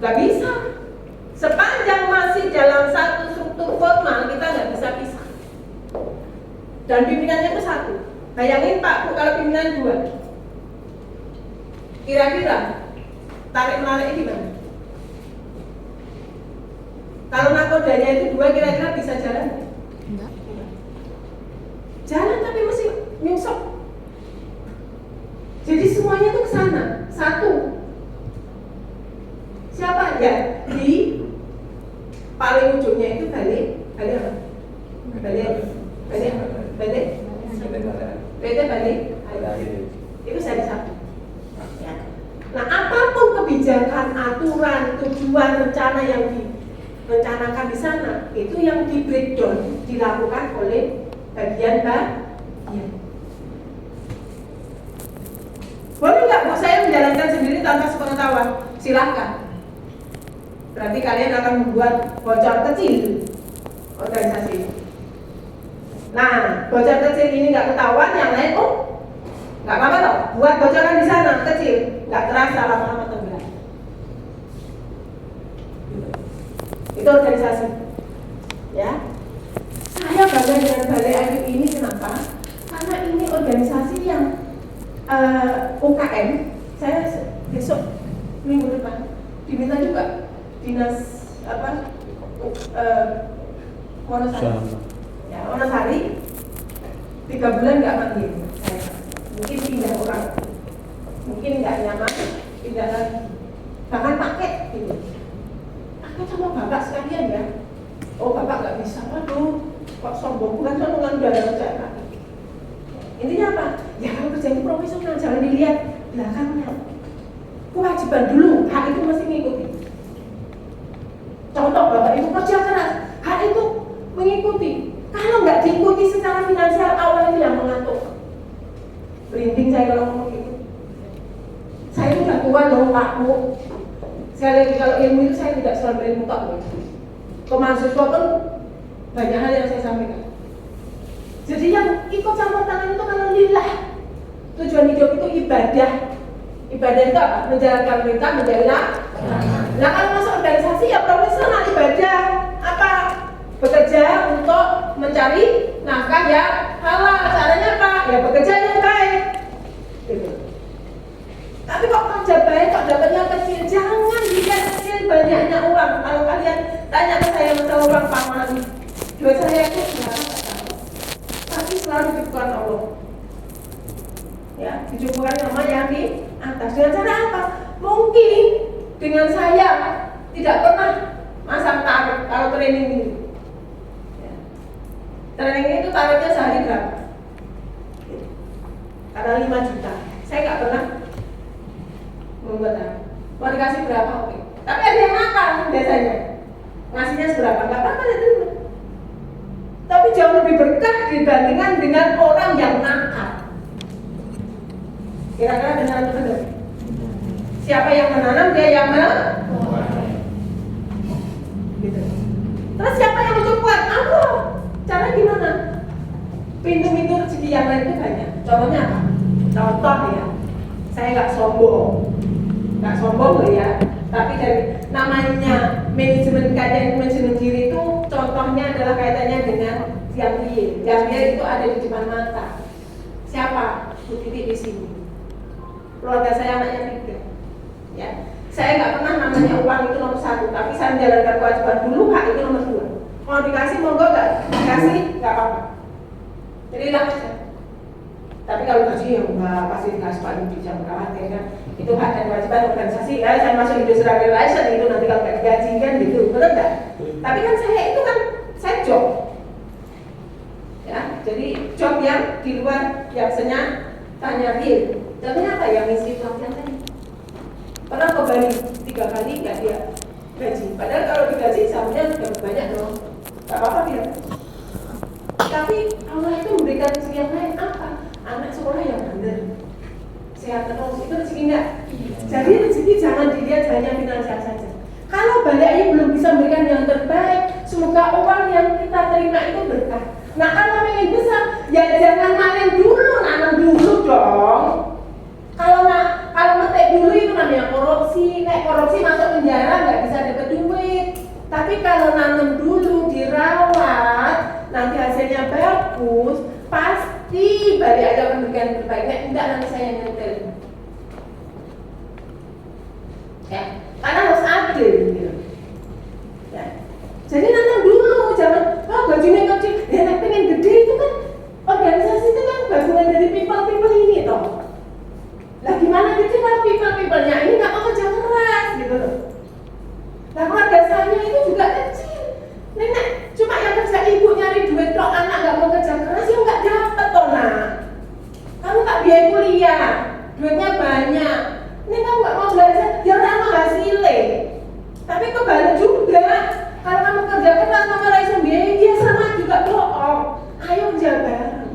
Nggak bisa. Sepanjang masih dalam satu struktur formal, kita nggak bisa pisah. Dan pimpinannya itu satu. Bayangin Pak, Bu, kalau pimpinan dua, kira-kira tarik menariknya gimana? Kalau nakodanya itu dua, kira-kira bisa jalan? Enggak. Jalan tapi mesti nyusok. Jadi semuanya itu ke sana, satu. Siapa ya? Di paling ujungnya itu balik apa? Balik. Itu jadi satu. Ya. Nah, apapun kebijakan, aturan, tujuan, rencana yang direncanakan di sana, itu yang di breakdown dilakukan oleh bagian bagian. Boleh nggak Bu saya menjalankan sendiri tanpa sepengetahuan? Silahkan. Berarti kalian akan membuat bocor kecil organisasi. Nah, bocor kecil ini nggak ketahuan, yang lain nggak apa-apa toh. Buat bocoran di sana kecil, nggak terasa lama-lama tenggelam. Itu organisasi. Ya, saya bangga dengan Balai Ayu ini kenapa? Karena ini organisasi yang UKM. Saya besok minggu depan diminta juga dinas Wonosari. Ya, Wonosari 3 bulan nggak manggil saya. Mungkin pindah orang, mungkin nggak nyaman, pindah lagi. Bahkan paket ini. Paket sama bapak sekalian ya. Oh bapak nggak bisa, waduh, kok sombong, bukan sombongan udah ada kerjaan. Intinya apa? Ya kalau kerja itu profesional, jangan dilihat belakangnya. Kewajiban dulu, hak itu mesti ngikuti. Contoh bapak ibu kerja keras, hak itu mengikuti. Kalau nggak diikuti secara finansial, awal itu yang mengantuk. Berhenti saya kalau ngomong gitu. Saya udah tua loh Pak Bu. Sekali lagi kalau ilmu itu saya tidak selalu ilmu Pak Bu. Ke mahasiswa pun banyak hal yang saya sampaikan. Jadi yang ikut campur tangan itu karena lillah. Tujuan hidup itu ibadah. Ibadah itu apa? Menjalankan perintah, menjadi Nah kalau masuk organisasi ya profesional ibadah. Apa? Bekerja untuk mencari nafkah yang halal. Caranya apa? Ya bekerja yang baik. Gitu. Tapi kok kerja baik, kok dapatnya kecil? Jangan dilihat kecil banyaknya uang. Kalau kalian tanya ke saya masalah uang pangan, duit saya itu berapa? Tapi selalu dibuka Allah. Ya, dijumpulkan nama yang di atas. Dengan cara apa? Mungkin dengan saya tidak pernah masang tarif kalau training ini. Ya. Training itu tarifnya sehari berapa? Karena 5 juta. Saya nggak pernah membuat tarif. Mau dikasih berapa? Oke. Tapi ada yang nakal biasanya. Ngasihnya seberapa? Nggak apa-apa ya terima. Tapi jauh lebih berkah dibandingkan dengan orang yang nakal. Kira-kira benar atau benar? Siapa yang menanam, dia yang gitu. Terus siapa yang mencukup? Allah. Cara gimana? Pintu-pintu rezeki yang lain itu banyak. Contohnya apa? Contoh ya, saya nggak sombong loh ya. Tapi dari namanya manajemen manajemen diri itu contohnya adalah kaitannya dengan Jambiya. Jambiya itu ada di depan mata. Siapa? Bu Titi di sini. Keluarga saya anaknya 3. Ya, saya nggak pernah namanya uang itu nomor 1, tapi saya menjalankan kewajiban dulu, hak itu nomor 2. Mau dikasih monggo, nggak dikasih nggak apa-apa. Jadi lah aja. Tapi kalau gaji ya nggak pasti dikasih Pak Yudi jam berapa ya kan? Itu hak dan kewajiban organisasi. Ya, saya masuk industrial relation itu nanti kalau nggak digaji kan gitu, betul nggak? Tapi kan saya itu kan saya job. Ya, jadi job yang di luar biasanya tanya dia. Contohnya apa yang misi pelatihan tadi? Pernah ke Bali 3 kali nggak dia gaji. Padahal kalau digaji seharusnya sudah banyak dong. Gak apa-apa dia. Tapi Allah itu memberikan rezeki yang lain apa? Anak sekolah yang benar, sehat terus, itu rezeki enggak? Jadi rezeki jangan dilihat hanya finansial saja. Kalau Balai Ayu belum bisa memberikan yang terbaik, semoga uang yang kita terima itu berkah. Nah kalau ingin besar, ya jangan manen dulu, nanam dulu dong. Kalau metik dulu itu namanya korupsi. Nek korupsi masuk penjara nggak bisa dapat duit. Tapi kalau nanam dulu, dirawat, nanti hasilnya bagus, pasti balik ada pemberian terbaik. Nek enggak, nanti saya nyentil. Ya, karena harus adil gitu. Ya. Jadi nanam dulu, jangan gajinya kecil. Ya, nek pengen gede itu kan organisasi itu kan gabungan dari people ini toh. Lah gimana gitu kalau people-nya ini nggak mau kerja keras gitu loh. Nah keluarga saya itu juga kecil. Nenek cuma yang kerja ibu nyari duit toh, anak nggak mau kerja keras ya nggak dapat toh nak. Kamu tak biaya kuliah, duitnya banyak. Ini kamu nggak mau belajar, ya nama hasilnya. Tapi kebalik juga. Kalau kamu kerja keras mama raisa biaya, dia sama juga bohong. Ayo kerja bareng.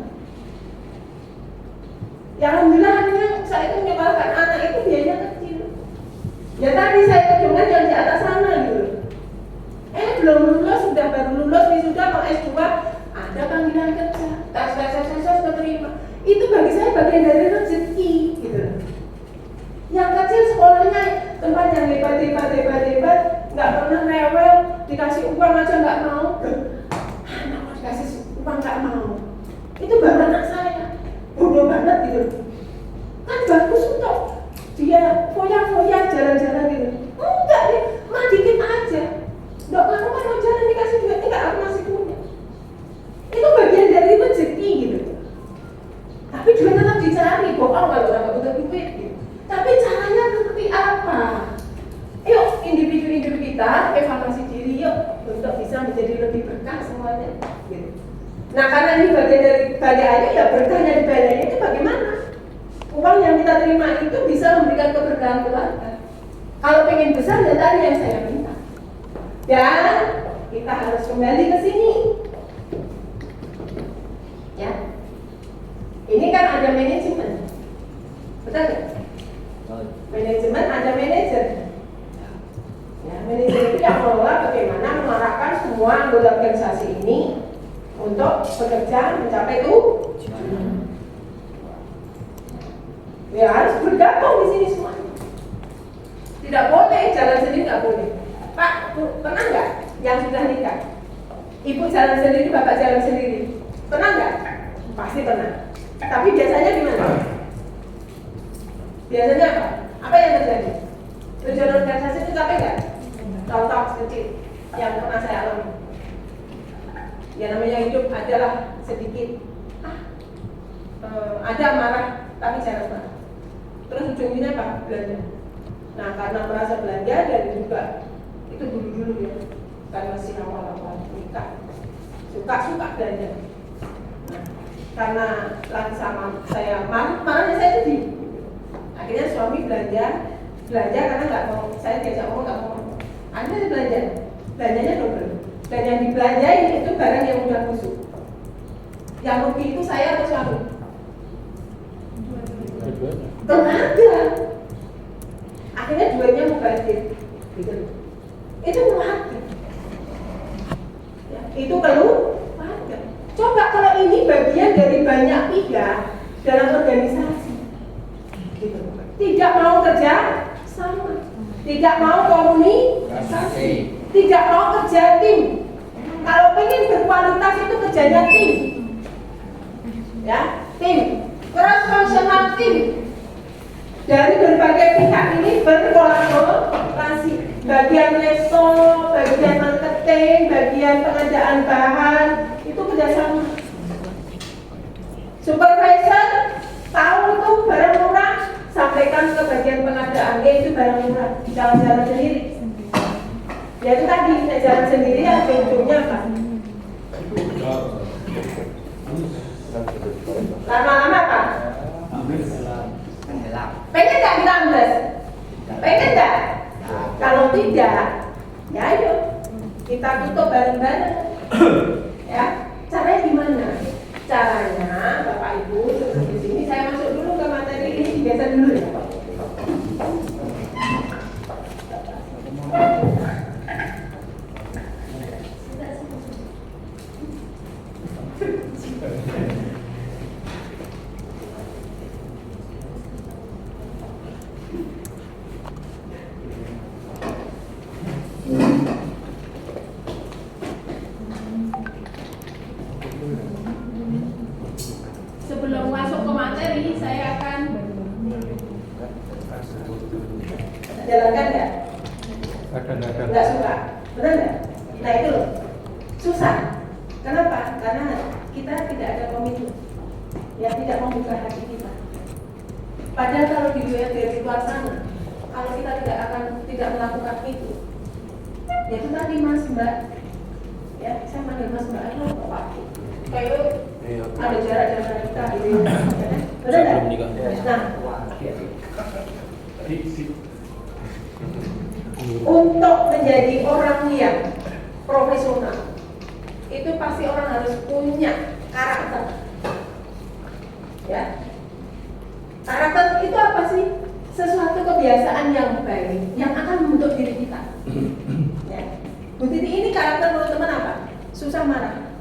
Ya alhamdulillah akhirnya saya itu menyekolahkan anak itu biayanya kecil. Ya tadi saya kunjungan yang di atas sana gitu. Belum lulus, sudah baru lulus, sudah mau S2, ada panggilan kerja. Tes keterima. Itu bagi saya bagian dari rezeki gitu. Yang kecil sekolahnya tempat yang hebat, nggak pernah rewel, dikasih uang aja nggak mau. Anak dikasih uang nggak mau. Itu baru anak saya. Bodoh banget gitu. Kan bagus untuk dia foya-foya jalan-jalan gitu. Enggak nih, mah dikit aja. Enggak mau kan mau jalan dikasih duit, enggak aku masih punya. Itu bagian dari rezeki gitu. Tapi duit tetap dicari, bohong kalau orang nggak butuh duit gitu. Tapi caranya seperti apa? Yuk individu-individu kita evaluasi diri yuk untuk bisa menjadi lebih berkah semuanya gitu. Nah karena ini bagian dari bagiannya ya berkahnya di bagiannya itu bagaimana? Uang yang kita terima itu bisa memberikan keberkahan keluarga. Kalau pengen besar ya tadi yang saya minta. Dan kita harus kembali ke sini. Ya. Ini kan ada manajemen. Betul nggak? Manajemen ada manajer. Ya, manajer itu yang mengelola bagaimana mengarahkan semua anggota organisasi ini untuk bekerja mencapai tujuan. Ya harus bergabung di sini semuanya. Tidak boleh jalan sendiri, nggak boleh. Pak, pernah nggak yang sudah nikah? Ibu jalan sendiri, bapak jalan sendiri. Pernah nggak? Pasti pernah. Tapi biasanya gimana? Biasanya apa? Apa yang terjadi? Tujuan organisasi itu capek nggak? Contoh kecil yang pernah saya alami. Ya namanya hidup adalah sedikit ada marah tapi jangan marah. Terus ujungnya apa? Belanja. Nah karena merasa belanja dan juga itu dulu ya kan masih awal-awal nikah suka belanja. Nah, karena lagi sama saya marahnya saya sedih. Akhirnya suami belanja karena nggak mau, saya diajak ngomong nggak mau. Akhirnya belanjanya double. Dan yang dibelanjain itu barang yang udah busuk. Yang rugi itu saya atau suami? Tenaga. Akhirnya duanya mubazir. Gitu. Itu mubazir. Ya, itu keluarga. Coba kalau ini bagian dari banyak pihak dalam organisasi. Gitu. Tidak mau kerja sama, tidak mau komunikasi, tidak mau kerja tim. Kalau pengen berkualitas itu kerjanya tim, ya tim, cross functional tim dari berbagai pihak ini berkolaborasi. Bagian resto, bagian marketing, bagian pengadaan bahan itu kerjasama. Supervisor tahu itu barang murah, sampaikan ke bagian pengadaan, itu barang murah, jalan-jalan sendiri. Ya itu tadi, saya jalan sendiri ya, ujungnya apa? Lama-lama apa? Pengen nggak kita ambles? Pengen nggak? Kalau tidak, ya ayo kita tutup bareng-bareng. Ya, caranya gimana? Caranya, Bapak Ibu, di sini saya masuk dulu ke materi ini, biasa dulu ya. jalankan nggak? Kadang-kadang. Nggak suka, benar nggak? Nah itu loh, susah. Kenapa? Karena kita tidak ada komitmen, ya tidak membuka hati kita. Padahal kalau di luar sana, kalau kita tidak melakukan itu, ya itu tadi Mas Mbak, ya saya panggil Mas Mbak, ayo Pak, kayak ada jarak antara kita, gitu, benar nggak? Nah, untuk menjadi orang yang profesional, itu pasti orang harus punya karakter, ya. Karakter itu apa sih? Sesuatu kebiasaan yang baik yang akan membentuk diri kita. Ya. Bu Titi ini karakter menurut teman apa? Susah marah,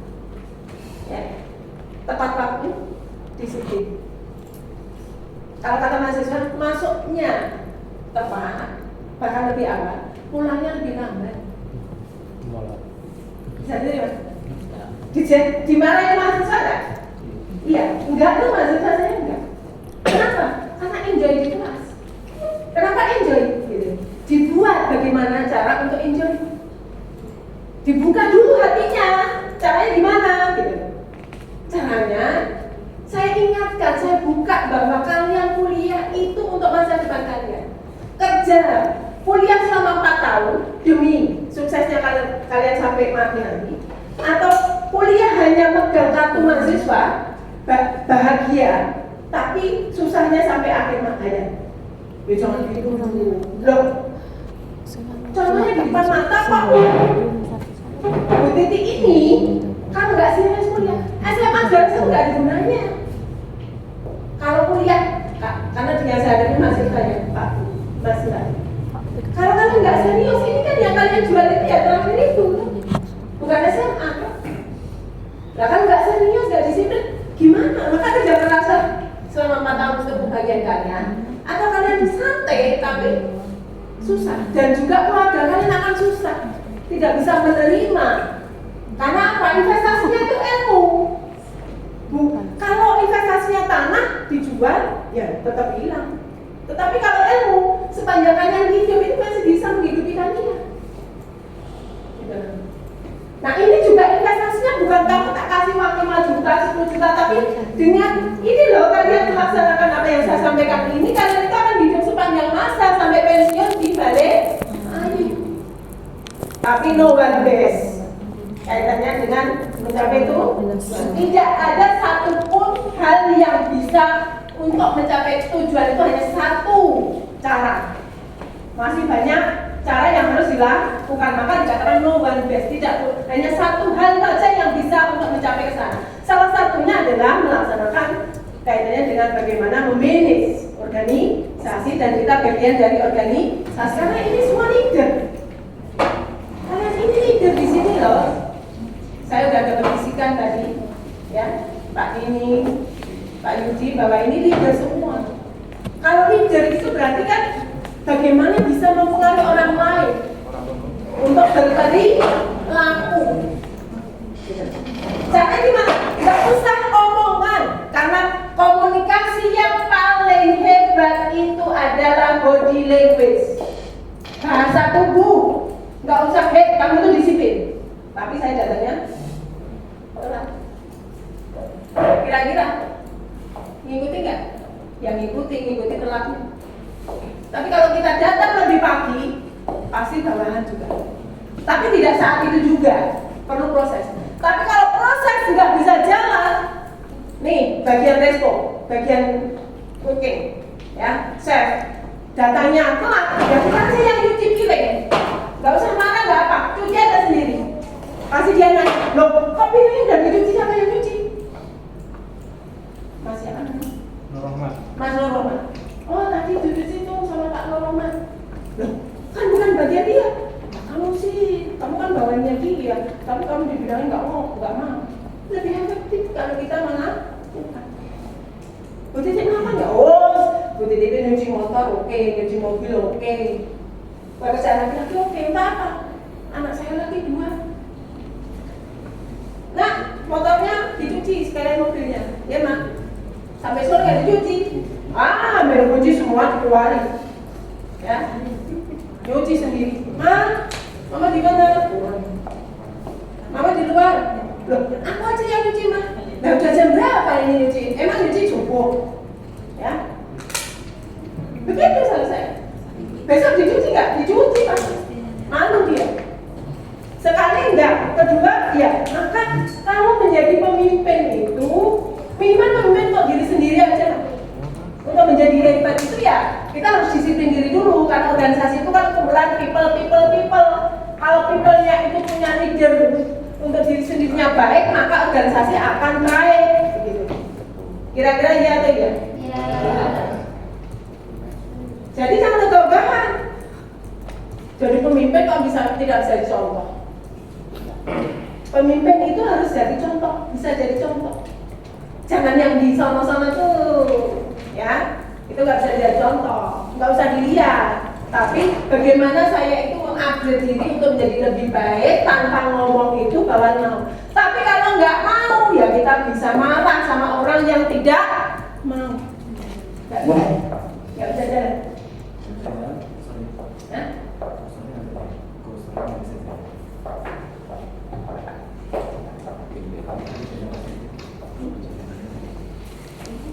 ya. Tepat waktu, disiplin. Kalau kata mahasiswa, masuknya tepat, bahkan lebih awal, pulangnya lebih lambat. Bisa diterima? Dimarahin mahasiswa nggak? Iya, enggak tuh mahasiswa saya enggak. Kenapa? Karena enjoy di kelas. Kenapa enjoy? Gitu. Dibuat bagaimana cara untuk enjoy. Dibuka dulu hatinya. Caranya gimana? Gitu. Caranya saya ingatkan, saya buka bahwa kalian kuliah itu untuk masa depan kalian. Kerja, kuliah selama 4 tahun demi suksesnya kalian sampai mati nanti. Atau kuliah hanya pegang kartu mahasiswa, bahagia, tapi susahnya sampai akhir hayat. Ya jangan gitu dulu. Loh, contohnya di depan mata Pak Bu Titi ini kan nggak serius kuliah. SMA gratis nggak ada gunanya. Kalau kuliah, karena dengan sehari masih banyak Pak, masih banyak. Kalau kalian nggak serius, ini kan yang kalian jual itu ya terakhir itu, bukan SMA. Nah kan nggak serius, nggak disiplin, gimana? Maka kerja keras selama 4 tahun untuk kebahagiaan kalian, atau kalian santai tapi susah, dan juga keluarga kalian akan susah, tidak bisa menerima. Karena apa? Investasinya itu ilmu. Kalau investasinya tanah dijual, ya tetap hilang. Tetapi kalau ilmu, sepanjang kalian hidup itu masih bisa menghidupi kalian. Nah ini juga investasinya bukan kamu tak kasih uang 5 juta, 10 juta, tapi dengan ini loh kalian melaksanakan apa yang saya sampaikan ini, kalian itu akan hidup sepanjang masa sampai pensiun di balik ayu. Tapi no one best. Kaitannya dengan mencapai itu, tidak ada satupun hal yang bisa untuk mencapai tujuan itu hanya satu cara. Masih banyak cara yang harus dilakukan, maka dikatakan no one best. Tidak, hanya satu hal saja yang bisa untuk mencapai ke sana. Salah satunya adalah melaksanakan kaitannya dengan bagaimana memanage organisasi, dan kita bagian dari organisasi. Karena ini semua leader. Kalian ini leader di sini loh. Saya sudah dapat bisikan tadi, ya Pak Dini, Pak Yudi, bahwa ini leader semua. Kalau leader itu berarti kan bagaimana bisa mempengaruhi orang lain untuk berperilaku. Caranya gimana? Gak usah omongan, karena komunikasi yang paling hebat itu adalah body language, bahasa tubuh. Gak usah, kamu tuh disiplin. Tapi saya datanya orang. Kira-kira ngikutin nggak? Yang ngikuti telatnya. Tapi kalau kita datang lebih pagi, pasti bawahan juga. Tapi tidak saat itu juga, perlu proses. Tapi kalau proses nggak bisa jalan, nih bagian resto, bagian cooking, ya chef, datanya telat, ya bukan saya yang cuci piring. Nggak usah marah, nggak apa, cuci aja sendiri. Pasti dia nanya, loh kok piringnya udah dicuci, siapa yang cuci? Mas siapa namanya? Nurrohman. Mas Nurrohman. Oh tadi dicuci tuh sama Pak Nurrohman. Loh kan bukan bagian dia. Nah, kamu kan bawaannya dia, tapi kamu dibilangin nggak mau. Lebih efektif kalau kita melakukan. Bu Titi kenapa nggak? Oh, Bu Titi nyuci motor oke, nyuci mobil oke. Kalau saya laki-laki oke, apa? Anak saya lagi 2. Nah, motornya dicuci sekalian mobilnya, ya mak. Sampai sore nggak dicuci, ambil kunci semua dikeluarin. ya, nyuci sendiri. Mama di mana? Mama di luar. Loh, aku aja yang nyuci mah. Nah, udah jam berapa ini nyuci? Emang nyuci cukup? Ya, begitu selesai. Besok dicuci nggak? Dicuci pasti. Malu dia. Sekali enggak, kedua ya, maka kalau menjadi pemimpin itu minimal pemimpin untuk diri sendiri aja lah. Untuk menjadi hebat itu ya kita harus disiplin diri dulu, karena organisasi itu kan kumpulan people. Kalau people-nya itu punya leader untuk diri sendirinya baik, maka organisasi akan baik. Begitu. Kira-kira iya atau iya? Iya. Jadi jangan gegabah. Jadi pemimpin kok tidak bisa dicontoh. Pemimpin itu harus jadi contoh, bisa jadi contoh. Jangan yang di sana-sana tuh, ya, itu nggak bisa jadi contoh, nggak usah dilihat. Tapi bagaimana saya itu mengupgrade diri untuk menjadi lebih baik tanpa ngomong itu kawan mau. Tapi kalau nggak mau, ya kita bisa marah sama orang yang tidak mau. Nggak bisa, nggak bisa jalan. Hah?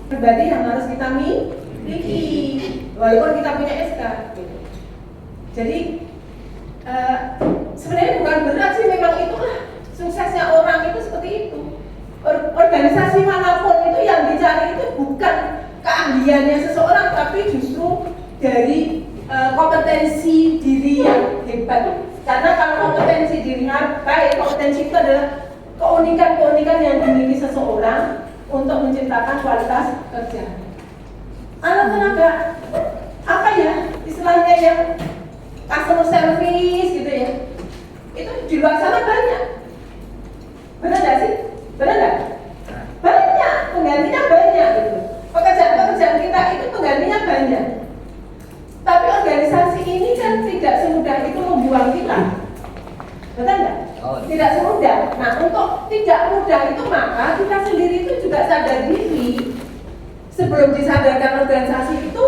Pribadi yang harus kita miliki walaupun kita punya SK gitu. Jadi sebenarnya bukan berat sih, memang itulah suksesnya orang itu seperti itu. Organisasi manapun itu yang dicari itu bukan keahliannya seseorang, tapi justru dari kompetensi diri yang hebat. Karena kalau kompetensi dirinya baik, kompetensi itu adalah keunikan-keunikan yang dimiliki seseorang untuk menciptakan kualitas kerja. Anak tenaga apa ya istilahnya yang customer service gitu ya, itu di luar sana banyak. Benar nggak sih? Benar nggak? Banyak, penggantinya banyak gitu. Pekerjaan-pekerjaan kita itu penggantinya banyak. Tapi organisasi ini kan tidak semudah itu membuang kita. Betul nggak? Tidak semudah. Nah, untuk tidak mudah itu maka kita sendiri itu juga sadar diri. Sebelum disadarkan organisasi itu,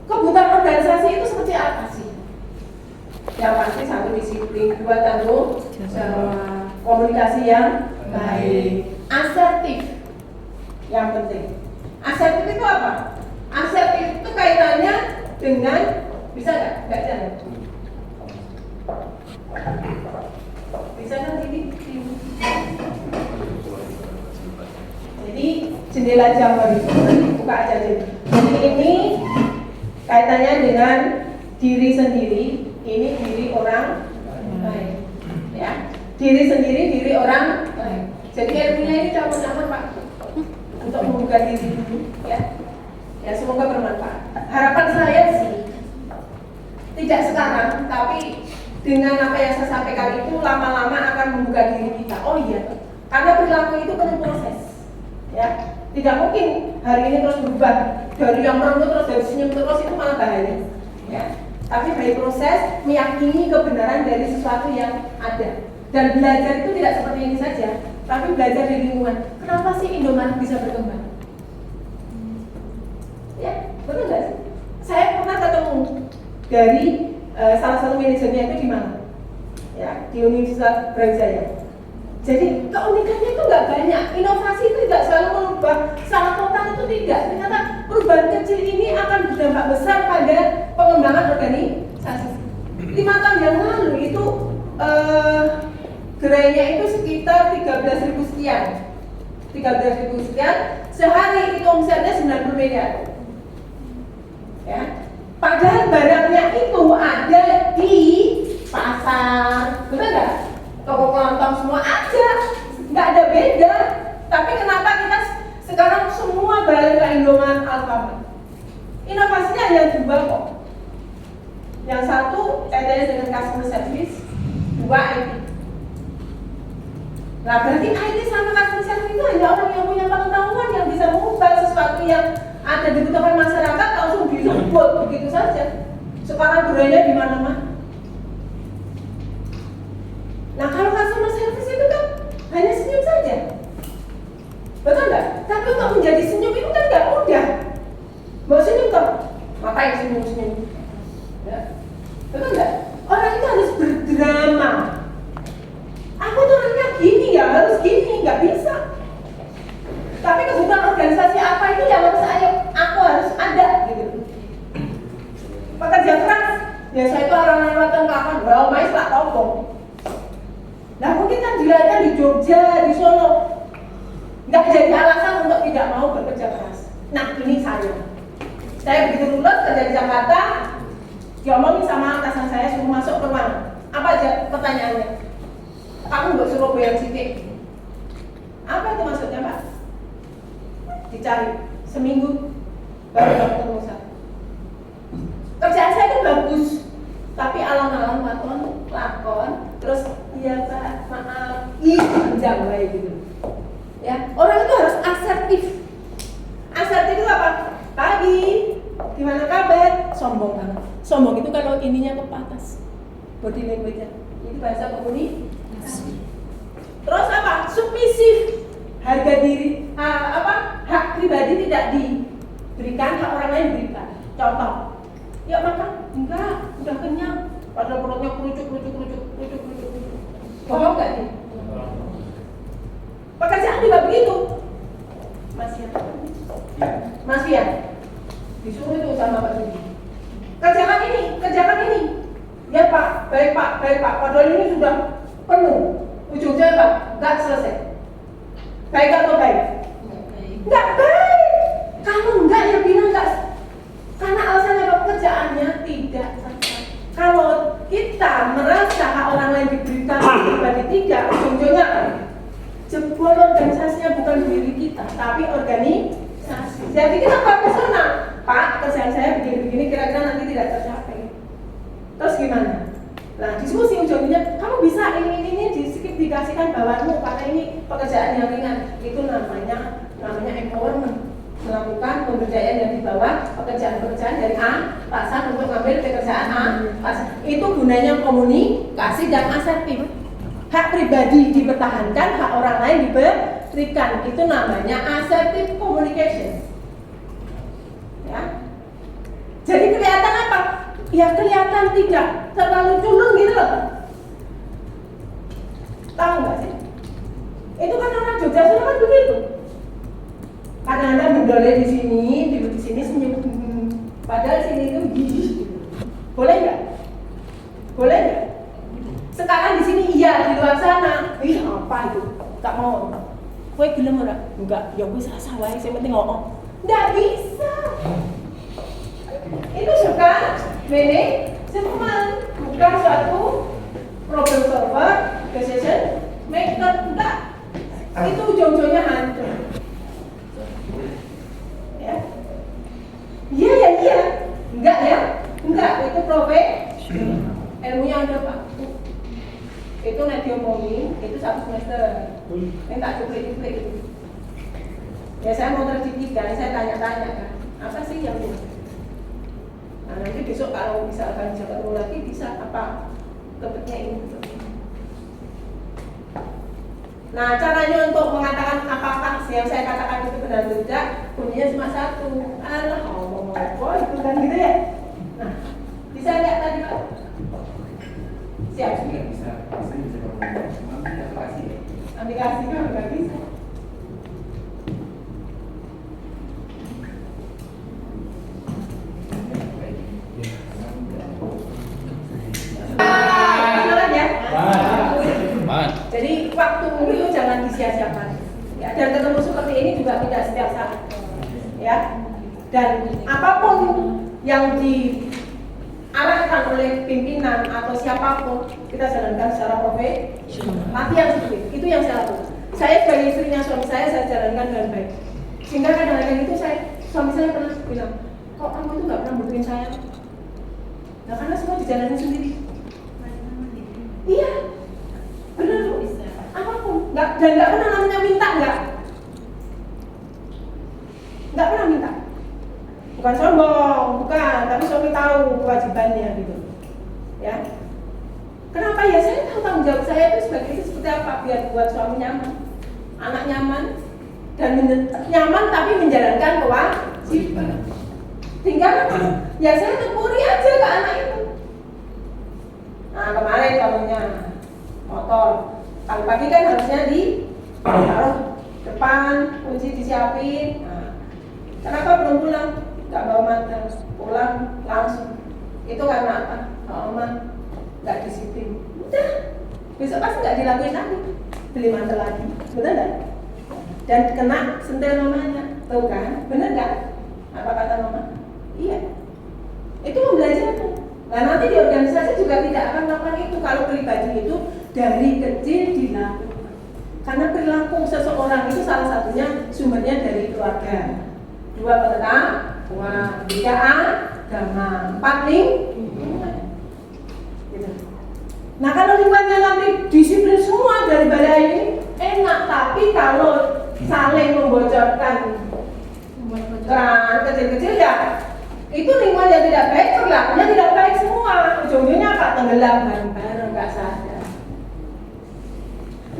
kebutuhan organisasi itu seperti apa sih? Yang pasti satu disiplin, dua tanggung jawab, komunikasi yang baik, asertif, yang penting. Asertif itu apa? Asertif itu kaitannya dengan, bisa nggak? Nggak jalan. Bisa kan ini? Jadi jendela jamur itu buka aja jadi. Jadi ini kaitannya dengan diri sendiri. Ini diri orang baik, ya. Diri sendiri, diri orang baik. Jadi ilmunya ini campur-campur Pak, untuk membuka diri dulu, ya. Ya semoga bermanfaat. Harapan saya sih tidak sekarang, tapi dengan apa yang saya sampaikan itu lama-lama akan membuka diri kita. Oh iya, karena perilaku itu penuh proses, ya. Tidak mungkin hari ini terus berubah dari yang merenggut terus dari senyum terus, itu malah bahaya, ya. Tapi by proses meyakini kebenaran dari sesuatu yang ada. Dan belajar itu tidak seperti ini saja, tapi belajar dari lingkungan. Kenapa sih Indomaret bisa berkembang? Ya, betul nggak sih? Saya pernah ketemu dari salah satu manajernya itu di mana? Ya, di Universitas Brawijaya. Jadi keunikannya itu nggak banyak. Inovasi itu tidak selalu merubah secara total, itu tidak. Ternyata perubahan kecil ini akan berdampak besar pada pengembangan organisasi. 5 tahun yang lalu itu gerainya itu sekitar 13.000 sekian. 13.000 sekian. Sehari itu omsetnya 90 miliar. Ya. Padahal barangnya itu ada di pasar, betul nggak? Toko kelontong semua ada, nggak ada beda. Tapi kenapa kita sekarang semua balik ke Indomaret, Alfamart? Inovasinya hanya 2 kok. Yang satu kaitannya dengan customer service, 2 IT. Nah berarti IT sama customer service itu hanya orang yang punya pengetahuan yang bisa mengubah sesuatu yang ada dibutuhkan masyarakat langsung direbut begitu saja. Sekarang budayanya di mana-mana. Nah kalau customer service itu kan hanya senyum saja, betul nggak? Tapi untuk menjadi senyum itu kan nggak mudah. Mau senyum toh, ngapain senyum-senyum? Ya. Betul nggak? Orang itu harus berdrama. Aku tuh orangnya gini ya, harus gini, nggak bisa. Tapi kebutuhan organisasi apa itu yang harus aku harus ada gitu. Pekerja keras, ya saya itu orang yang lewatan kapan, wow, mais tak topong. Nah mungkin kan dilihatnya di Jogja, di Solo, nggak jadi alasan untuk tidak mau bekerja keras. Nah ini saya begitu lulus kerja di Jakarta, diomongin sama atasan saya suruh masuk ke ruangan. Apa aja pertanyaannya? Kamu nggak suruh bayar sidik? Apa itu maksudnya Pak? Dicari seminggu baru ketemu saya. Kerjaan saya itu bagus, tapi alon-alon lakon, terus iya Pak, maaf, panjang kayak gitu. Ya, orang itu harus asertif. Asertif itu apa? Pagi, gimana kabar? Sombong banget. Sombong itu kalau ininya ke atas, body language-nya. Itu bahasa komunikasi. Terus apa? Submisif, harga diri, hak pribadi tidak diberikan, hak orang lain diberikan. Contoh. Ya makan, enggak, udah kenyang. Padahal perutnya kerucuk. Bohong nggak nih? Pekerjaan juga begitu. Mas Fian, disuruh itu sama Pak Judi. Kerjakan ini. Ya Pak, baik Pak. Padahal ini sudah penuh. Ujungnya Pak, nggak selesai. Baik atau baik? Nggak baik. Kalau enggak ya bilang nggak. Karena alasannya pekerjaannya tidak selesai. Kalau kita merasa hak orang lain diberikan pribadi tidak, ujung-ujungnya jebol organisasinya bukan diri kita, tapi organisasi. Jadi kita profesional. Pak, kerjaan saya begini-begini, kira-kira nanti tidak tercapai. Terus gimana? Nah, diskusi ujungnya, kamu bisa ini dikasihkan bawaanmu karena ini pekerjaan yang ringan. Itu namanya empowerment. Melakukan pemberdayaan yang di bawah pekerjaan-pekerjaan dari atasan untuk mengambil pekerjaan atasan. Itu gunanya komunikasi dan asertif. Hak pribadi dipertahankan, hak orang lain diberikan. Itu namanya assertive communication. Ya. Jadi kelihatan apa? Ya kelihatan tidak terlalu culun gitu loh. Tahu nggak sih? Itu kan orang Jogja Solo kan begitu. Kadang-kadang berdoleh di sini senyum, padahal sini itu gigi. Boleh nggak? Sekarang di sini iya, di luar sana, apa itu? Tak mau. Kowe gelem ora? Enggak. Ya kowe serasa wae, sing penting ngomong. Nggak bisa. Itu suka manajemen, bukan suatu problem solver, decision maker, enggak. Itu ujung-ujungnya hancur. Iya. Enggak ya? Enggak, itu profesional. Ilmunya ada Pak. Itu nek diomongin, itu 1 semester. Minta cuplik itu. Ya saya mau terdidikan, saya tanya-tanya kan. Apa sih yang ini? Nah nanti besok kalau misalkan bisa ketemu lagi, bisa apa? Topiknya ini. Nah, caranya untuk mengatakan apakah yang saya katakan itu benar atau tidak, kuncinya cuma satu. Alah, ngomong apa itu kan gitu ya. Nah, bisa nggak tadi Pak? Siap. Bisa aplikasi kan nggak bisa. Jadi waktu itu jangan disia-siakan. Ya, dan ketemu seperti ini juga tidak setiap saat. Ya. Dan apapun yang diarahkan oleh pimpinan atau siapapun, kita jalankan secara profesional. Latihan seperti itu yang saya lakukan. Saya sebagai istrinya suami saya jalankan dengan baik. Sehingga kadang-kadang itu suami saya pernah bilang, kok kamu itu nggak pernah butuhin saya? Nah karena semua dijalani sendiri. Iya. Benar Bu, apapun, dan nggak pernah namanya minta, nggak pernah minta. Bukan sombong, bukan, tapi suami tahu kewajibannya gitu, ya. Kenapa ya? Saya tahu tanggung jawab saya itu sebagai itu seperti apa, biar buat suami nyaman, anak nyaman, dan nyaman tapi menjalankan kewajiban. Tinggal apa? Ya saya tempuri aja ke anak itu. motor. Kalau pagi kan harusnya taruh depan, kunci disiapin. Nah, kenapa belum pulang? Nggak bawa mantel, pulang langsung. Itu karena apa? Mama nggak disiplin. Udah, besok pasti nggak dilakuin lagi. Beli mantel lagi, bener nggak? Dan kena sentil mamanya, tahu kan? Bener nggak? Apa kata mama? Iya. Itu membelajarkan. Nah nanti di organisasi juga tidak akan melakukan itu. Kalau pribadi itu dari kecil dilakukan. Karena perilaku seseorang itu salah satunya sumbernya dari keluarga. 2 pengetahuan, 3 agama, 4 lingkungan. Gitu. Nah kalau lingkungannya nanti disiplin semua dari balai ini enak, tapi kalau saling membocorkan keran kecil-kecil ya itu lingkungan yang tidak baik, perilakunya tidak baik semua. Ujung-ujungnya apa? Tenggelam bareng-bareng, nggak sadar.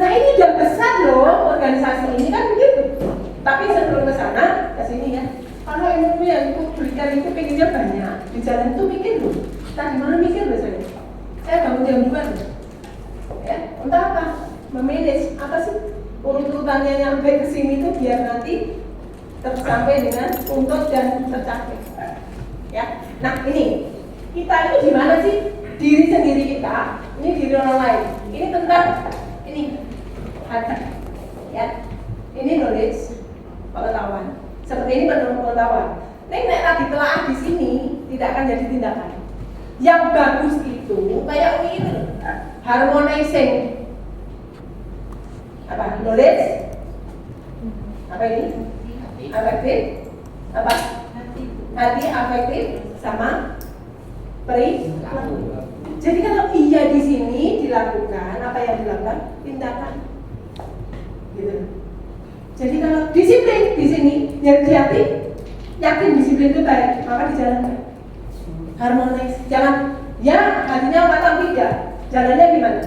Nah ini udah besar loh organisasi ini kan begitu. Tapi sebelum ke sana, ke sini ya. Kalau ilmu yang itu berikan itu pengennya banyak. Di jalan itu mikir loh. Tadi mana mikir loh saya. Saya bangun jam 2 loh. Ya, untuk apa? Memanage apa sih urut-urutannya nyampe ke sini tuh biar nanti tersampai dengan untuk dan tercapai. Ya, nah ini kita itu gimana sih diri sendiri kita, ini diri orang lain. Ini tentang ini hati, ya. Ini knowledge, pengetahuan. Seperti ini pengetahuan. Nek lagi telah di sini tidak akan jadi tindakan. Yang bagus itu kayak ini harmonizing apa knowledge, apa ini afektif, apa hati afektif sama perilaku. Jadi kalau iya di sini dilakukan apa yang dilakukan tindakan, gitu. Jadi kalau disiplin di sini yang hati yakin disiplin itu baik maka dijalankan harmonis. Jangan ya hatinya matang tidak, jalannya gimana?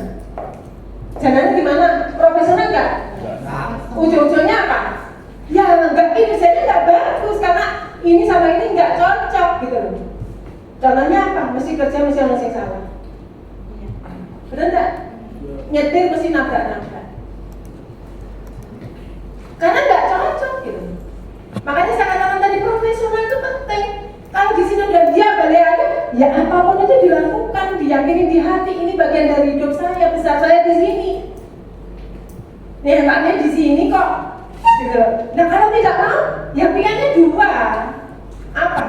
Jalannya gimana? Profesional nggak? Ujung-ujungnya apa? Ya enggak, ini saya nggak bagus karena ini sama ini nggak cocok gitu loh. Contohnya apa? Mesti kerja mesti orang yang salah. Benar nggak? Nyetir mesti nabrak-nabrak. Karena nggak cocok gitu. Makanya saya katakan tadi profesional itu penting. Kalau di sini udah dia balik aja, ya apapun itu dilakukan, diyakini di hati ini bagian dari hidup saya, besar saya di sini. Nih hebatnya di sini kok. Gitu. Nah kalau tidak mau, ya pilihannya 2. Apa?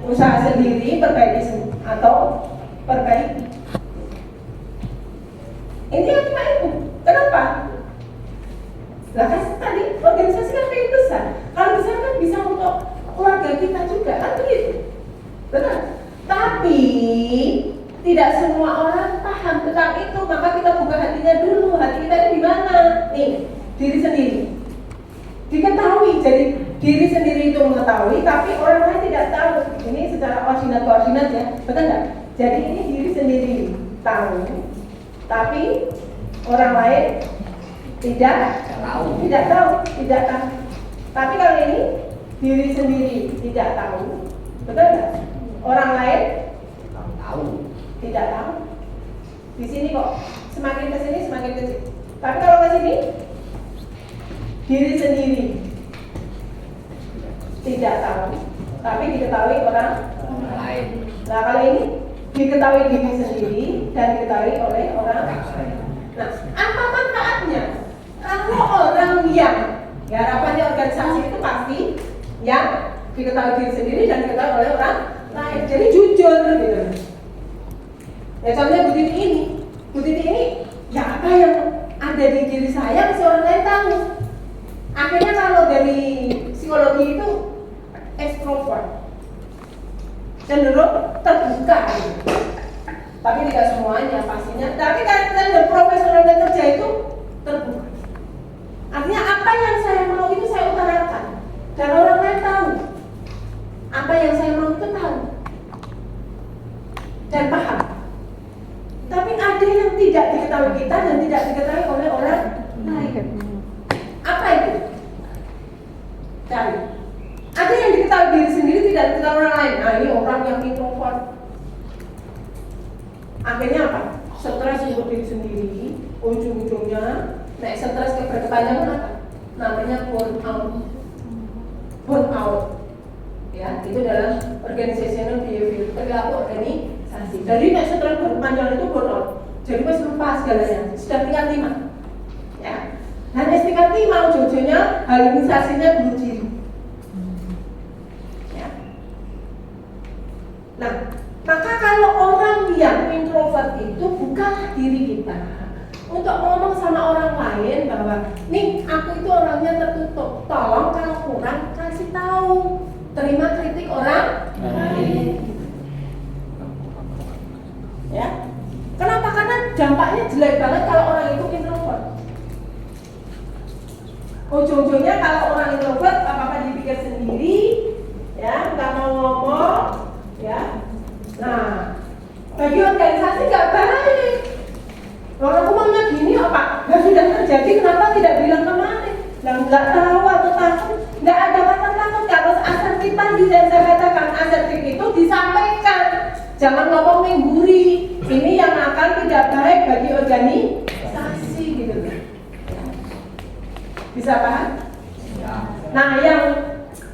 Usaha sendiri, perbaiki atau perbaiki. Ini yang cuma itu. Kenapa? Lah kan tadi organisasi kan pengen besar. Kalau besar kan bisa untuk keluarga kita juga kan begitu. Benar. Tapi tidak semua orang paham tentang itu, maka kita buka hatinya dulu. Hati kita ini di mana? Nih, diri sendiri. Diketahui, jadi diri sendiri itu mengetahui, tapi orang lain tidak tahu. Ini secara koordinat ya, betul nggak? Jadi ini diri sendiri tahu, tapi orang lain tidak tahu. Tapi kalau ini diri sendiri tidak tahu, betul nggak? Orang lain tidak tahu. Di sini kok semakin ke sini semakin kecil. Tapi kalau ke sini diri sendiri tidak tahu, tapi diketahui orang lain. Nah kalau ini diketahui diri sendiri dan diketahui oleh orang lain. Nah apa manfaatnya? Kalau orang yang ya harapannya organisasi itu pasti yang diketahui diri sendiri dan diketahui oleh orang lain. Jadi jujur gitu. Ya contohnya Bu Titi ini ya apa yang ada di diri saya mesti orang lain tahu. Akhirnya kalau dari psikologi itu ekstrovert, cenderung terbuka gitu. Tapi tidak semuanya pastinya. Tapi kan profesional dan kerja itu terbuka. Artinya apa yang saya mau itu saya utarakan dan orang lain tahu. Apa yang saya mau itu tahu dan paham. Tapi ada yang tidak diketahui kita dan tidak diketahui oleh orang lain. Apa itu? Cari. Ada yang diketahui diri sendiri tidak diketahui orang lain. Nah ini orang yang introvert. Akhirnya apa? stres untuk diri sendiri, ujung-ujungnya naik stres berkepanjangan apa? Namanya burnout. Burnout. Ya, itu dalam organizational behavior, perilaku organisasi. Jadi naik stres berkepanjangan itu burnout. Jadi pas lupa segalanya, sudah tingkat 5. Ya. Dan tingkat 5 ujung-ujungnya halimisasinya bunuh diri. Ya. Nah, maka kalau orang yang introvert itu bukanlah diri kita untuk ngomong sama orang lain bahwa nih aku itu orangnya tertutup, tolong kalau kurang kasih tahu, terima kritik orang lain. Ya, kenapa? Karena dampaknya jelek banget kalau orang itu introvert. Ujung-ujungnya kalau orang introvert apa-apa dipikir sendiri, ya nggak mau ngomong, ya. Nah, bagi organisasi nggak baik. Orang umumnya gini apa? Ya sudah terjadi, kenapa tidak bilang kemarin? Nggak tahu atau takut? Nggak ada kata takut. Kalau asertif tadi saya katakan asertif itu disampaikan, jangan ngomong mengguri. Ini yang akan tidak baik bagi organisasi gitu. Bisa paham? Nah, yang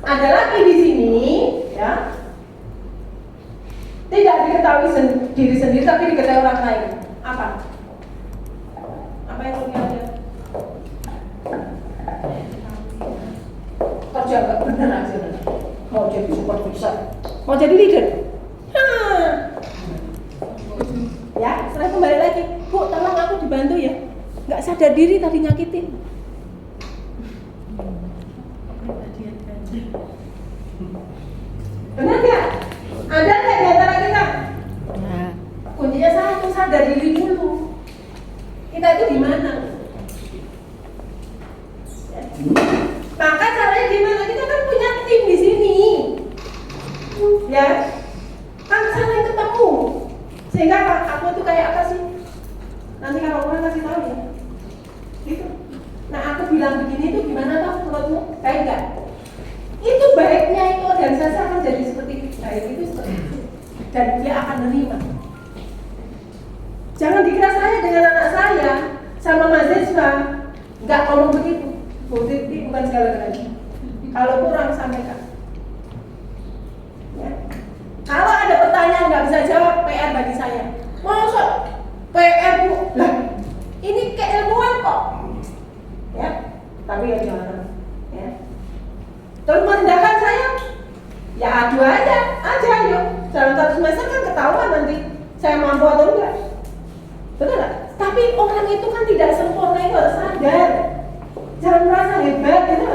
ada lagi di sini, ya. Tidak diketahui diri sendiri, tapi diketahui orang lain. Apa? Apa yang punya ada? Kerja nggak benar aja. Mau jadi supervisor, mau jadi leader. Ya, setelah kembali lagi, Bu, tolong aku dibantu ya. Nggak sadar diri tadi nyakitin. Benar nggak? Ada nggak di antara kita? Nah. Kuncinya satu, sadar diri dulu. Kita itu di mana? Ya. Maka caranya gimana? Kita kan punya tim di sini, ya. Kan saling ketemu. Sehingga aku itu kayak apa sih? Nanti kalau orang kasih tahu ya. Gitu. Nah, aku bilang begini itu gimana toh menurutmu? Baik nggak? Itu baiknya itu organisasi akan jadi seperti baik itu seperti itu. Dan dia akan menerima. Jangan dikira saya dengan anak saya sama mahasiswa nggak ngomong begitu. Positif bukan segala-galanya. Kalau kurang sampaikan. Ya. Kalau ada pertanyaan nggak bisa jawab, PR bagi saya. Masuk PR Bu, lah ini keilmuan kok. Ya, tapi ya jangan. Ya. Terus merendahkan saya, ya adu aja yuk. Dalam 1 semester kan ketahuan nanti saya mampu atau enggak. Betul nggak? Tapi orang itu kan tidak sempurna, itu harus sadar. Jangan merasa hebat gitu.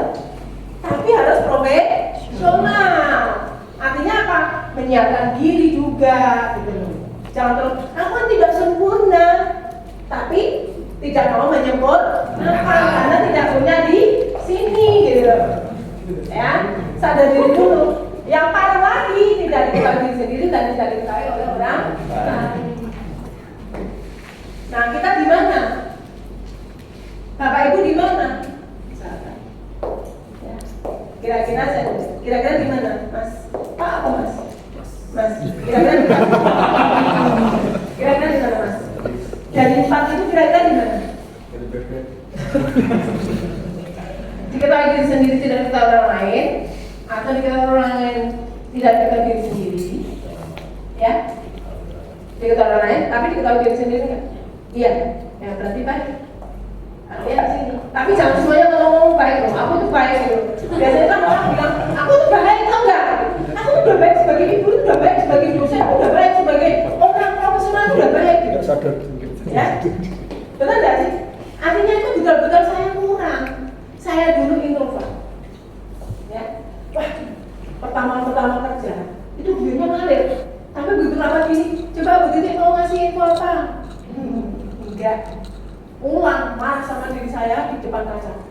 Tapi harus profesional. Artinya apa? Menyiapkan diri juga gitu. Jangan terus, aku kan tidak sempurna, tapi tidak mau menyempurnakan karena tidak punya di sini gitu. Ya, sadar diri dulu. Yang parah lagi, tidak diketahui diri sendiri dan tidak diketahui oleh orang lain. Nah, kita di mana? Bapak Ibu di mana? Ya. Kira-kira di mana, Mas? Pak apa Mas? Mas. Kira-kira di mana? Kira-kira di mana, Mas? Dari 4 itu kira-kira di mana? Diketahui diri sendiri tidak diketahui orang lain, atau diketahui orang lain tidak diketahui diri sendiri, ya? Diketahui orang lain, tapi diketahui diri sendiri nggak? Iya, ya berarti baik. Artinya di sini. Tapi jangan semuanya ngomong baik loh. Aku tuh baik loh. Biasanya kan orang bilang, aku tuh baik, tau nggak? Aku tuh udah baik sebagai ibu, udah baik sebagai dosen, udah baik sebagai orang profesional, udah baik. Tidak sadar. Ya, betul nggak sih? Artinya itu betul-betul saya kurang. Saya dulu introvert. Ya, wah, pertama kerja itu duitnya ngalir. Tapi begitu lama gini, coba begitu mau ngasih info apa? Enggak. Ulang marah sama diri saya di depan kaca.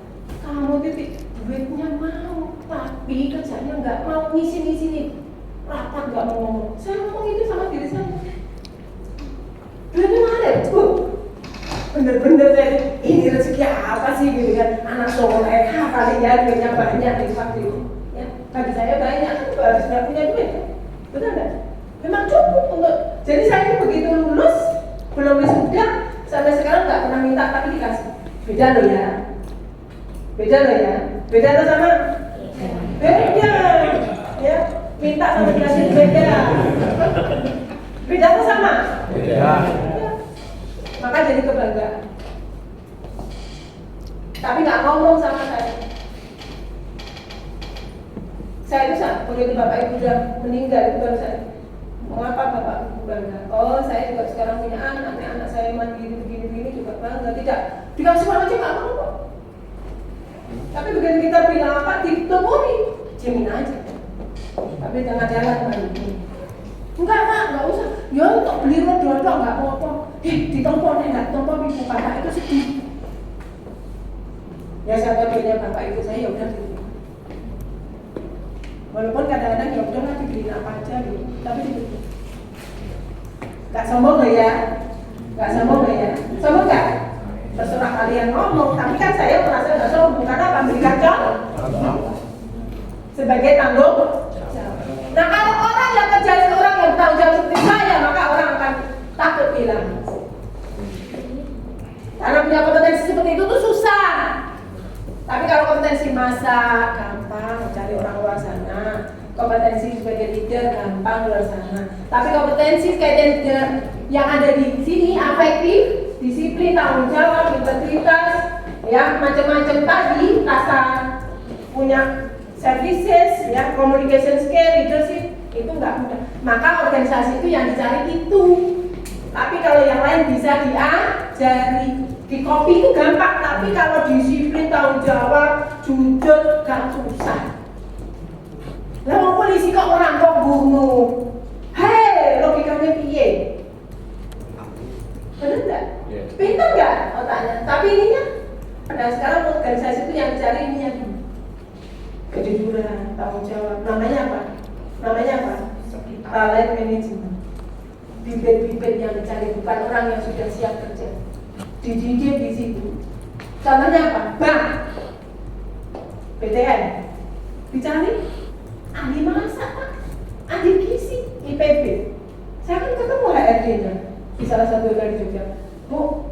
Kamu titik duitnya mau, tapi kerjanya nggak mau ngisi rapat nggak mau ngomong. Saya ngomong itu sama diri saya. Duitnya ngalir, bener-bener saya ini rezeki apa sih gitu kan? Anak soleh, kali ya duitnya banyak di waktu itu. Ya, bagi saya banyak kan harus punya duit, betul nggak? Memang cukup untuk. Jadi saya begitu lulus belum wisuda sampai sekarang nggak pernah minta tapi dikasih. Beda loh ya, beda loh ya, beda loh sama beda ya, minta sama dikasih itu beda, beda tuh sama Beda. ya. Maka jadi kebanggaan, tapi nggak ngomong sama saya itu begitu bapak ibu sudah meninggal itu baru saya, mengapa bapak ibu bangga? Oh saya juga sekarang punya anak saya mandiri begini juga bangga. Tidak dikasih uang aja nggak mau kok. Tapi begitu kita bilang apa ditemui, jamin aja. Tapi tengah jalan balik. Enggak pak, nggak usah. Ya untuk beli roda nggak apa-apa. Ditompo nih nggak tompo ibu bapak itu sedih. Ya siapa punya bapak ibu saya ya udah gitu. Walaupun kadang-kadang ya udah lah dibeliin apa aja gitu, tapi gitu. Gak sombong gak ya? Gak sombong gak ya? Sombong gak? Terserah kalian ngomong, tapi kan saya merasa gak sombong karena apa? Berikan contoh sebagai tanggung jawab. Nah kalau orang yang kerja orang yang tanggung jawab seperti saya, maka orang akan takut bilang. Karena punya kompetensi seperti itu tuh susah. Tapi kalau kompetensi masak gampang, cari orang luar sana. Kompetensi sebagai leader gampang luar sana. Tapi kompetensi sebagai leader yang ada di sini afektif, disiplin, tanggung jawab, integritas, ya macam-macam tadi, rasa punya services, ya communication skill, leadership itu nggak mudah. Maka organisasi itu yang dicari itu. Tapi kalau yang lain bisa diajari. Di kopi itu gampang, tapi kalau disiplin, tanggung jawab, jujur, gak susah. Lah polisi kok orang kok bunuh? Hei, logikanya piye? Bener nggak? Pintar nggak otaknya? Tapi ininya, pada sekarang organisasi itu yang dicari ininya dulu. Kejujuran, tanggung jawab. Namanya apa? Namanya apa? Talent management. Bibit-bibit yang dicari, bukan orang yang sudah siap kerja. Dididik di situ. Contohnya apa? Bank, PTN, dicari ahli masak, Pak, ahli gizi, IPB. Saya kan ketemu HRD-nya di salah satu hotel di Jogja. Bu,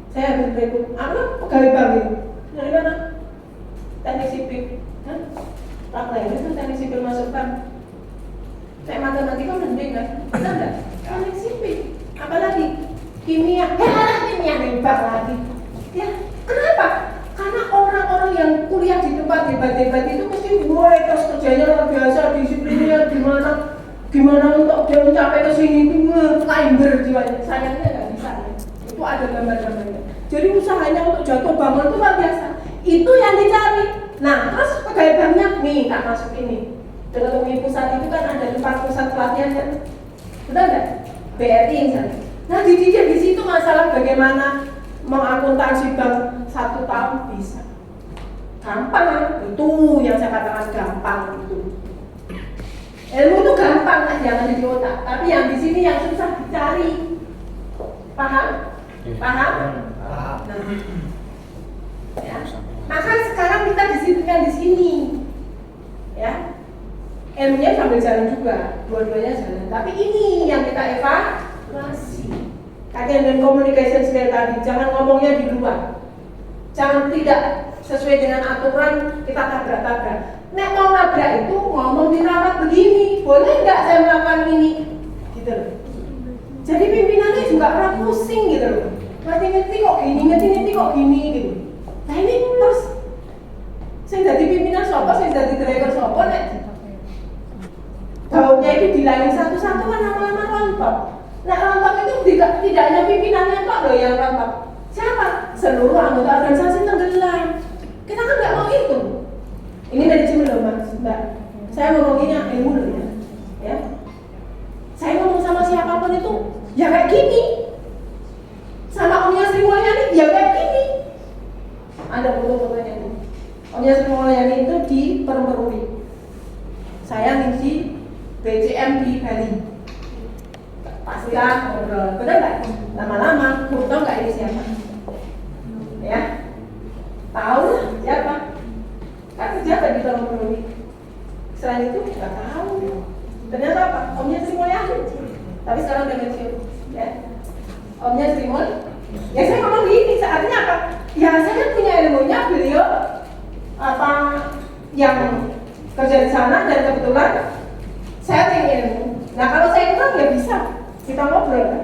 saya habis berikut, apa pegawai bank ini? Dari mana? Teknik sipil. Hah? Pak lain itu teknik sipil masuk bank. Saya matematika mending kan? Bisa enggak? Teknik sipil. Apalagi? Kimia, kimia hebat lagi. Ya, kenapa? Karena orang-orang yang kuliah di tempat hebat-hebat itu mesti terus kerjanya luar biasa, disiplinnya gimana untuk dia mencapai ke sini itu climber jiwanya. Sayangnya nggak bisa ya. Itu ada gambar-gambarnya. Jadi usahanya untuk jatuh bangun itu luar biasa. Itu yang dicari. Nah, terus pegawai banknya nih tak masuk ini. Dengan pusat itu kan ada 4 pusat pelatihan kan? Betul nggak? BRI misalnya. Nah, dididik di situ masalah bagaimana mengakuntansi bank 1 tahun bisa. Gampang, itu yang saya katakan gampang itu. Ilmu itu gampang, jangan di otak. Tapi yang di sini yang susah dicari. Paham? Paham? Paham. Nah, ya. Maka sekarang kita disiplinkan di sini, ya. Ilmunya sambil jalan juga, dua-duanya jalan. Tapi ini yang kita evaluasi. Kajian dan communication skill tadi, jangan ngomongnya di luar. Jangan tidak sesuai dengan aturan kita tabrak-tabrak. Nek mau nabrak itu ngomong di rapat begini, boleh nggak saya melakukan ini? Gitu loh. Jadi pimpinannya juga orang pusing gitu loh. Ngerti-ngerti kok gini, ngerti-ngerti kok gini gitu. Nah ini terus saya jadi pimpinan sopo, saya jadi driver sopo, nek daunnya itu dilalui satu-satu kan lama-lama rontok. Nah rontok itu tidak hanya pimpinannya kok loh yang rontok. Siapa? Seluruh anggota organisasi tenggelam. Kita kan nggak mau itu. Ini dari loh Mas, Mbak. Saya ngomonginnya ilmu loh ya. Ya. Saya ngomong sama siapapun itu ya kayak gini. Sama Omnya Sri Mulyani ya kayak gini. Ada foto-fotonya itu. Omnya Sri Mulyani itu di Permerui. Saya ngisi BCM di Bali. Pastilah ngobrol, benar nggak? Lama-lama, tahu nggak ini siapa? Ya, tahu lah siapa? Kan pejabat di Permerui. Selain itu nggak tahu. Ternyata apa? Omnya Sri Mulyani. Tapi sekarang udah pensiun. Ya. Om jawabnya Simon. Ya saya ngomong gini, artinya apa? Ya saya kan punya ilmunya, beliau apa yang kerja di sana dan kebetulan saya punya ilmu. Nah kalau saya kurang ya bisa kita ngobrol kan?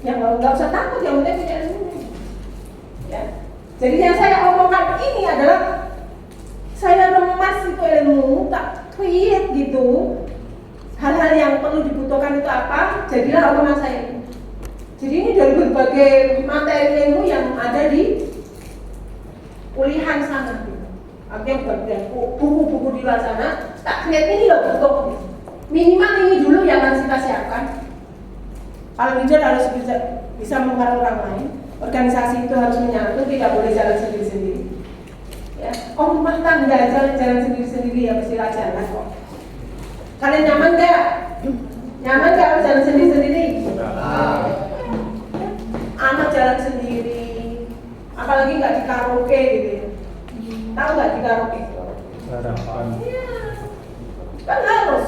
Ya nggak usah takut, yang penting punya ilmu. Ya. Jadi yang saya omongkan ini adalah saya remas itu ilmu, tak create gitu. Hal-hal yang perlu dibutuhkan itu apa? Jadilah omongan saya ini. Jadi ini dari berbagai materi ilmu yang ada di kuliahan sana. Gitu. Artinya buku-buku di luar sana, tak create ini loh untuk minimal ini dulu yang harus kita siapkan. Paling tidak harus bisa mempengaruhi orang lain. Organisasi itu harus menyatu, tidak boleh jalan sendiri-sendiri. Ya, rumah tangga jalan sendiri-sendiri ya mesti jalan kok. Kalian nyaman nggak? Nyaman nggak kalau jalan sendiri-sendiri? Anak jalan sendiri, apalagi nggak di karaoke gitu ya. Tahu nggak di karaoke? Harapan. Iya, kan harus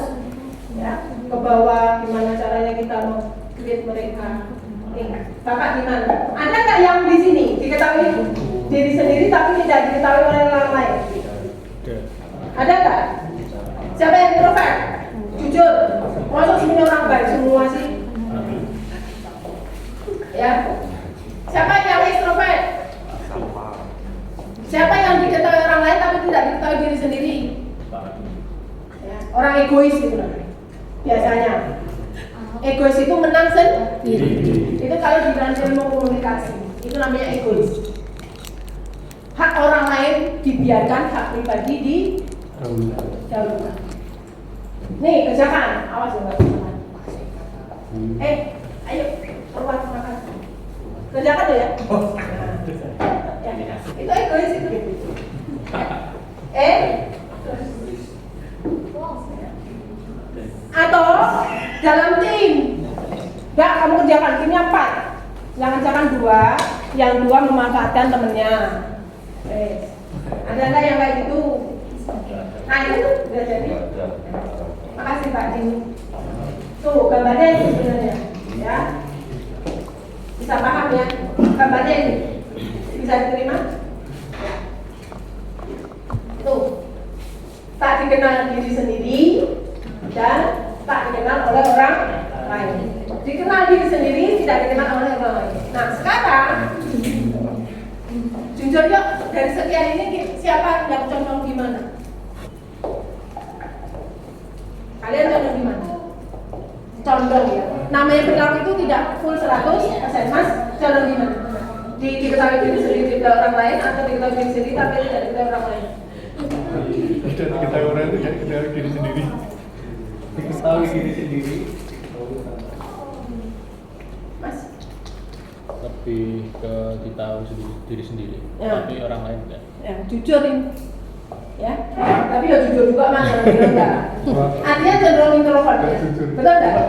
ya ke bawah. Gimana caranya kita mau create mereka? Nih, Bapak gimana? Ada nggak yang di sini diketahui diri sendiri tapi tidak diketahui oleh orang lain? Ada nggak? Siapa yang introvert? Jujur, masa semuanya orang baik semua sih? Ya. Siapa yang extrovert? Siapa yang diketahui orang lain tapi tidak diketahui diri sendiri? Ya. Orang egois gitu biasanya. Egois itu menang sendiri. Itu kalau di dalam ilmu komunikasi, itu namanya egois. Hak orang lain dibiarkan, hak pribadi didahulukan. Nih kerjakan, awas enggak kerjakan. Ayo keluar makan. Kerjakan deh ya. Ya. Itu egois itu. Atau dalam tim, enggak kamu kerjakan timnya 4, jangan kerjakan 2, yang 2 memanfaatkan temennya. Ada nggak yang kayak gitu? Nah itu tuh udah jadi. Makasih Pak Dini. Tuh gambarnya ini sebenarnya, ya. Bisa paham ya? Gambarnya ini bisa diterima? Ya. Tuh, tak dikenal diri sendiri dan tak dikenal oleh orang lain. Dikenal diri sendiri, tidak dikenal oleh orang lain. Nah sekarang jujur yuk, dari sekian ini siapa yang condong di mana? Kalian condong di mana? Condong ya. Namanya perilaku itu tidak full 100%, Mas. Condong di mana? Diketahui diri sendiri tidak orang lain atau diketahui diri sendiri tapi tidak diketahui orang lain? Tidak diketahui orang itu tidak diketahui diri sendiri. Diketahui diri sendiri. Mas? Lebih ke ditahu diri sendiri, Ya. tapi orang lain enggak. Ya, jujur ini. Ya, tapi ya jujur juga Mas, enggak. Artinya cenderung introvert ya. Betul enggak?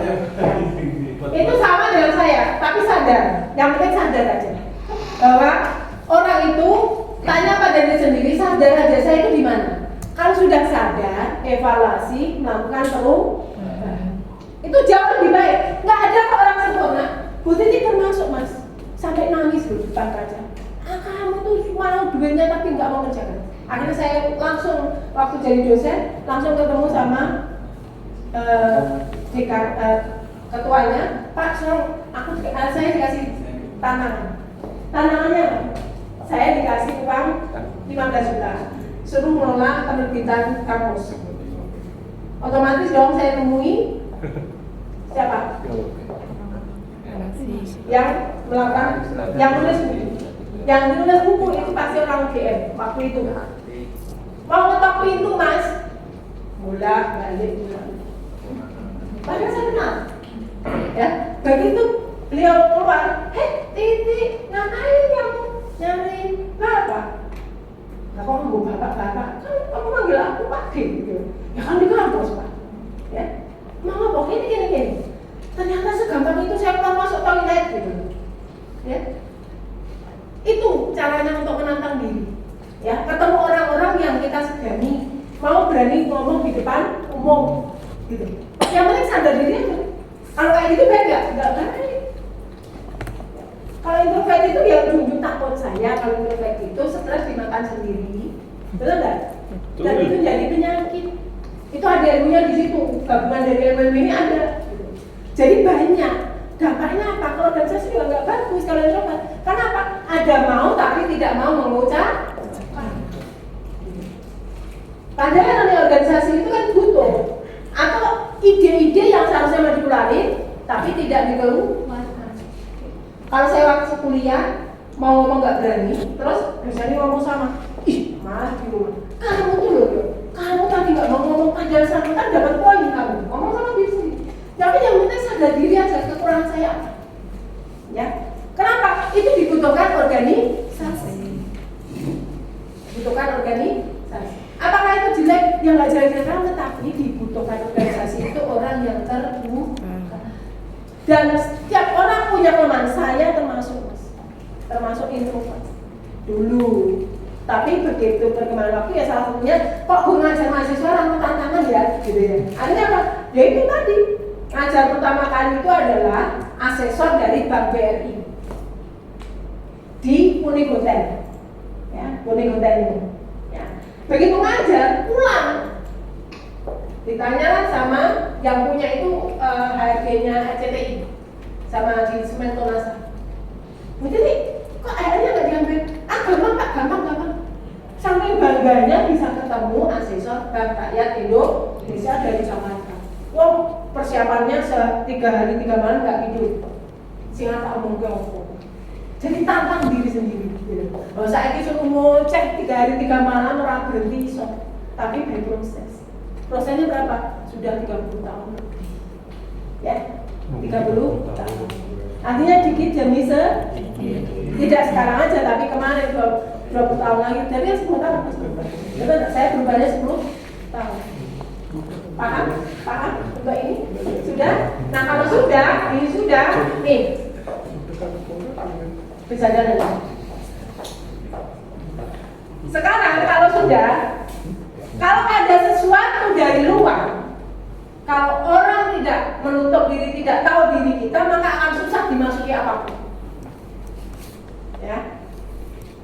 Itu sama dengan saya, tapi sadar. Yang penting sadar aja. Bahwa orang itu tanya pada diri sendiri, sadar aja saya itu di mana. Kalau sudah sadar, evaluasi, melakukan perubahan. Itu jauh lebih baik. Enggak ada kok orang sempurna. Bu Titi termasuk Mas, sampai nangis loh depan kaca. Kamu tuh mau duitnya tapi nggak mau kerjakan. Akhirnya saya langsung waktu jadi dosen langsung ketemu sama ketuanya, Pak, saya dikasih tantangan. Tantangannya apa? Saya dikasih uang 15 juta, suruh mengelola penerbitan kampus. Otomatis dong saya temui siapa? Yang melakukan, yang nulis buku. Yang nulis buku itu pasti orang UGM waktu itu. Mau ngetok pintu Mas, bolak balik. Padahal saya kenal. Ya, begitu beliau keluar, Titi, ngapain kamu nyariin bapak? Nah, kok nunggu bapak? Kan kamu manggil aku Pak gitu. Ya kan di kampus Pak. Ya, mau ngomong ini. Ternyata segampang itu saya keluar masuk toilet gitu. Ya. Itu caranya untuk menantang diri. Ya, ketemu orang-orang yang kita segani, mau berani ngomong di depan umum gitu. Yang penting sadar diri aja. Kalau kayak gitu baik enggak baik. itu yang ujung takut saya kalau introspeksi itu stres dimakan sendiri, betul nggak? Dan itu jadi penyakit. Itu ada ilmunya di situ, gabungan dari ilmu ini ada. Jadi banyak. Dampaknya apa? Kalau organisasi juga nggak bagus kalau introvert. Kenapa? Ada mau tapi tidak mau mengucap. Padahal namanya organisasi itu kan butuh atau ide-ide yang seharusnya mau dikeluarin tapi tidak dikeluarkan. Kalau saya waktu kuliah mau ngomong nggak berani, terus misalnya ngomong sama, ih malah di rumah, kamu tuh loh, kamu tadi nggak mau ngomong panjang sama kan dapat poin kamu, ngomong sama diri sendiri. Tapi yang penting sadar diri aja kekurangan saya apa. Ya, kenapa? Itu dibutuhkan organisasi. Dibutuhkan organisasi. Apakah itu jelek? Yang nggak jelek-jelek kan, tetapi dibutuhkan organisasi itu orang yang terbuka. Dan setiap orang punya kelemahan. Saya termasuk introvert dulu. Tapi begitu perkembangan waktu ya salah satunya kok gue ngajar mahasiswa orang tantangan ya, gitu ya. Artinya apa? Ya itu tadi. Ngajar pertama kali itu adalah asesor dari Bank BRI di Unik Hotel, ya, Unik Hotel ini. Ya. Begitu ngajar, pulang ditanyakan sama yang punya itu HRD-nya RCTI sama di Semen Tonasa. Jadi kok akhirnya nggak diambil? Gampang Pak, gampang. Sampai bangganya bisa ketemu asesor Bank Rakyat Indonesia dari Jakarta. Wah, persiapannya 3 hari 3 malam nggak tidur. Sehingga tak omong ke opo. Jadi tantang diri sendiri. Kalau saya ini suruh ngocek 3 hari 3 malam orang berhenti sok. Tapi by proses. Prosesnya berapa? Sudah 30 tahun. Ya, 30 tahun. Artinya dikit demi tidak sekarang aja, tapi kemarin 20 tahun lagi. Jadi 10 tahun. Betul, saya berubahnya 10 tahun. Paham untuk ini? Sudah? Nah kalau sudah, ini sudah, nih bisa jalan. Sekarang kalau sudah, kalau ada sesuatu dari luar, kalau orang tidak menutup diri, tidak tahu diri kita, maka akan susah dimasuki apapun. Ya,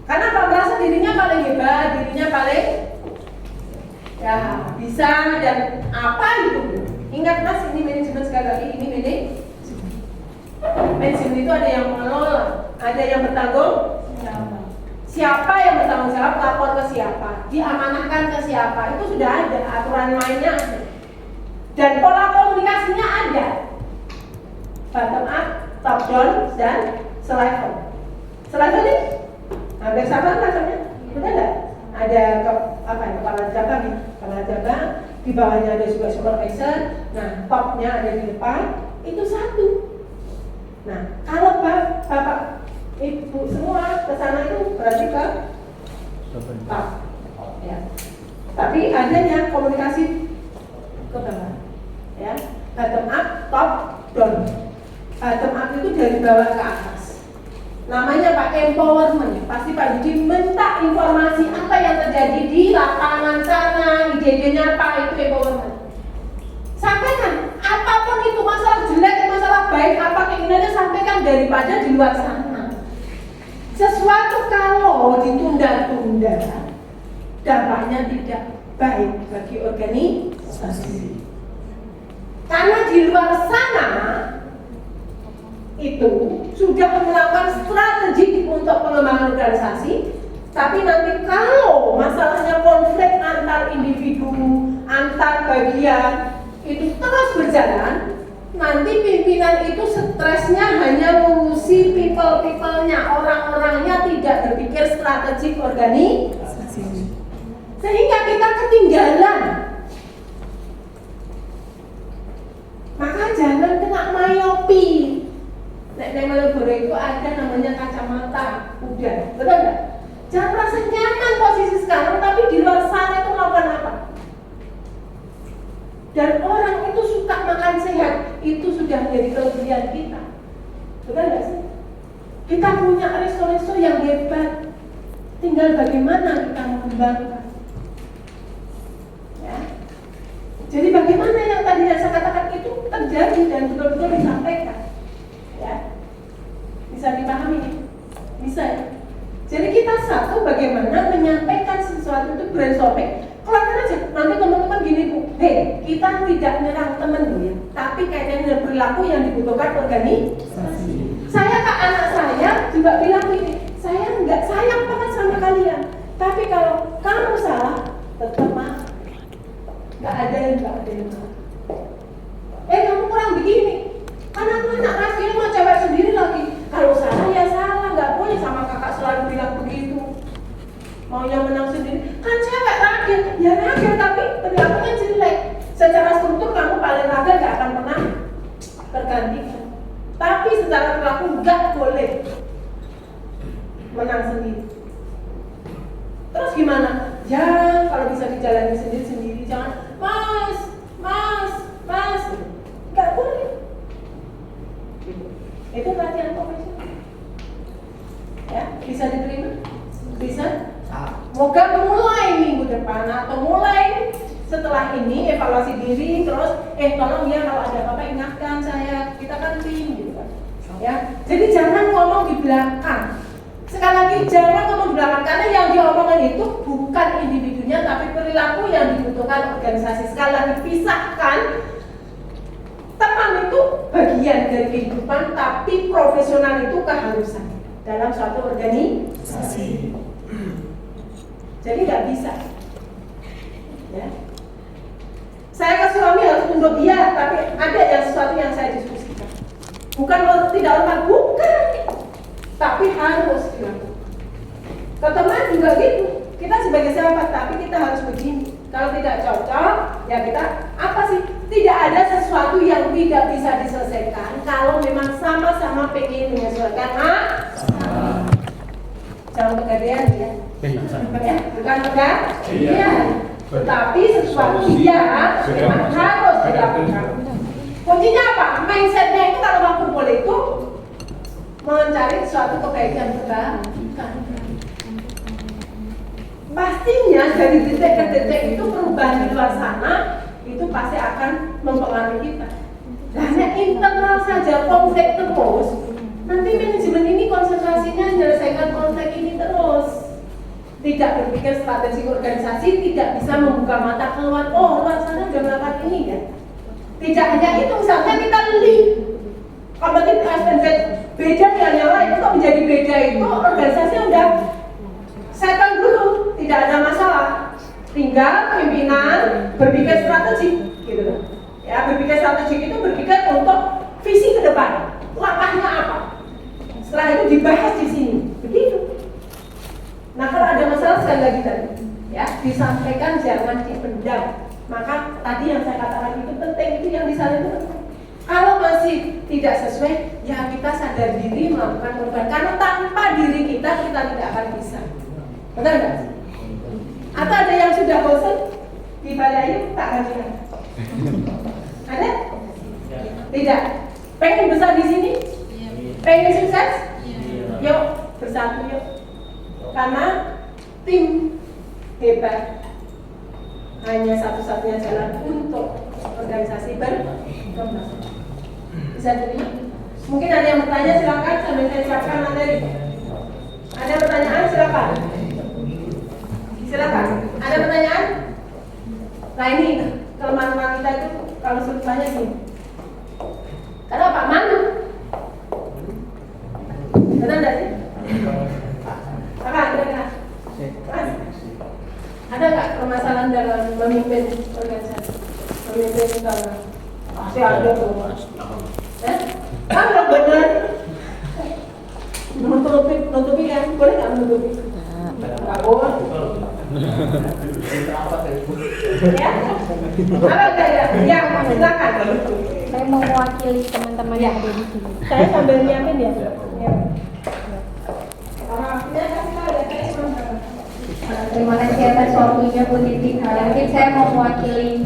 karena apa? Merasa dirinya paling hebat, dirinya paling ya bisa dan apa itu. Ingat mas, ini manajemen sekali lagi, ini manajemen itu ada yang mengelola, ada yang bertanggung jawab. Siapa yang bertanggung jawab, lapor ke siapa, diamanahkan ke siapa, itu sudah ada aturan mainnya ada. Dan pola komunikasinya ada, bottom up, top down, dan selevel. Selevel ini hampir sama levelnya, benar nggak? Ada kepala cabang, di bawahnya ada juga supervisor. Nah, topnya ada di depan, itu satu. Nah, kalau bapak, ibu semua ke sana itu berarti ke top. Ya. Tapi ada yang komunikasi ke bawah, ya. Bottom up, top down. Bottom up itu dari bawah ke atas. Namanya Pak empowerment. Pasti Pak Yudi minta informasi apa yang terjadi di lapangan sana, ide-idenya apa, itu empowerment. Sampaikan apapun itu, masalah jelek, masalah baik, apa keinginannya sampaikan daripada di luar sana. Sesuatu kalau ditunda-tunda, dampaknya tidak baik bagi organisasi. Karena di luar sana itu sudah melakukan strategi untuk pengembangan organisasi, tapi nanti kalau masalahnya konflik antar individu, antar bagian itu terus berjalan, nanti pimpinan itu stresnya hanya mengurusi people-nya, orang-orangnya, tidak berpikir strategi organisasi, sehingga kita ketinggalan. Maka jangan kena myopi. Nek Malioboro itu ada namanya kacamata kuda, betul nggak? Jangan merasa nyaman posisi sekarang, tapi di luar sana itu melakukan apa? Dan orang itu suka makan sehat, itu sudah menjadi kelebihan kita, betul nggak sih? Kita punya resto-resto yang hebat, tinggal bagaimana kita mengembangkan. Ya. Jadi bagaimana yang tadi saya katakan itu terjadi dan betul-betul disampaikan. Ya, bisa dipahami. Bisa ya? Jadi kita satu bagaimana menyampaikan sesuatu itu brainstorming. Keluarkan aja, nanti teman-teman gini Bu, hei kita tidak nyerang teman Bu ya, tapi kaitannya dengan perilaku yang dibutuhkan organisasi. Saya ke anak saya juga bilang ini, saya nggak sayang banget sama kalian, tapi kalau kamu salah, tetap maaf. Nggak ada yang salah. Kamu kurang begini, karena aku anak rasio mau cewek sendiri lagi. Kalau salah ya salah, nggak boleh sama kakak selalu bilang begitu. Maunya menang sendiri, kan cewek ragil, ya ragil tapi perilakunya jelek. Secara struktur kamu paling ragil gak akan pernah tergantikan. Tapi secara perilaku gak boleh menang sendiri. Terus gimana? Ya kalau bisa dijalani sendiri-sendiri, jangan mas, gak boleh. Itu latihan profesional. Ya, bisa diterima? Bisa? Moga mulai minggu depan atau mulai setelah ini evaluasi diri, terus tolong ya kalau ada apa-apa ingatkan saya, kita kan tim gitu kan. Ya, jadi jangan ngomong di belakang. Sekali lagi jangan ngomong di belakang karena yang diomongin itu bukan individunya tapi perilaku yang dibutuhkan organisasi. Sekali lagi pisahkan. Teman itu bagian dari kehidupan tapi profesional itu keharusan dalam suatu organisasi. Jadi nggak bisa, ya. Saya ke suami harus tunduk dia, tapi ada yang sesuatu yang saya diskusikan. Bukan tidak hormat, bukan, tapi harus dilakukan. Ke teman juga gitu. Kita sebagai sahabat, tapi kita harus begini. Kalau tidak cocok, ya kita apa sih? Tidak ada sesuatu yang tidak bisa diselesaikan. Kalau memang sama-sama pengen menyesuaikan, jangan kegedean ya. Bukan enggak? Iya. Tetapi sesuatu memang harus dilakukan. Kuncinya apa? Mindsetnya itu kalau mau kumpul itu mencari suatu kebaikan kebaikan. Pastinya dari detik ke detik itu perubahan di luar sana itu pasti akan mempengaruhi kita. Hanya internal saja konflik terus. Nanti manajemen ini konsentrasinya menyelesaikan konflik ini terus. Tidak berpikir strategi organisasi, tidak bisa membuka mata keluar. Oh, luar sana udah melakukan ini ya. Tidak hanya itu, misalnya kita link kompetitif aspek beda dengan yang lain. Untuk menjadi beda itu organisasi udah settle dulu, tidak ada masalah. Tinggal pimpinan berpikir strategi, gitu. Ya, berpikir strategi itu berpikir untuk visi ke depan. Langkahnya apa? Setelah itu dibahas di sini, begitu. Nah kalau ada masalah sekali lagi tadi, ya disampaikan jangan dipendam. Maka tadi yang saya katakan itu penting, itu yang disalin itu penting. Kalau masih tidak sesuai, ya kita sadar diri melakukan perubahan. Karena tanpa diri kita tidak akan bisa. Benar nggak? Atau ada yang sudah bosan di Balayu tak gantikan? Ada? Tidak. Pengen besar di sini? Pengen sukses? Yuk bersatu yuk. Karena tim hebat hanya satu-satunya jalan untuk organisasi berkembang. Bisa diterima? Mungkin ada yang bertanya, silakan sambil saya siapkan materi. Ada pertanyaan, silakan. Silakan. Ada pertanyaan? Nah ini kelemahan kita itu kalau sulit banyak gini. Karena Pak Manu, benar nggak sih? Apa kira-kira? Ada nggak permasalahan dalam memimpin organisasi, memimpin utama? Pasti ada tuh. Kan nggak benar. Menutupi kan? Boleh nggak menutupi? Nggak boleh. Ya? Apa enggak ya? Ya, silakan. Saya mau mewakili teman-teman yang ada di sini. Saya sambil nyiapin ya. Ya. Terima kasih atas waktunya Bu Titi. Mungkin saya mau mewakili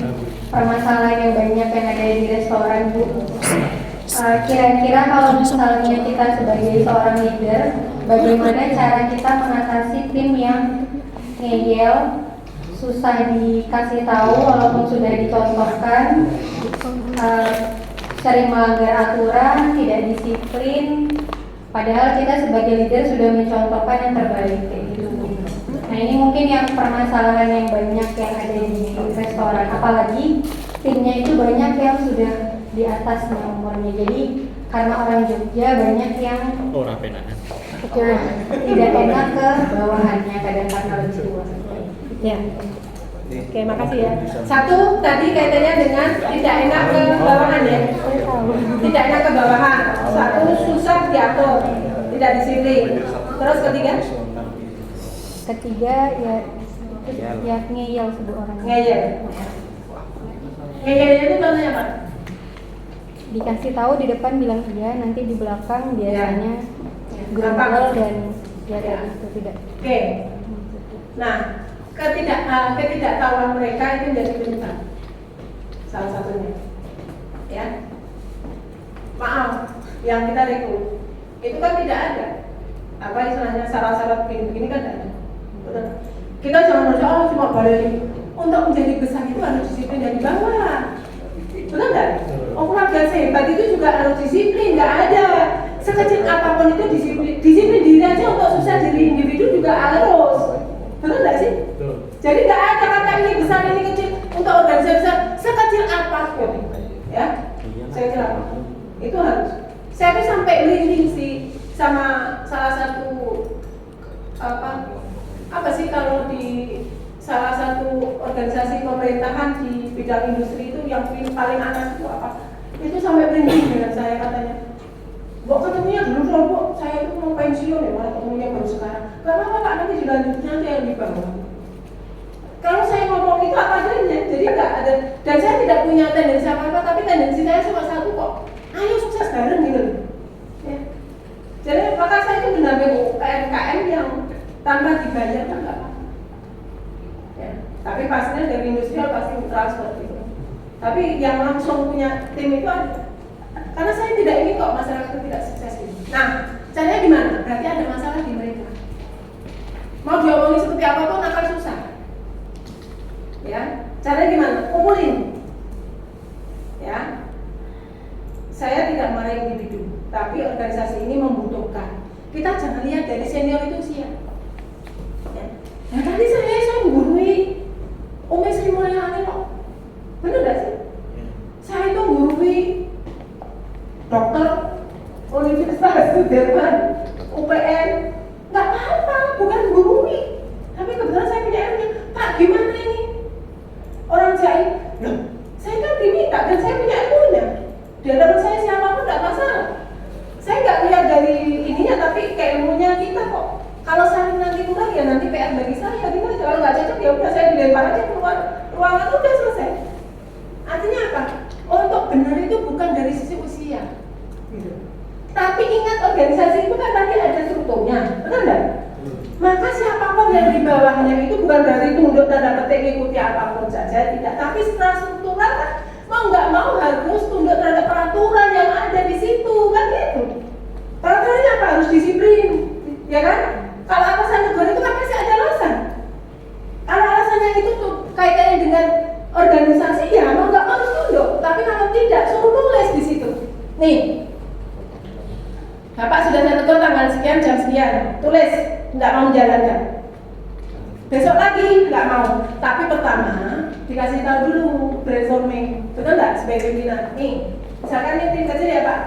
permasalahan yang banyak yang ada di restoran Bu. Kira-kira kalau misalnya kita sebagai seorang leader, bagaimana cara kita mengatasi tim yang ngeyel, susah dikasih tahu walaupun sudah dicontohkan, sering melanggar aturan, tidak disiplin, Padahal kita sebagai leader sudah mencontohkan yang terbaik kayak gitu. Nah ini mungkin yang permasalahan yang banyak yang ada di restoran, apalagi timnya itu banyak yang sudah di atasnya umurnya. Jadi karena orang Jogja banyak yang Orang penaan. tidak enak ke bawahannya kadang karena lebih tua. Ya. Oke, makasih ya. Satu tadi kaitannya dengan tidak enak ke bawahan ya. Tidak enak ke bawahan. Satu susah diatur, tidak disiplin. Terus ketiga? Ketiga ya ngeyel sebuah orang. Ngeyel. Ngeyel itu contohnya apa? Dikasih tahu di depan bilang iya, nanti di belakang biasanya Gampang. gerundel dan ya kayak gitu tidak. Oke. Nah, ketidaktahuan mereka itu menjadi penyebab. Salah satunya. Ya. Maaf, yang kita rekrut itu kan tidak ada. Apa istilahnya syarat-syarat begini kan tidak ada. Betul. Kita jangan merasa cuma balik. Untuk menjadi besar itu harus disiplin dari bawah. Betul nggak? Keluarga sehebat itu juga harus disiplin, nggak ada. Sekecil apapun itu disiplin diri aja untuk sukses diri individu juga harus. Betul nggak sih? Betul. Jadi nggak ada kata ini besar ini kecil untuk organisasi besar sekecil apapun, ya. Sekecil apapun itu harus. Saya tuh sampai merinding sih sama salah satu apa sih kalau di salah satu organisasi pemerintahan di bidang industri itu yang paling atas itu apa? Itu sampai merinding dengan saya katanya. Mbok ketemunya dulu dong, Bu. Saya itu mau pensiun ya, malah ketemunya baru sekarang. Gak apa-apa Pak, nanti dilanjutnya nanti yang di bawah. Kalau saya ngomong itu apa adanya, jadi nggak ada. Dan saya tidak punya tendensi apa-apa, tapi tendensi saya cuma satu kok. Ayo sukses bareng gitu. Ya. Jadi maka saya itu mendampingi UMKM yang tanpa dibayar kan nggak apa-apa. Ya. Tapi pastinya dari industrial pasti transfer gitu. Tapi yang langsung punya tim itu ada. Karena saya tidak ingin kok masyarakat itu tidak sukses gitu. Nah, caranya gimana? Berarti ada masalah di mereka. Mau diomongin seperti apapun akan susah. Ya, caranya gimana? Kumpulin. Ya, saya tidak marah individu, tapi organisasi ini membutuhkan. Kita jangan lihat dari senior itu usia. Ya. Nah, tadi saya menggurui Umi Sri Mulyani kok. Benar gak sih? Saya itu menggurui dokter Universitas Sudirman, UPN, nggak apa-apa, bukan gurui. Tapi kebetulan saya punya ilmunya. Pak, gimana ini? Orang jahit, loh, saya kan diminta dan saya punya ilmunya. Di hadapan saya siapapun nggak masalah. Saya nggak lihat dari ininya, tapi kayak ilmunya kita kok. Kalau saya nanti kurang ya nanti PR bagi saya. Gimana? Kalau nggak cocok ya udah saya dilempar aja keluar ruangan udah selesai. Artinya apa? Untuk benar itu bukan dari sisi usia. Gitu. Tapi ingat organisasi itu kan tadi ada strukturnya, benar nggak? Maka siapapun yang di bawahnya itu bukan dari tunduk tanda petik ikuti apapun saja, tidak. Tapi secara struktural kan mau nggak mau harus tunduk terhadap peraturan yang ada di situ, kan gitu. Peraturannya apa? Harus disiplin, ya kan? Kalau atasan negara itu kan pasti ada alasan. Kalau alasannya itu tuh kaitannya dengan organisasi, ya mau nggak harus tunduk. Tapi kalau tidak, suruh tulis di situ. Nih. Bapak sudah saya tegur tanggal sekian jam sekian, tulis, nggak mau menjalankan. Besok lagi nggak mau, tapi pertama dikasih tahu dulu brainstorming, betul nggak sebagai pimpinan? Nih, misalkan ini tim kecil ya Pak,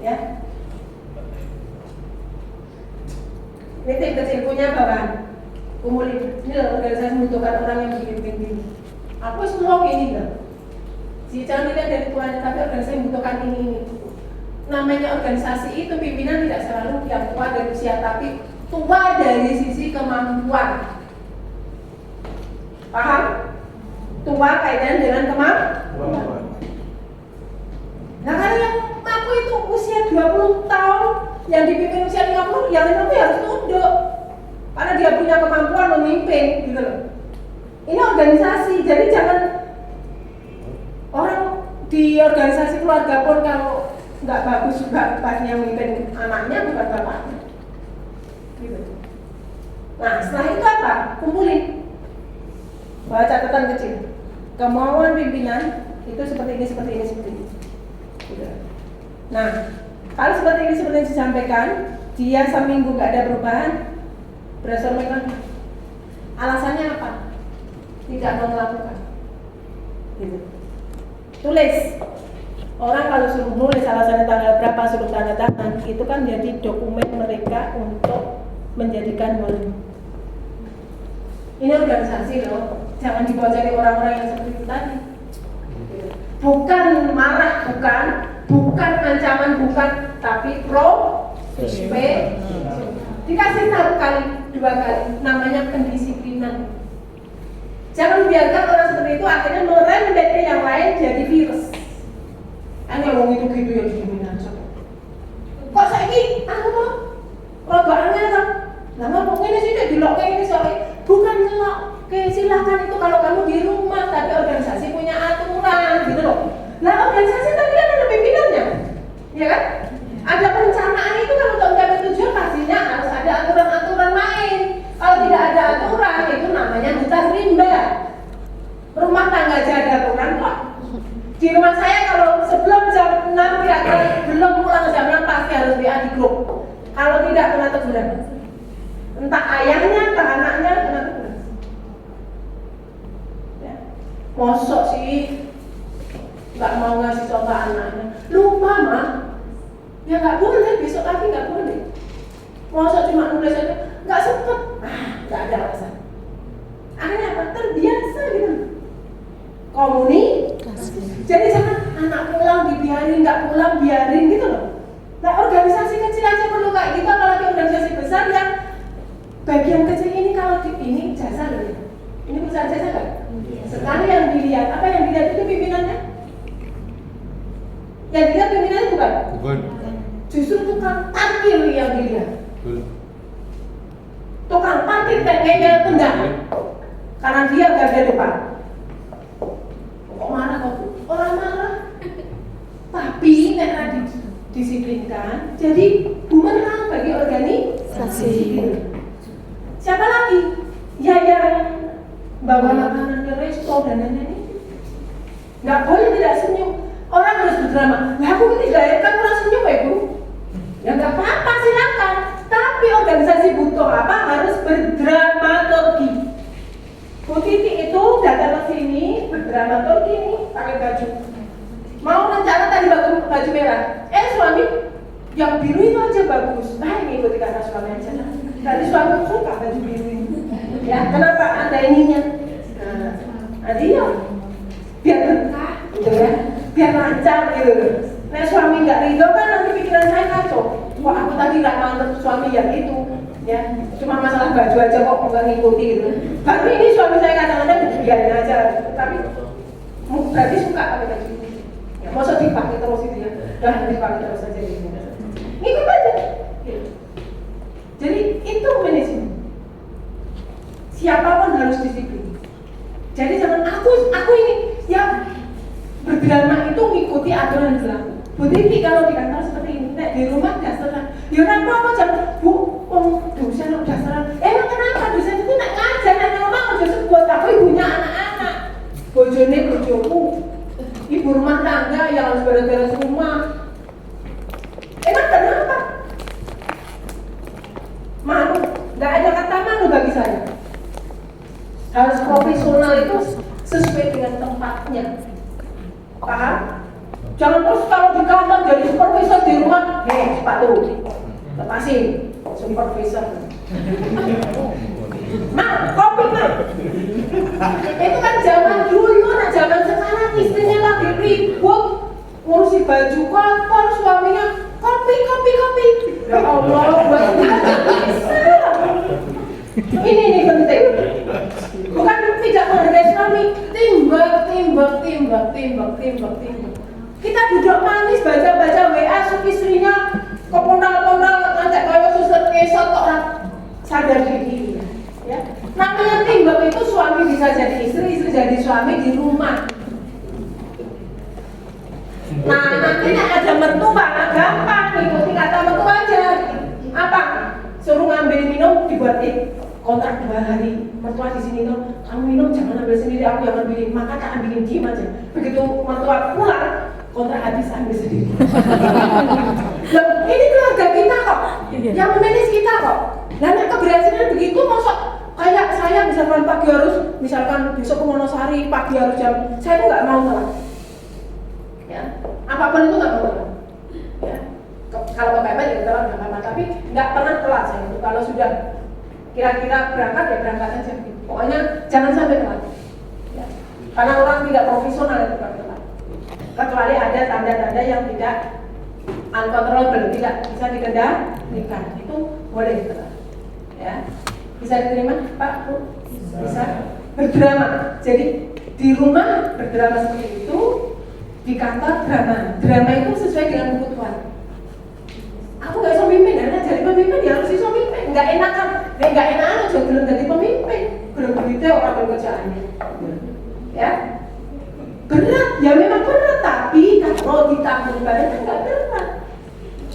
ya. Ini tim kecil punya bawahan, kumpulin. Ini loh organisasi membutuhkan orang yang bikin. Aku semua ini loh. Si jangan dilihat dari tuanya, tapi organisasi membutuhkan ini. Namanya organisasi itu pimpinan tidak selalu yang tua dari usia, tapi tua dari sisi kemampuan. Paham? Tua kaitannya dengan kemampuan. Nah kalau yang mampu itu usia 20 tahun, yang dipimpin usia 50, yang 50 harus tunduk. Karena dia punya kemampuan memimpin, gitu loh. Ini organisasi, jadi jangan orang di organisasi keluarga pun kalau nggak bagus juga pas yang memimpin anaknya bukan bapaknya. Gitu. Nah setelah itu apa? Kumpulin. Bawa catatan kecil. Kemauan pimpinan itu seperti ini. Gitu. Nah kalau seperti ini disampaikan, dia seminggu gak ada perubahan, brainstorming lagi. Alasannya apa? Tidak mau melakukan. Gitu. Tulis. Orang kalau suruh nulis alasannya tanggal berapa suruh tanda tangan, itu kan jadi dokumen mereka untuk menjadikan value. Ini organisasi loh, jangan dibawa dari orang-orang yang seperti itu tadi. Bukan marah, bukan ancaman, bukan, tapi dikasih 1 kali, 2 kali, namanya pendisiplinan. Jangan biarkan orang seperti itu akhirnya merembet yang lain jadi virus. Hanya ngomong itu gitu ya dijamin aja. Kok saiki aku mau robaannya kan? Lah ngomong ini sih dilok kayak ini soalnya bukan ngelok. Oke, silahkan itu kalau kamu di rumah, tapi organisasi punya aturan gitu loh. Nah organisasi tadi kan ada pimpinannya, ya kan? Ada perencanaan itu kalau untuk mencapai tujuan pastinya harus ada aturan-aturan main. Kalau tidak ada aturan itu namanya buta rimba. Rumah tangga aja ada aturan kok. Di rumah saya kalau sebelum jam 6 kira-kira belum pulang jam 6 pasti harus WA di grup. Kalau tidak kena teguran. Entah ayahnya, entah anaknya kena teguran. Ya. Mosok sih nggak mau ngasih contoh anaknya. Lupa mah. Ya nggak boleh, besok lagi nggak boleh. Mosok cuma nulis aja, nggak sempet. Nggak ada alasan. Akhirnya apa? Terbiasa gitu. Komunikasi. Jadi jangan anak pulang dibiarin, nggak pulang biarin gitu loh. Nah organisasi kecil aja perlu kayak gitu, apalagi organisasi besar yang bagian kecil ini kalau ini jasa loh ya. Ini perusahaan jasa kan? Sekali yang dilihat, apa yang dilihat itu pimpinannya? Yang dilihat pimpinannya bukan? Bukan. Justru tukang parkir yang dilihat. Betul. Tukang parkir kayaknya tendang karena dia garda depan. Kok marah kok? Orang marah. Tapi nek disiplinkan, jadi bumerang bagi organisasi. Siapa lagi? Ya yang bawa makanan ke resto dan lain-lain. Nggak boleh tidak senyum. Orang harus berdrama. Lah aku dilahirkan orang senyum ya Bu. Ya nggak apa-apa silakan. Tapi organisasi butuh apa? Harus berdramaturgi. Bu Titi itu datang ke sini berdramaturgi nih pakai baju. Mau rencana tadi baju merah. Suami yang biru itu aja bagus. Nah ini ikuti kata suami aja. Tadi suami suka baju biru ini. Ya kenapa Anda ininya? Nah dia biar berkah gitu ya, biar lancar gitu. Nah suami nggak ridho kan nanti pikiran saya kacau. Wah aku tadi nggak mantep suami yang itu, ya cuma masalah baju aja kok nggak ngikuti gitu. Tapi ini suami saya kadang-kadang biarin aja, tapi berarti suka pakai baju ini. Ya masa dipakai terus itu ya, dah dipakai terus aja gitu. Ngikut aja. Gitu. Jadi itu manajemen. Siapapun harus disiplin. Jadi jangan aku ini yang berdrama itu mengikuti aturan yang berlaku. Bu Titi kalau di kantor seperti ini, di rumah dasaran. Ya apa jangan Bu, dosen dasaran. Emang kenapa dosen itu nak ngajar di rumah dosen buat aku ibunya anak-anak. Bojone bojoku. Ibu rumah tangga yang harus beres-beres rumah. Emang kenapa? Malu, nggak ada kata malu bagi saya. Harus profesional itu sesuai dengan tempatnya. Paham? Jangan terus kalau di kantor jadi supervisor di rumah, sepatu, lepasin, supervisor. Kopi mah. Itu kan zaman dulu, nah zaman sekarang istrinya lagi ribut, ngurusi baju kotor, suaminya kopi. Ya Allah, buat bisa. Ini penting. Bukan tidak menghargai suami, timbang. Kita duduk manis baca WA istrinya kepondal-pondal ngajak kaya suster ngesot kok orang sadar diri ya. Namanya timbang itu suami bisa jadi istri jadi suami di rumah. Nah nantinya ada mertua gampang ikuti kata mertua aja. Apa? Suruh ngambil minum dibuatin kontrak 2 hari. Mertua di sini tuh, kamu minum jangan ambil sendiri, aku yang ambilin. Maka tak ambilin, diem aja. Begitu mertua pulang, kontrak habis ambil sendiri. Loh, ini keluarga kita kok, yang memanage kita kok. Nah, keberhasilan begitu, masuk kayak saya misalkan pagi harus, misalkan besok ke Wonosari, pagi harus jam, saya tuh nggak mau telat. Ya, apapun itu nggak mau telat. Ya, kalau kepepet ya telat nggak apa-apa, tapi nggak pernah telat saya itu. Kalau sudah kira-kira berangkat ya berangkat aja. Pokoknya jangan sampai telat. Ya. Karena orang tidak profesional itu kan telat. Kecuali ada tanda-tanda yang tidak uncontrollable, tidak bisa dikendalikan, itu boleh telat. Ya, bisa diterima Pak Bu? Bisa. Berdrama. Jadi di rumah berdrama seperti itu, di kantor drama. Drama itu sesuai dengan kebutuhan. Aku nggak bisa mimpin, karena jadi pemimpin ya harus bisa mimpin. Nggak enak kan? Nggak enak aja belum jadi pemimpin, belum begitu orang pekerjaannya. Ya, berat. Ya memang berat, tapi kalau ditanggung balik kan nggak berat.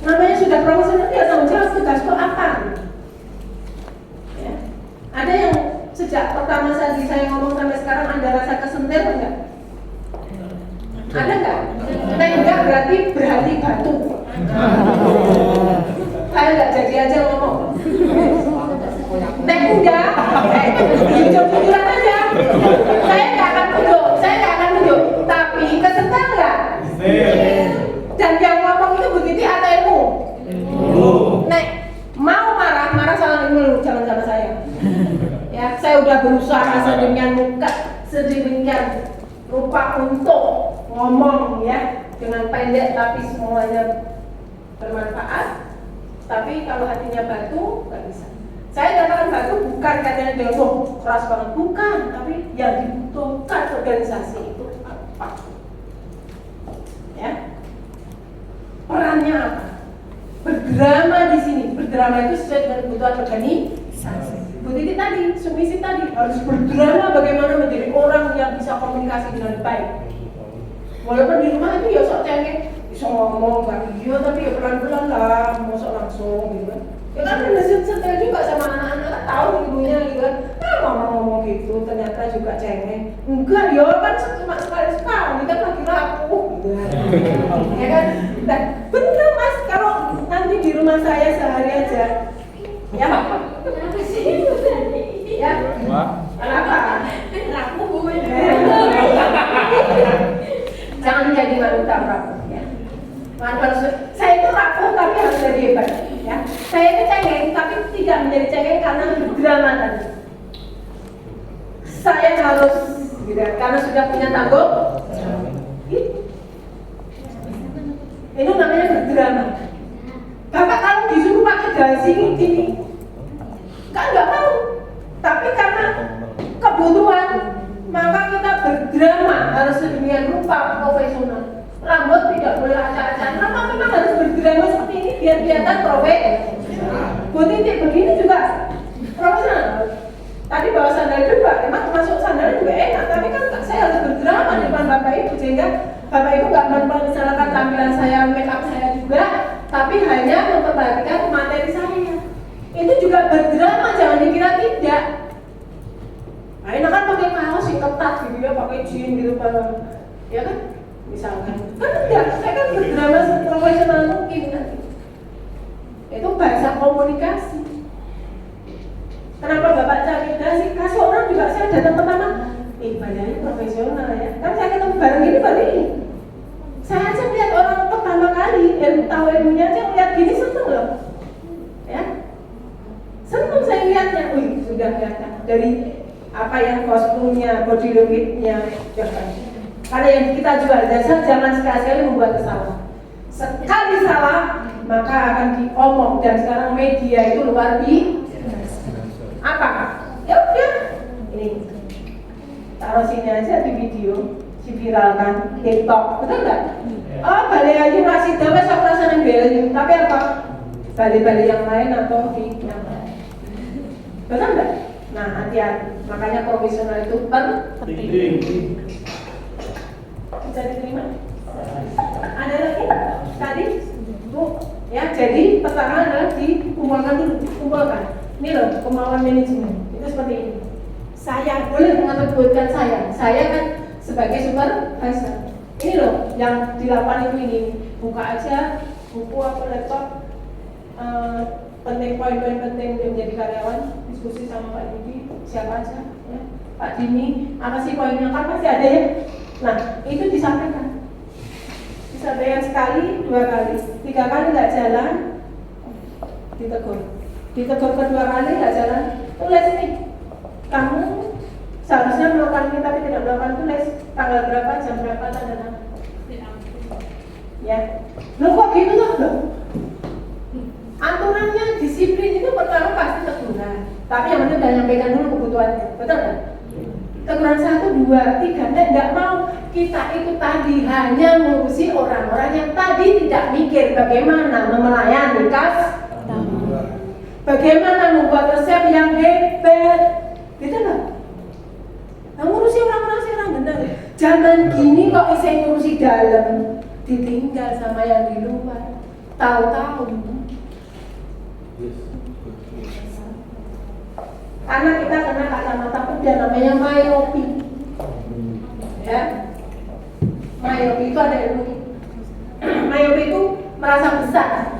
Namanya sudah profesional ya tanggung jawab tugasku apa? Ya. Ada yang sejak pertama saya ngomong sampai sekarang ada rasa kesentil enggak? Ada nggak? Enggak berarti berarti batu. Saya nggak jadi aja ngomong. Enggak, jujur-jujuran aja. Saya nggak akan tunjuk. Tapi kesentil nggak? Dan yang ngomong itu begitu atau ilmu? Nek mau marah jangan sama saya. Ya, saya udah berusaha sedemikian rupa untuk ngomong ya dengan pendek tapi semuanya bermanfaat. Tapi kalau hatinya batu nggak bisa. Saya katakan batu bukan katanya dia keras banget, bukan. Tapi yang dibutuhkan organisasi itu apa? Ya, perannya apa? Berdrama di sini. Berdrama itu sesuai dengan kebutuhan organisasi. Bu Titi tadi, Sumisi tadi harus berdrama bagaimana menjadi orang yang bisa komunikasi dengan baik. Walaupun di rumah itu ya sok cengeng, bisa ngomong nggak iya tapi ya pelan-pelan lah, masuk langsung gitu kan. Ya kan udah setel juga sama anak-anak, tahu ibunya gitu kan. Mama ngomong gitu, ternyata juga cengeng. Enggak, ya kan cuma sekali-sekali kan lagi rapuh gitu kan. Ya kan? Nah, bener Mas, kalau nanti di rumah saya sehari aja. Ya, kenapa sih? Ya, kenapa? Rapuh gue. Jangan jadi wanita rapuh ya. Saya itu rapuh tapi harus jadi hebat ya. Saya itu cengeng tapi tidak menjadi cengeng karena berdrama tadi. Saya harus gitu, karena sudah punya tanggung. Itu namanya berdrama. Bapak kalau disuruh pakai dasi ini, kan nggak mau. Tapi karena kebutuhan, maka kita berdrama harus sedemikian rupa profesional. Rambut tidak boleh acak-acakan. Kenapa memang harus berdrama seperti ini biar kelihatan profesional. Bu Titi begini juga profesional. Tadi bawa sandal juga, emang masuk sandal juga enak. Tapi kan saya harus berdrama di depan Bapak Ibu sehingga Bapak Ibu nggak mempermisalkan tampilan saya, make up saya juga, tapi hanya memperhatikan materi saya. Itu juga berdrama, jangan dikira tidak. Nah, enak kan pakai kaos yang ketat gitu ya, pakai jeans gitu ya kan? Misalkan, kan enggak, saya kan berdrama seprofesional mungkin nanti. Itu bahasa komunikasi. Kenapa Bapak cari dasi? Kasih orang juga saya datang pertama, badannya profesional ya. Kan saya ketemu bareng ini baru ini. Saya aja lihat orang pertama kali, tahu ilmunya aja lihat gini seneng loh. Ya, seneng saya lihatnya. Wih, sudah kelihatan dari apa ya kostumnya, body language-nya, karena yang kita jual jasa jangan sekali-sekali membuat kesalahan. Sekali salah maka akan diomong dan sekarang media itu luar biasa. Apa? Ya udah, ini taruh sini aja di video, diviralkan TikTok, betul nggak? Oh, Bali Ayu masih dapat sok rasanya Bali, tapi apa? Bali-bali yang lain atau di yang lain, betul nggak? Nah, hati-hati. Makanya profesional itu penting. Bisa diterima? Ada lagi? Tadi, Bu, ya. Jadi pertama adalah dikumpulkan dulu, kumpulkan. Ini loh kemauan manajemen. Itu seperti ini. Saya boleh mengaturkan saya kan sebagai supervisor. Ini loh yang dilakukan itu ini, buka aja buku atau laptop, penting poin-poin penting untuk menjadi karyawan, diskusi sama Pak Didi, siapa aja, ya. Pak Dini, apa sih poinnya, kan pasti ada ya. Nah itu disampaikan sekali, 2 kali, 3 kali nggak jalan, ditegur kedua kali nggak jalan, tulis ini, kamu seharusnya melakukan ini tapi tidak melakukan, tulis tanggal berapa, jam berapa, tanda tangan. Ya, lo kok gitu loh? Aturannya disiplin itu pertama pasti teguran, tapi yang penting udah nyampaikan dulu kebutuhannya, betul kan? Teguran 1, 2, 3, tidak mau kita itu tadi hanya ngurusi orang-orang yang tadi tidak mikir bagaimana melayani customer, bagaimana membuat resep yang hebat, gitu loh. Nah, ngurusi orang benar. Zaman gini kok bisa ngurusi dalam, ditinggal sama yang di luar, tahu-tahu. Karena kita kena kacamata kuda namanya myopi, ya. Myopi itu ada ilmu. Myopi itu merasa besar,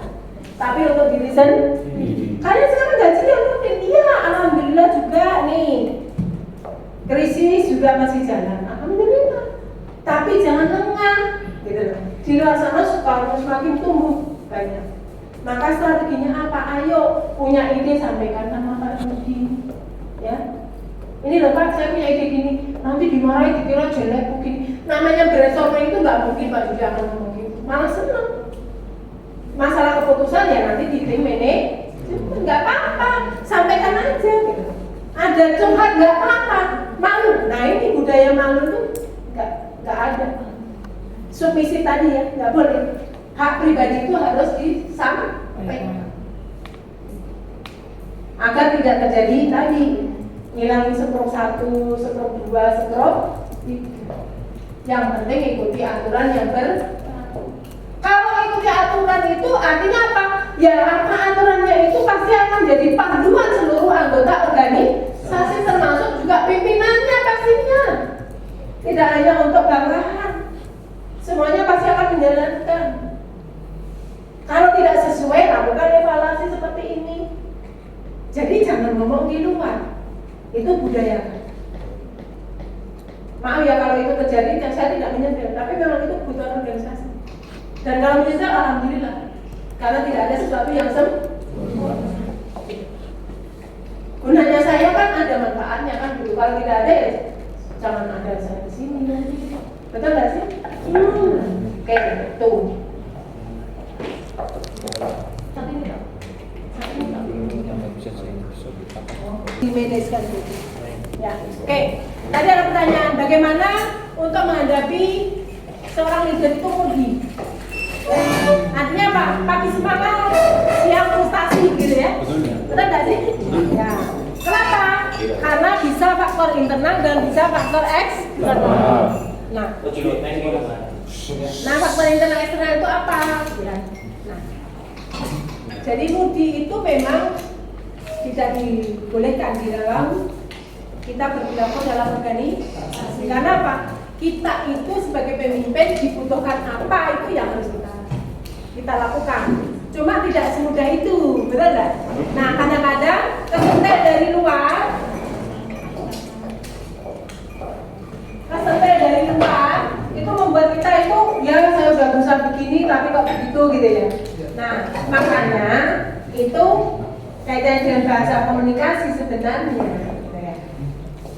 tapi untuk diri sendiri. Kalian sekarang gaji yang rutin, iya, alhamdulillah juga nih. Krisis juga masih jalan, alhamdulillah. Tapi jangan lengah, gitu loh. Di luar sana suka semakin tumbuh banyak. Maka strateginya apa? Ayo punya ide sampaikan sama Pak Rudi, ya. Ini loh Pak, saya punya ide gini, nanti dimarahi dikira jelek mungkin. Namanya brainstorming itu nggak mungkin Pak Rudi akan ngomong gitu, malah seneng. Masalah keputusan ya nanti di tim manajemen, nggak apa-apa, sampaikan aja gitu. Ada curhat nggak apa-apa, malu. Nah ini budaya malu tuh nggak ada. Submisi tadi ya, nggak boleh. Hak pribadi itu harus disampaikan agar tidak terjadi tadi ngilangin stroke 1, stroke 2, stroke 3. Yang penting ikuti aturan yang berlaku. Kalau ikuti aturan itu artinya apa? Ya apa aturannya itu pasti akan jadi panduan seluruh anggota organisasi termasuk juga pimpinannya pastinya. Tidak hanya untuk bawahan, semuanya pasti akan menjalankan. Kalau tidak sesuai, lakukan evaluasi seperti ini. Jadi jangan ngomong di luar, itu budaya. Maaf ya kalau itu terjadi, saya tidak menyesal, tapi memang itu kebutuhan organisasi. Dan kalau menyesal, alhamdulillah, karena tidak ada sesuatu yang sempurna. Gunanya saya kan ada manfaatnya kan, gitu. Kalau tidak ada, ya jangan ada saya di sini nanti. Betul nggak sih? Kayak gitu. Dimanajekan dulu. Ya, oke. Tadi ada pertanyaan, bagaimana untuk menghadapi seorang leader itu mudi? Artinya apa? Pagi semangat, siang frustasi, gitu ya? Betul nggak sih? Ya. Kenapa? Karena bisa faktor internal dan bisa faktor eksternal. Nah, faktor internal eksternal itu apa? Ya. Nah, jadi mudi itu memang tidak dibolehkan di dalam kita berperilaku dalam organisasi. Karena apa? Kita itu sebagai pemimpin dibutuhkan apa itu yang harus kita lakukan. Cuma tidak semudah itu, betul nggak? Nah, kadang-kadang kesentil dari luar, itu membuat kita itu, ya saya udah berusaha begini, tapi kok begitu gitu ya. Nah, makanya itu kaitannya dengan bahasa komunikasi sebenarnya,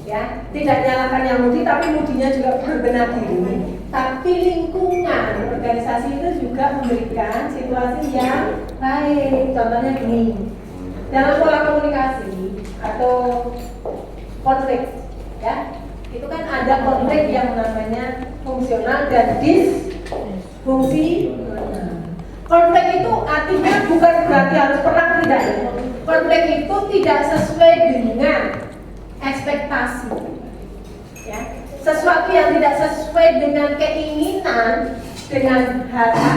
ya tidak nyalakan yang mudi, tapi mudinya juga berbenah diri. Tapi lingkungan organisasi itu juga memberikan situasi yang baik. Contohnya gini, dalam pola komunikasi atau konflik, ya itu kan ada konflik yang namanya fungsional dan disfungsional. Konflik itu artinya bukan berarti harus perang, tidak. Konflik itu tidak sesuai dengan ekspektasi, ya. Sesuatu yang tidak sesuai dengan keinginan, dengan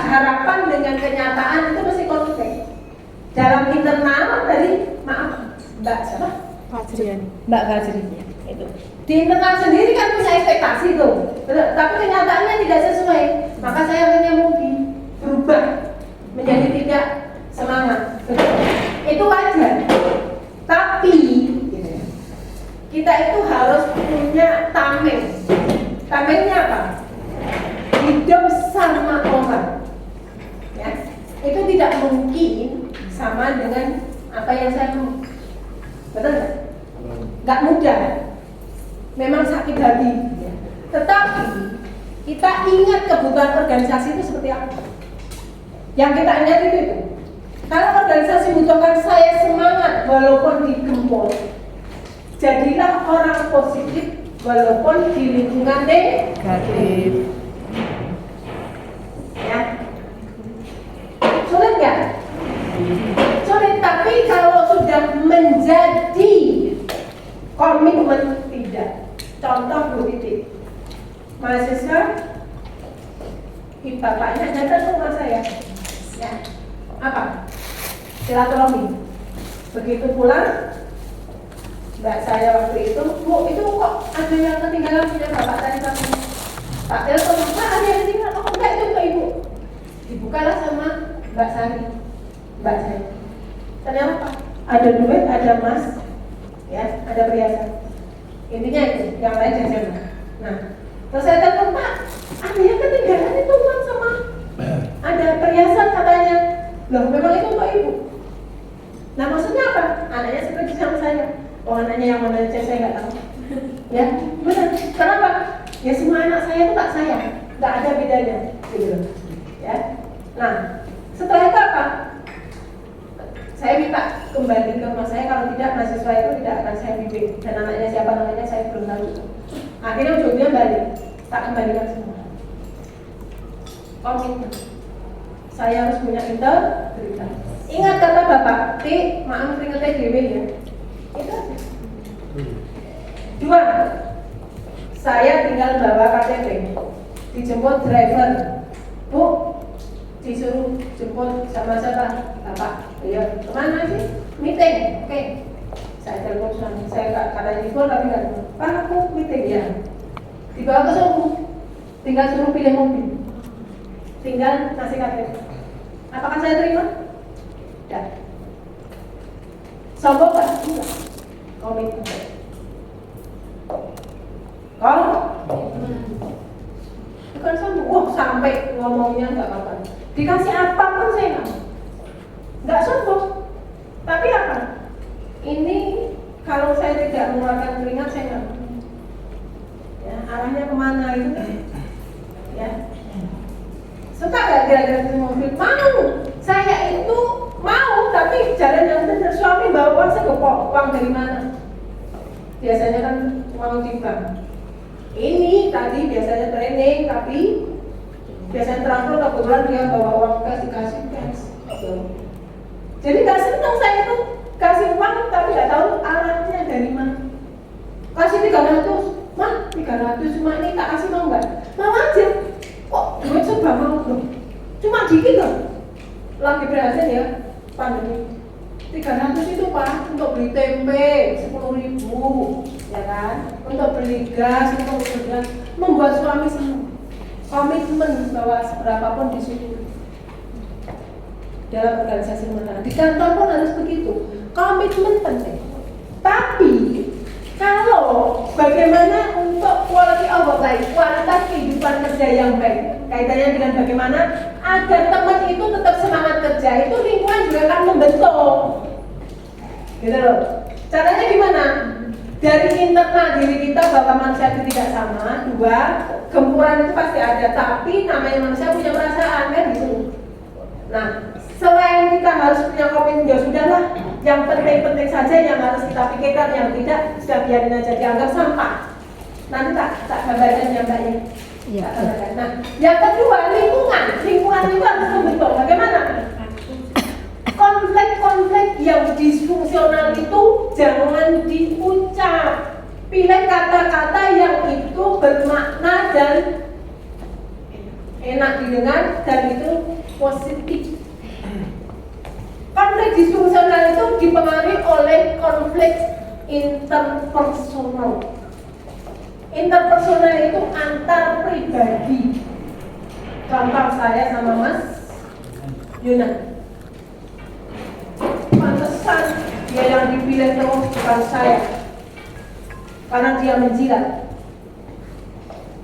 harapan, dengan kenyataan itu mesti konflik. Dalam internal tadi, maaf, Mbak siapa? Mbak Fajriani. Itu Di internal sendiri kan punya ekspektasi tuh, tapi kenyataannya tidak sesuai. Maka saya akhirnya mau berubah menjadi tidak semangat. Itu wajar. Tapi kita itu harus punya tameng. Tamengnya apa? Hidup sama orang. Ya, itu tidak mungkin sama dengan apa yang saya mau. Betul nggak? Nggak mudah. Memang sakit hati. Ya. Tetapi kita ingat kebutuhan organisasi itu seperti apa. Yang kita ingat itu. Kalau organisasi membutuhkan saya semangat walaupun digempur, jadilah orang positif walaupun di lingkungan negatif. Ya, sulit nggak? Sulit, tapi kalau sudah menjadi komitmen tidak. Contoh Bu Titi, mahasiswa, bapaknya datang ke rumah saya. Ya, apa? Silaturahmi. Begitu pulang, mbak saya waktu itu, Bu, itu kok ada yang ketinggalan punya bapak tadi kamu? Tak telepon, Pak, ada yang ketinggalan? Oh enggak, itu ke ibu. Dibukalah sama mbak Sari, mbak saya. Ternyata ada duit, ada emas, ya, ada perhiasan. Intinya itu, yang lain jajan. Nah, terus saya telepon, Pak, ada yang ketinggalan itu uang sama ada perhiasan katanya. Loh, memang itu untuk ibu. Nah, maksudnya apa? Anaknya seperti sama saya. Oh, anaknya yang mana aja saya nggak tahu. Ya, benar. Kenapa? Ya semua anak saya itu tak sayang, nggak ada bedanya, gitu. Ya. Nah, setelah itu apa? Saya minta kembali ke rumah saya. Kalau tidak, mahasiswa itu tidak akan saya bimbing. Dan anaknya siapa namanya saya belum tahu. Akhirnya ujungnya balik, tak kembalikan semua. Komitmen. Saya harus punya integritas. Ingat kata Bapak, maaf keringetnya dewe ya. Itu aja. 2, saya tinggal bawa KTP, dijemput driver. Bu, disuruh jemput sama siapa? Bapak. Iya, kemana sih? Meeting. Oke. Saya telepon suami. Saya kata telepon tapi nggak. Pak, aku meeting ya. Dibawa ke Solo. Tinggal suruh pilih mobil. Tinggal ngasih KTP. Apakah saya terima? Tidak. Sombong nggak? Enggak. Komitmen. Kalau bukan sombong. Wah, sampai ngomongnya nggak apa-apa. Dikasih apapun saya nggak sombong. Tapi apa? Ini kalau saya tidak mengeluarkan keringat saya nggak. Ya, arahnya kemana itu? Ya. Suka nggak jalan-jalan mobil? Mau. Saya itu mau, tapi jalan yang benar. Suami bawa uang, saya gopok. Uang dari mana? Biasanya kan uang di bank. Ini tadi biasanya training, tapi biasanya transfer kebetulan dia bawa uang cash, dikasih cash. Jadi nggak senang saya itu kasih uang, tapi nggak tahu arahnya dari mana. Kasih 300, mah 300 cuma ini tak kasih mau nggak? Mau aja. Kok duit serba mau loh? Cuma dikit loh. Lagi berhasil ya pandemi. 300 itu Pak untuk beli tempe 10.000, ya kan? Untuk beli gas, untuk beli gas, membuat suami senang. Komitmen bahwa seberapapun disuruh. Dalam organisasi mana? Di kantor pun harus begitu. Komitmen penting. Tapi kalau bagaimana untuk quality of life, kualitas kehidupan kerja yang baik, kaitannya dengan bagaimana agar teman itu tetap semangat kerja, itu lingkungan juga akan membentuk, gitu loh. Caranya gimana? Dari internal diri kita bahwa manusia itu tidak sama. 2, gempuran itu pasti ada, tapi namanya manusia punya perasaan kan gitu. Nah, selain kita harus punya komitmen, ya sudahlah, yang penting-penting saja yang harus kita pikirkan, yang tidak sudah biarin aja, dianggap sampah. Nanti tak gambarkan ya Mbak ya. Ya. Nah, yang kedua lingkungan itu harus membentuk. Bagaimana? Konflik-konflik yang disfungsional itu jangan diucap. Pilih kata-kata yang itu bermakna dan enak didengar dan itu positif. Konflik disfungsional itu dipengaruhi oleh konflik interpersonal. Interpersonal itu antar pribadi. Contoh saya sama Mas Yuna. Pantesan dia yang dipilih terus bukan saya, karena dia menjilat.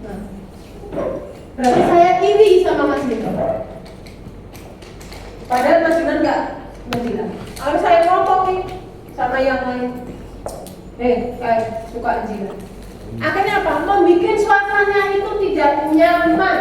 Nah, berarti saya iri sama Mas Yuna. Padahal Mas Yuna enggak menjilat. Kalau saya ngomong nih sama yang lain, kayak suka jilat. Akhirnya apa? Membuat suasananya itu tidak nyaman.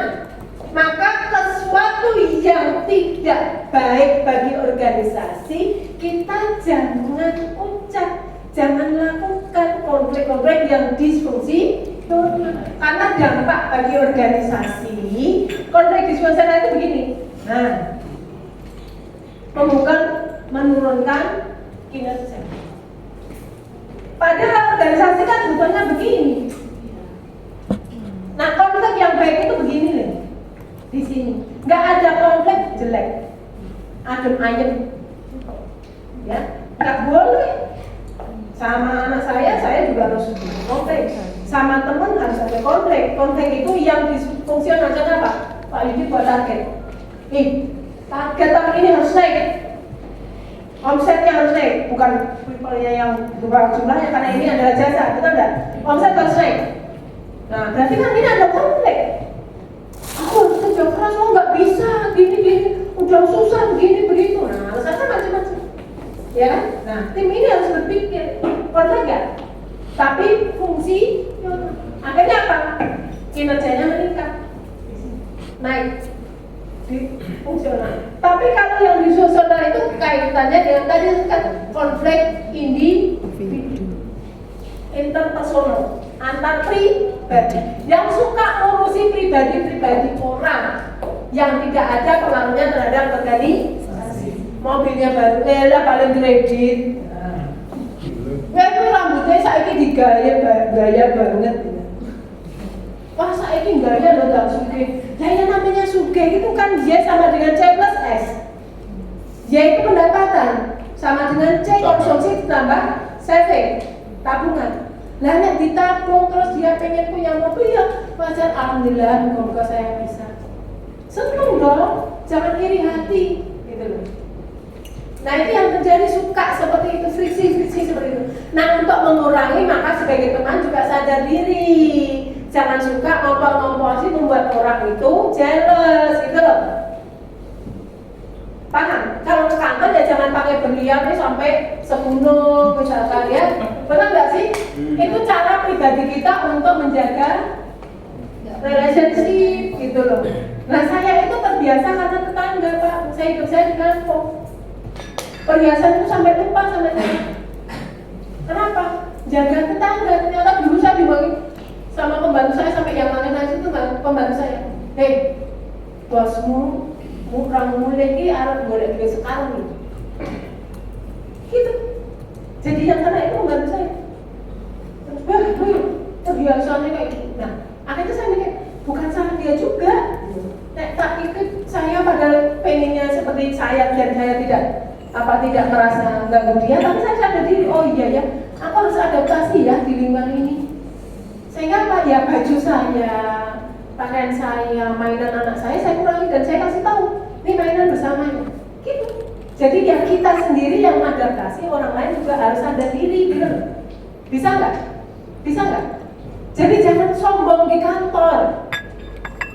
Maka sesuatu yang tidak baik bagi organisasi kita jangan ucap, jangan lakukan konflik-konflik yang disfungsi. Karena dampak bagi organisasi konflik di suasana itu begini. Nah, menurunkan kinerja. Padahal organisasi kan bukannya begini. Nah, konflik yang baik itu begini nih. Di sini nggak ada konflik jelek, adem ayem, ya nggak boleh. Sama anak saya juga harus konflik. Sama teman harus ada konflik. Konflik itu yang disfungsionalkan apa? Pak Yudi buat target. Target tahun ini harus naik. Omsetnya harus naik, bukan people-nya yang berubah jumlahnya, karena ini adalah jasa, betul nggak? Omset harus naik. Nah, berarti kan ini ada konflik. Aku harus kerja keras, nggak bisa, gini, udah susah, begini, begitu. Nah, alasannya macam-macam. Ya kan? Nah, tim ini harus berpikir, konflik nggak? Tapi fungsi, akhirnya apa? Kinerjanya meningkat, naik. Fungsional. Tapi kalau yang disosial itu kaitannya dengan tadi kan konflik individu, interpersonal, antar pribadi. Yang suka ngurusi pribadi orang yang tidak ada pengaruhnya terhadap organisasi. Mobilnya baru, paling kredit. Itu rambutnya saiki digaya banget. Wah, saiki gaya lo gak suge. Yang namanya suge itu kan Y sama dengan C plus S. Y itu pendapatan sama dengan C konsumsi ditambah saving, tabungan. Lah nek ditabung terus dia pengen punya mobil ya wajar, alhamdulillah moga saya bisa. Seneng dong, jangan iri hati gitu loh. Nah itu yang terjadi, suka seperti itu, friksi seperti itu. Nah untuk mengurangi maka sebagai teman juga sadar diri. Jangan suka ngompor-ngompor sih membuat orang itu jealous gitu loh. Paham? Kalau ke kantor ya jangan pakai berlian nih sampai segunung misalkan ya. Benar nggak sih? Itu cara pribadi kita untuk menjaga relationship gitu loh. Nah saya itu terbiasa karena tetangga Pak. Saya hidup saya di kampung. Perhiasan itu sampai lupa sampai saya. Kenapa? Jaga tetangga. Ternyata dulu saya dibagi sama pembantu saya sampai yang mana itu pembantu saya. Bosmu kurang mulai ki arep golek duit sekarang nih. Gitu. Jadi yang kena itu pembantu saya. Terus kebiasaannya kayak gitu. Nah, akhirnya saya mikir bukan salah dia juga. Tak ikut saya padahal pengennya seperti saya dan saya tidak merasa ganggu dia, tapi saya sadar diri, oh iya ya, aku harus adaptasi ya di lingkungan ini. Sehingga apa ya, baju saya, pakaian saya, mainan anak saya kurangi dan saya kasih tahu, ini mainan bersamanya. Gitu. Jadi ya kita sendiri yang adaptasi, orang lain juga harus sadar diri gitu. Bisa nggak? Bisa nggak? Jadi jangan sombong di kantor.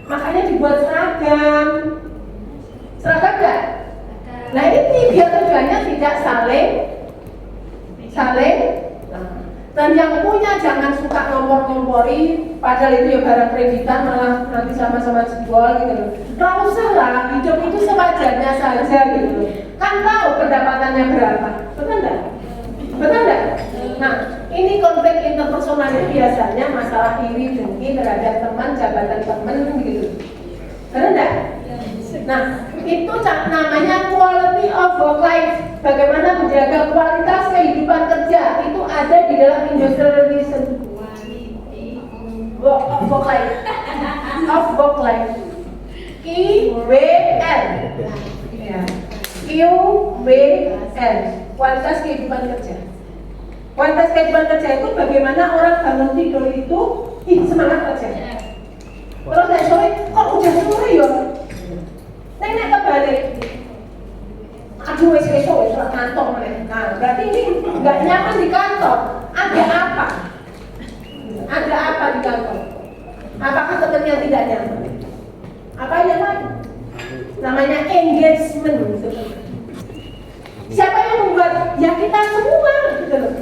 Makanya dibuat seragam. Seragam nggak? Nah ini biar tujuannya tidak saling. Dan yang punya jangan suka ngompor-ngompori, padahal itu ya barang kreditan malah nanti sama-sama jebol gitu loh. Gak usah lah, hidup itu sewajarnya saja gitu loh. Kan tahu pendapatannya berapa, betul nggak? Betul nggak? Nah ini konflik interpersonal itu biasanya masalah iri dengki terhadap teman, jabatan teman gitu. Betul nggak? Nah itu namanya quality of work life. Bagaimana menjaga kualitas kehidupan kerja itu ada di dalam industrial relation of work life. QWL ya. QWL kualitas kehidupan kerja. Kualitas kehidupan kerja itu bagaimana orang bangun tidur itu Ih, semangat aja. Kalau saya sore, kok udah sore ya? Nenek kebalik. Aduh, wes esok kantong nih. Nah, berarti ini nggak nyaman di kantor. Ada apa? Ada apa di kantor? Apakah temannya tidak nyaman? Apa yang lain? Namanya engagement. Siapa yang membuat? Ya kita semua, gitu loh.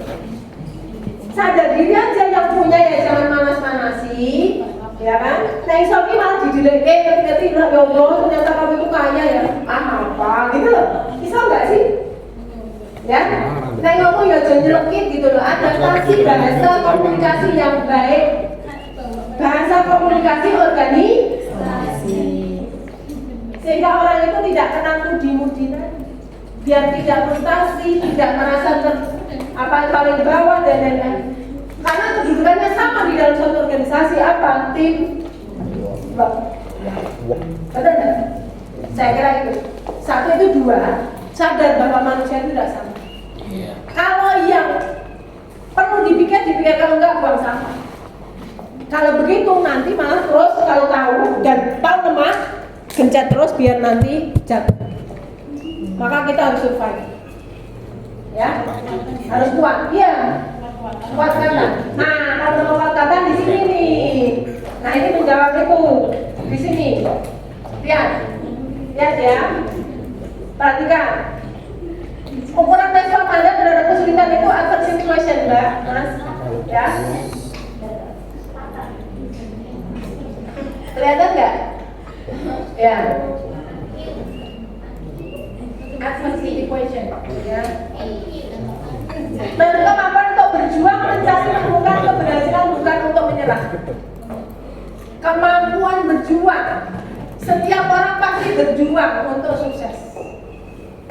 Sadar diri aja yang punya ya jangan manas-manasi, ya kan? Nah Isoki malah didelek, ketika bilang ya Allah ternyata kamu itu kaya ya, apa gitu loh. Bisa nggak sih? Ya? Nah ngomong ya jangan nyelekit gitu loh. Adaptasi bahasa komunikasi yang baik, bahasa komunikasi organisasi, sehingga orang itu tidak kena mudi-mudi biar tidak frustasi, tidak merasa paling bawah dan lain-lain. Karena kedudukannya sama di dalam suatu organisasi apa? Tim work. Betul nggak? Saya kira itu. Satu itu dua, sadar bahwa manusia itu tidak sama. Kalau yang perlu dipikir kalau enggak buang sampah. Kalau begitu nanti malah terus kalau tahu dan tahu lemah, gencet terus biar nanti jatuh. Maka kita harus survive. Ya, harus kuat. Iya, kuat kata. Nah, kalau kuat kata di sini nih. Nah ini menjawab itu di sini. Lihat ya. Perhatikan. Ukuran respon Anda terhadap kesulitan itu adversity situation, Mbak, Mas. Ya. Kelihatan nggak? Ya. Adversity question. Ya. Kemampuan untuk berjuang mencari menemukan keberhasilan bukan untuk menyerah. Kemampuan berjuang. Setiap orang pasti berjuang untuk sukses.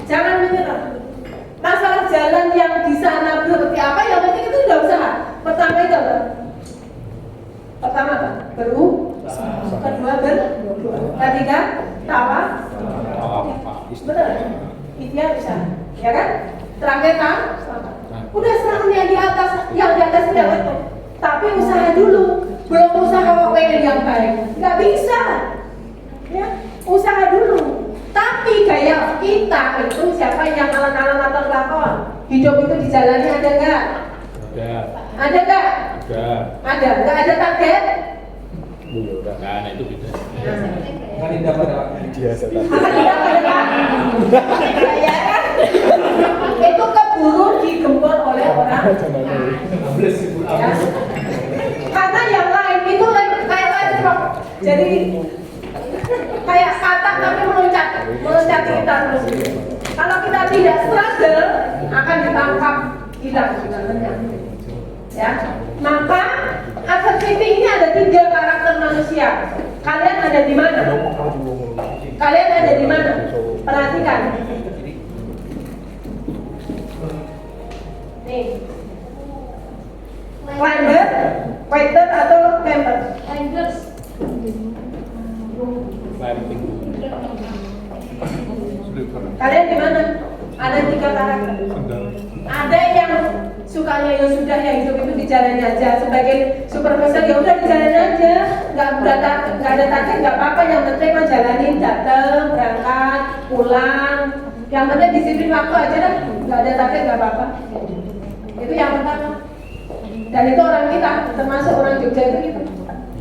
Jangan menyerah. Masalah jalan yang di sana seperti apa, yang penting itu sudah usaha. Pertama itu apa? Pertama apa? Berusaha. Kedua berdoa. Ketiga tawa. Betul. Ikhtiar bisa, ya kan? Terakhir kan? Udah serahkan yang di atas tidak betul. Tapi usaha dulu. Belum usaha kok pengen yang baik. Nggak bisa. Ya, usaha dulu. Tapi gaya kita itu siapa yang alon-alon atau lakon? Hidup itu dijalani ada nggak? Ada. Ada nggak? Ada. Ada. Nggak ada target? Udah nggak ada itu beda. Kali dapat biasa tadi. Ya kan? Itu keburu digempur oleh orang. Ya. Karena yang lain itu kayak letrok. Jadi kayak katak tapi meloncat kita terus. Kalau kita tidak struggle akan ditangkap hilang sebenarnya. Ya, maka adversity ini ada 3 karakter manusia. Kalian ada di mana? Kalian ada di mana? Perhatikan. Nih, climber, fighter atau camper? Climbing. Kalian di mana? Ada 3 karakter. Ada yang sukanya ya sudah ya hidup itu dijalani aja. Sebagai supervisor ya udah dijalani aja. Nggak ada target nggak apa-apa. Yang penting menjalani datang, berangkat, pulang. Yang penting disiplin waktu aja dah. Nggak ada target nggak apa-apa. Itu yang pertama. Dan itu orang kita, termasuk orang Jogja itu gitu.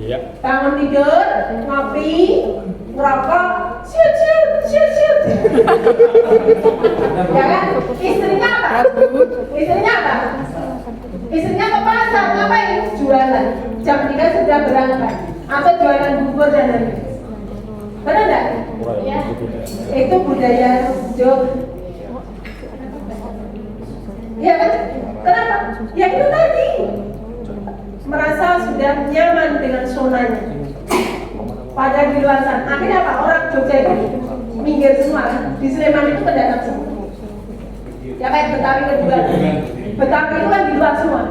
Iya. Bangun tidur, ngopi, ngerokok, siut. Ya kan? Istrinya apa? Istrinya ke pasar, ngapain? Jualan. Jam 3 sudah berangkat. Atau jualan bubur dan lain-lain. Benar enggak? Ya. Itu budaya Jogja. Ya kan? Kenapa? Ya itu tadi. Merasa sudah nyaman dengan zonanya. Padahal di luar sana. Akhirnya apa? Orang Jogja itu minggir semua. Di Sleman itu pendatang semua. Ya kayak Betawi kedua. Betawi itu kan di luar semua.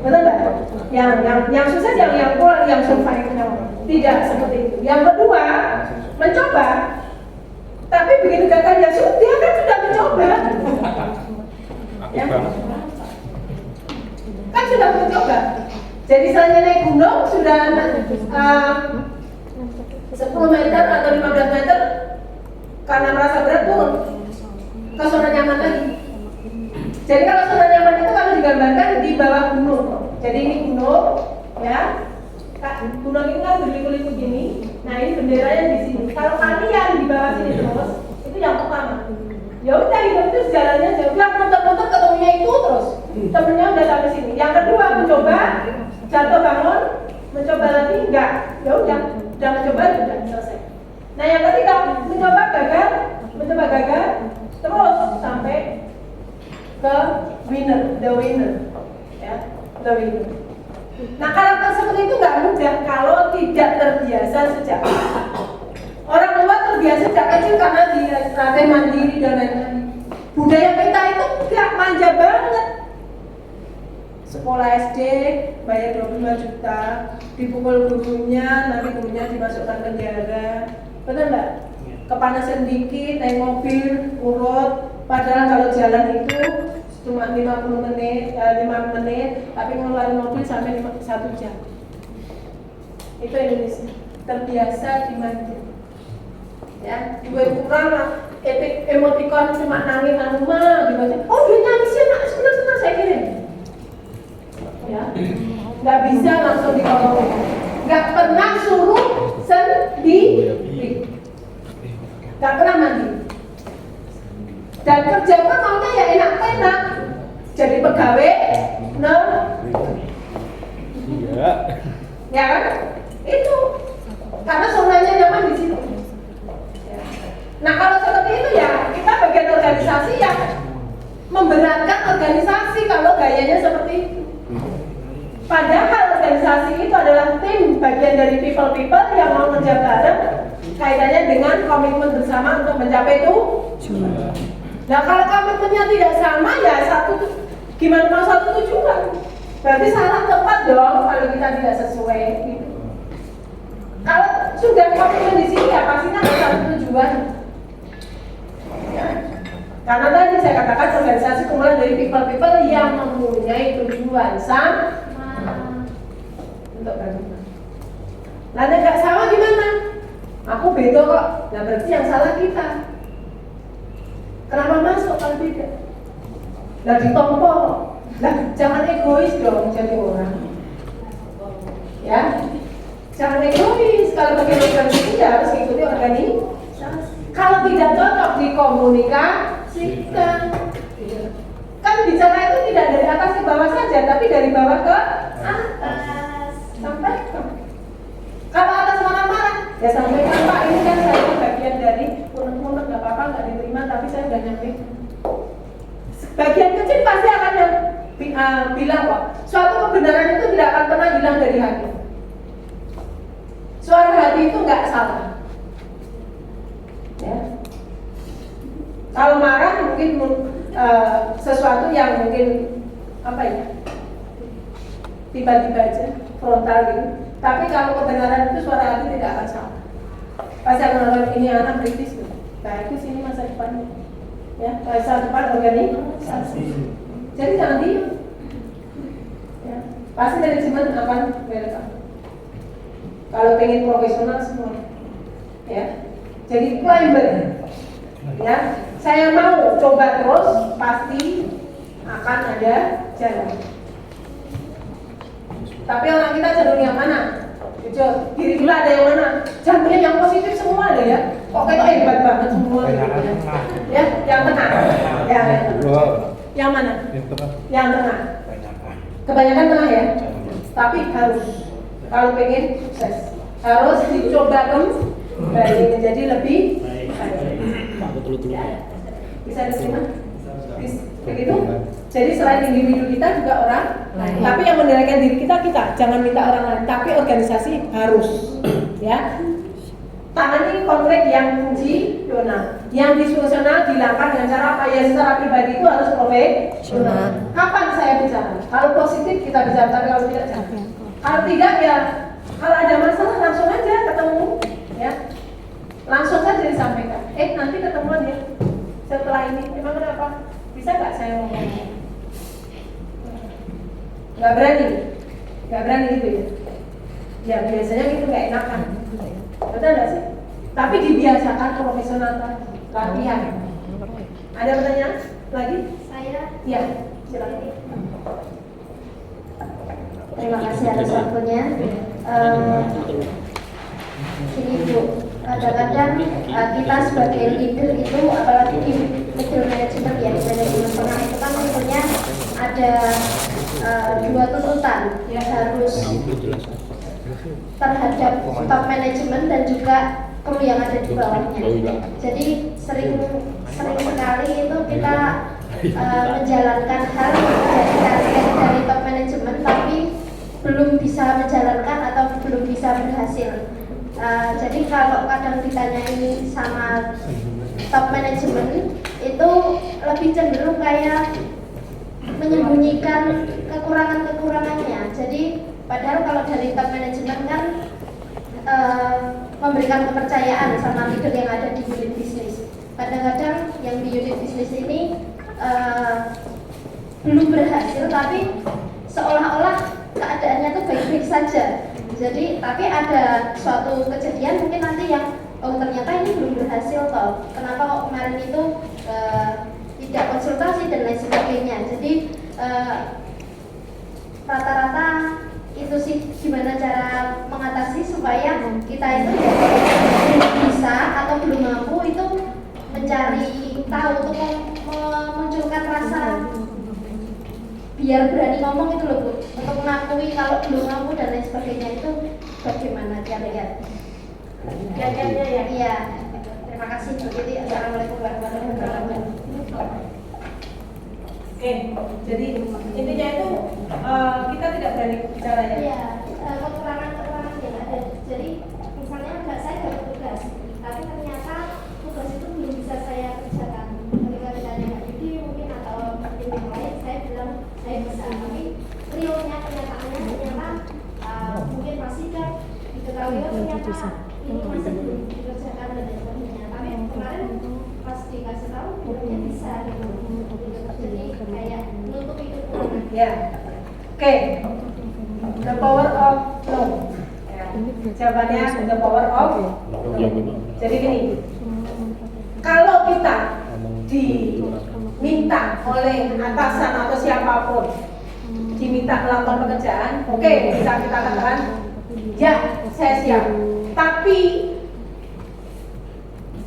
Betul nggak? Yang sukses yang pulang yang survive tidak seperti itu. Yang kedua mencoba. Tapi begitu gagal ya sudah dia kan sudah mencoba. Ya. Kan sudah mencoba. Jadi misalnya naik gunung sudah 10 meter atau 15 meter karena merasa berat turun ke zona nyaman lagi. Jadi kalau zona nyaman itu kalau digambarkan di bawah gunung. Jadi ini gunung, ya. Gunung ini kan berliku-liku gini. Nah ini benderanya di sini. Kalau kalian di bawah sini terus, itu yang pertama. Ya udah hidup itu jalannya jauh. Yang muter-muter ketemunya itu terus. Temennya udah sampai sini. Yang kedua mencoba jatuh bangun, mencoba lagi enggak. Ya udah mencoba udah selesai. Nah yang ketiga mencoba gagal, terus sampai ke winner, the winner, ya, the winner. Nah karakter seperti itu nggak mudah kalau tidak terbiasa sejak orang luar terbiasa sejak kecil karena dilatih mandiri dan lain-lain. Budaya kita itu nggak manja banget. Sekolah SD bayar 25 juta, dipukul gurunya, nanti gurunya dimasukkan penjara, betul nggak? Kepanasan dikit, naik mobil, urut, padahal kalau jalan itu cuma 5 menit, tapi ngeluarin mobil sampai 1 jam. Itu Indonesia, terbiasa dimanja. Ya, gue kurang lah, emoticon cuma nangis mah, gitu. Oh dia nangis ya, nak sebentar saya kirim. Ya, nggak bisa langsung dikolong, nggak pernah suruh sendiri, nggak pernah mandi. Dan kerja pun maunya ya enak-enak, jadi pegawai, Iya. ya kan? Itu karena zonanya nyaman di situ. Nah kalau seperti itu ya kita bagian organisasi yang memberatkan organisasi kalau gayanya seperti itu. Padahal organisasi itu adalah tim bagian dari people yang mau kerja bareng kaitannya dengan komitmen bersama untuk mencapai itu. Nah kalau komitmennya tidak sama ya gimana mau satu tujuan? Berarti salah tepat dong kalau kita tidak sesuai gitu. Kalau sudah komitmen di sini ya pastinya ada satu tujuan. Ya. Karena tadi saya katakan organisasi kumpulan dari people yang mempunyai tujuan sama untuk bagaimana. Lalu nggak sama gimana? Aku beda kok. Nah berarti yang salah kita. Kenapa masuk kalau beda? Nah ditompo. Nah jangan egois dong jadi orang. Ya, jangan egois. Kalau bagian organisasi ya harus ikuti organisasi. Kalau tidak cocok dikomunikasikan. Kan bicara itu tidak dari atas ke bawah saja, tapi dari bawah ke atas. Sampaikan. Kalau atas marah-marah, ya sampaikan Pak, ini kan saya bagian dari unek-unek, nggak apa-apa, nggak diterima, tapi saya udah nyampe. Bagian kecil pasti akan bilang kok, suatu kebenaran itu tidak akan pernah hilang dari hati. Suara hati itu nggak salah. Ya. Kalau marah mungkin sesuatu yang mungkin apa ya, tiba-tiba aja frontal gitu. Tapi kalau kebenaran itu suara hati tidak akan salah. Pas saya menonton ini anak kritis tuh, bagus ini masa depannya. Ya, masa depan organisasi. Jadi jangan diam. Ya, pasti manajemen akan welcome. Kalau pengen profesional semua, ya. Jadi climber, ya. Saya mau coba terus, pasti akan ada jalan. Tapi orang kita cenderung yang mana? Jujur, diri kita ada yang mana? Jangan yang positif semua ada ya. Kok kita hebat banget semua gitu ya. Ya, yang tengah. Ya, yang mana? Yang tengah. Kebanyakan tengah ya. Tapi harus kalau pengen sukses harus dicoba kembali menjadi lebih baik. Ya. Bisa diterima? Begitu? Jadi selain individu kita juga orang lain. Tapi yang mengendalikan diri kita, jangan minta orang lain. Tapi organisasi harus, ya. Tangani konflik yang fungsional, yang disfungsional dilakukan dengan cara apa? Ya secara pribadi itu harus profesional. Kapan saya bicara? Kalau positif kita bicara, tapi kalau tidak jangan. Kalau tidak ya, kalau ada masalah langsung aja ketemu, ya. Langsung saja disampaikan. Nanti ketemuan ya. Setelah ini, memang kenapa? Bisa nggak saya ngomong? Nggak berani, Nggak berani gitu ya? Ya biasanya itu nggak enakan. Betul nggak sih? Tapi dibiasakan profesional latihan. Ada pertanyaan lagi? Saya Ya, silakan. terima kasih atas waktunya. Ini Bu, kadang-kadang kita sebagai leader itu, apalagi di middle management ya, di manajemen tengah itu kan tentunya ada dua tuntutan ya, harus terhadap top manajemen dan juga kru yang ada di bawahnya. Jadi sering sekali itu kita menjalankan hal dari target dari top manajemen tapi belum bisa menjalankan atau belum bisa berhasil. Jadi kalau kadang ditanyai sama top manajemen itu lebih cenderung kayak menyembunyikan kekurangan-kekurangannya. Jadi padahal kalau dari top manajemen kan memberikan kepercayaan sama leader yang ada di unit bisnis. Kadang-kadang yang di unit bisnis ini belum berhasil tapi seolah-olah keadaannya tuh baik-baik saja. Jadi tapi ada suatu kejadian mungkin nanti yang ternyata ini belum berhasil toh. Kenapa kok kemarin itu tidak konsultasi dan lain sebagainya. Jadi rata-rata itu sih gimana cara mengatasi supaya kita itu belum bisa atau belum mampu itu mencari tahu untuk memunculkan rasa biar berani ngomong itu loh Bu, untuk mengakui kalau belum mampu dan lain sebagainya. Itu bagaimana kalian? Kayaknya ya. Iya. Terima kasih Bu. Jadi assalamualaikum warahmatullahi wabarakatuh. Oke, jadi intinya itu kita tidak berani bicara ya. Iya, kekurangan yang ada. Jadi misalnya saya dapat tugas, tapi ternyata tugas itu belum bisa saya kerjakan. Ketika ditanya Mbak Yudi mungkin atau tim yang lain, saya bilang saya bisa. Tapi realnya kenyataannya ternyata mungkin masih kan diketahui ternyata ini masih belum dikerjakan dan lain sebagainya. Tapi kemarin pas dikasih tahu bilangnya bisa gitu. Jadi kayak nutup itu. Ya. Oke. The power of no. Ya. Jawabannya the power of no. Jadi gini. Kalau kita diminta oleh atasan atau siapapun diminta melakukan pekerjaan, oke, bisa kita katakan ya, saya siap. Tapi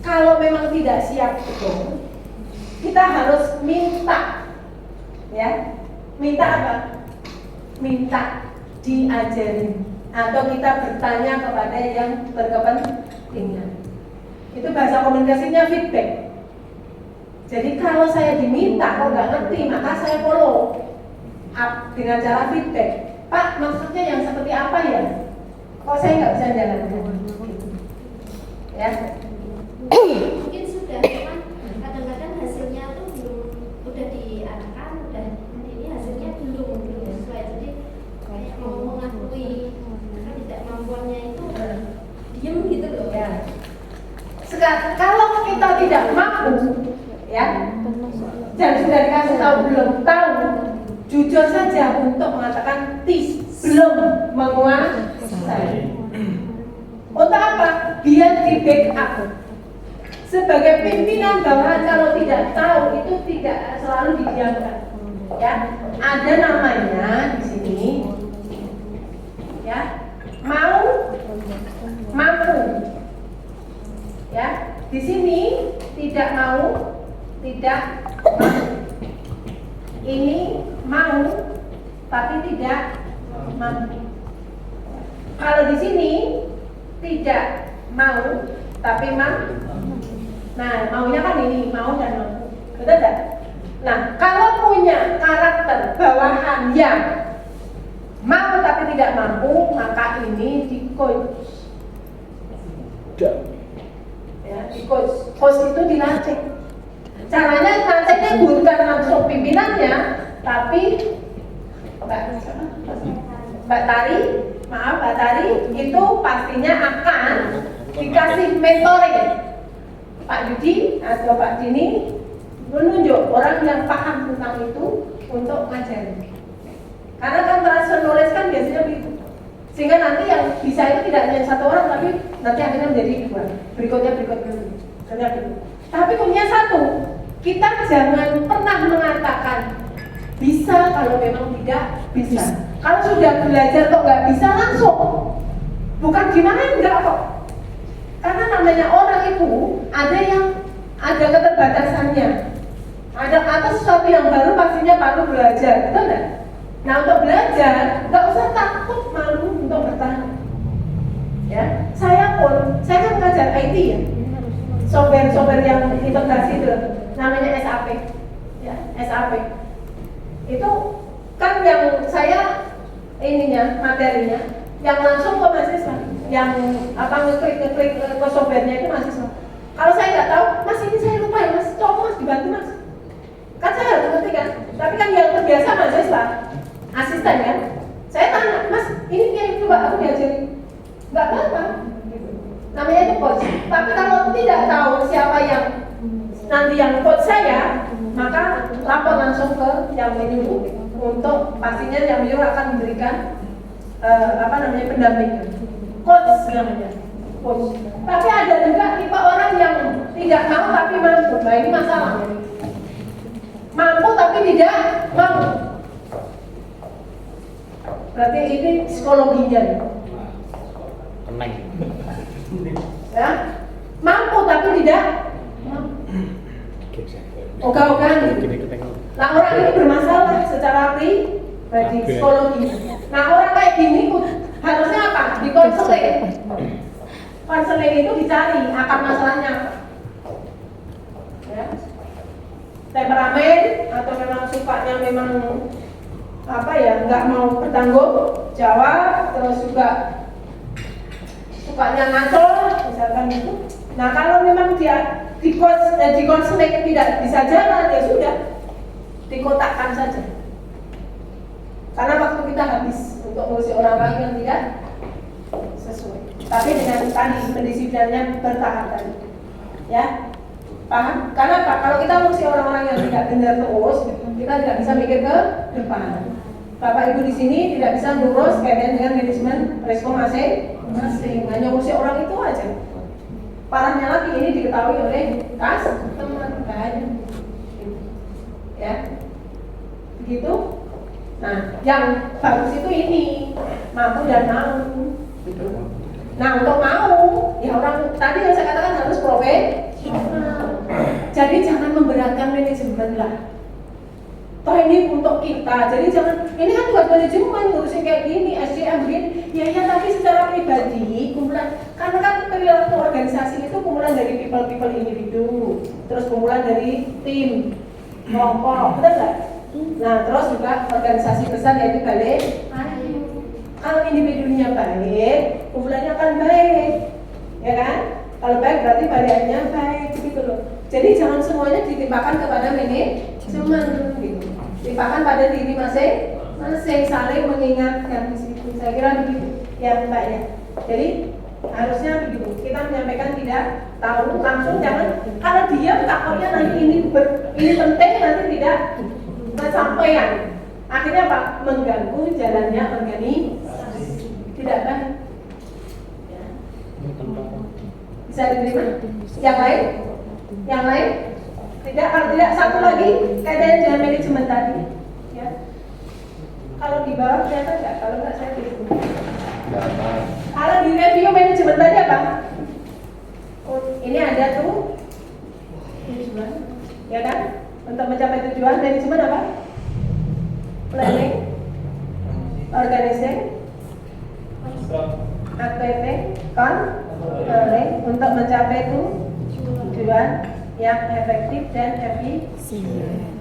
kalau memang tidak siap, kita harus minta, ya, minta apa? Minta diajarin, atau kita bertanya kepada yang berkepentingan. Itu bahasa komunikasinya feedback. Jadi kalau saya diminta, kok nggak ngerti, maka saya follow up dengan cara feedback. Pak, maksudnya yang seperti apa ya? Kok saya nggak bisa jalankan? Ya. Mungkin sudah, cuman kadang-kadang hasilnya tuh belum, udah diarahkan, udah ini hasilnya belum sesuai. Jadi kayak mau mengakui ketidakmampuannya itu diem gitu loh. Ya. Sekarang kalau kita tidak mampu, ya, dan sudah dikasih tahu belum tahu, jujur saja untuk mengatakan belum menguasai. Untuk apa? Biar di backup. Sebagai pimpinan bawahan kalau tidak tahu itu tidak selalu didiamkan. Ya, ada namanya di sini. Ya, mampu. Ya, di sini tidak mau, tidak mampu. Ini mau, tapi tidak mampu. Kalau di sini tidak mau, tapi mampu. Nah, maunya kan ini, mau dan mampu. Betul tak? Nah, kalau punya karakter bawahan yang mau tapi tidak mampu, maka ini di coach. Ya, di coach. Coach itu dilatih. Caranya latihnya bukan langsung pimpinannya, tapi Mbak Tari itu pastinya akan dikasih mentoring. Pak Yudi atau Pak Dini menunjuk orang yang paham tentang itu untuk ngajarin. Karena kan transfer knowledge kan biasanya Sehingga nanti yang bisa itu tidak hanya satu orang, tapi nanti akhirnya menjadi dua. Berikutnya. Tapi kuncinya satu, kita jangan pernah mengatakan bisa kalau memang tidak bisa. Kalau sudah belajar kok nggak bisa langsung, bukan gimana enggak kok. Karena namanya orang itu ada keterbatasannya. Ada atau sesuatu yang baru pastinya perlu belajar, betul nggak? Nah untuk belajar nggak usah takut malu untuk bertanya. Ya, saya kan mengajar IT ya, software yang integrasi itu namanya SAP, ya SAP. Itu kan yang saya materinya, yang langsung ke mahasiswa, yang ngeklik ke softwarenya itu mahasiswa. Kalau saya nggak tahu, mas ini saya lupa ya mas, coba mas dibantu mas. Kan saya harus ngerti kan, tapi kan yang terbiasa mahasiswa, asisten kan. Saya tanya, mas ini kayak coba aku diajarin, nggak apa-apa. Namanya itu coach. Tapi kalau tidak tahu siapa yang nanti yang coach saya, maka lapor langsung ke yang menyuruh untuk pastinya yang menyuruh akan memberikan pendampingan. Coach namanya, coach. Tapi ada juga tipe orang yang tidak mau tapi mampu. Nah ini masalah. Mampu tapi tidak mau. Berarti ini psikologinya. Tenang. Ya, mampu tapi tidak mampu. Ogah-ogahan gitu. Nah orang ini bermasalah secara pribadi, psikologi. Nah orang kayak gini harusnya apa? Dikonseling. Konseling itu dicari akar masalahnya. Ya. Temperamen atau memang sukanya memang nggak mau bertanggung jawab, terus juga sukanya ngaco, misalkan itu. Nah kalau memang dia dikonseling tidak bisa jalan, ya sudah dikotakkan saja. Karena waktu kita habis untuk ngurusi orang-orang yang tidak sesuai. Tapi dengan tadi pendisiplinannya bertahap tadi, ya paham? Karena apa? Kalau kita ngurusi orang-orang yang tidak benar terus, kita tidak bisa mikir ke depan. Bapak Ibu di sini tidak bisa ngurus kaitan dengan manajemen resiko masing-masing. Hanya ngurusi orang itu aja. Parahnya lagi ini diketahui oleh teman banyak. Ya, begitu. Nah, yang bagus itu ini mampu dan mau. Gitu. Nah, untuk mau, ya orang tadi yang saya katakan harus profesional. Jadi jangan memberatkan manajemen lah. Toh ini untuk kita, jadi jangan, ini kan buat manajemen ngurusin kayak gini, SDM begini, ya tapi secara pribadi, kumpulan, karena kan perilaku organisasi itu kumpulan dari people individu, terus kumpulan dari tim, kelompok, betul nggak? Nah terus juga organisasi besar yaitu balik, kalau individunya baik, kumpulannya akan baik, ya kan? Kalau baik berarti baliknya baik, gitu loh. Jadi jangan semuanya ditimpakan kepada manajemen, gitu. Timpakan pada diri masing-masing, saling mengingatkan di situ. Saya kira begitu, ya Mbak ya. Jadi harusnya begitu. Kita menyampaikan tidak tahu langsung, jangan kalau diam takutnya nanti ini penting nanti tidak kesampaian. Akhirnya apa? Mengganggu jalannya organisasi. Tidak baik. Ya. Bisa diterima? Yang lain? Yang lain? Tidak, kalau tidak satu lagi kaitannya dengan manajemen tadi. Ya. Kalau di bawah kelihatan nggak? Kalau nggak saya tulis. Kalau di review manajemen tadi apa? Oh, ini ada tuh tujuan, ya kan? Untuk mencapai tujuan manajemen apa? Planning, organizing, activity, controlling untuk mencapai tujuan yang efektif dan efisien.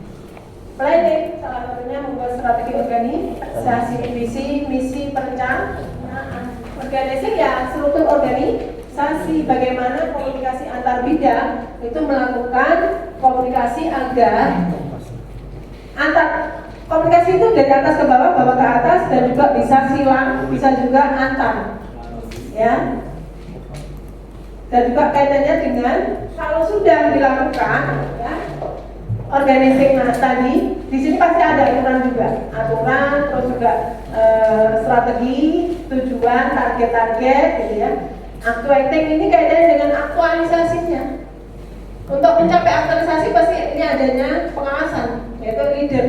Planning salah satunya membuat strategi organisasi, visi, misi, perencanaan. Organizing ya struktur organisasi, bagaimana komunikasi antar bidang itu melakukan komunikasi agar komunikasi itu dari atas ke bawah, bawah ke atas, dan juga bisa silang, bisa juga antar, ya. Dan juga kaitannya dengan kalau sudah dilakukan, ya, organizing tadi, di sini pasti ada aturan juga, terus juga strategi, tujuan, target-target, gitu ya. Actuating ini kaitannya dengan aktualisasinya. Untuk mencapai aktualisasi pasti ini adanya pengawasan, yaitu leader.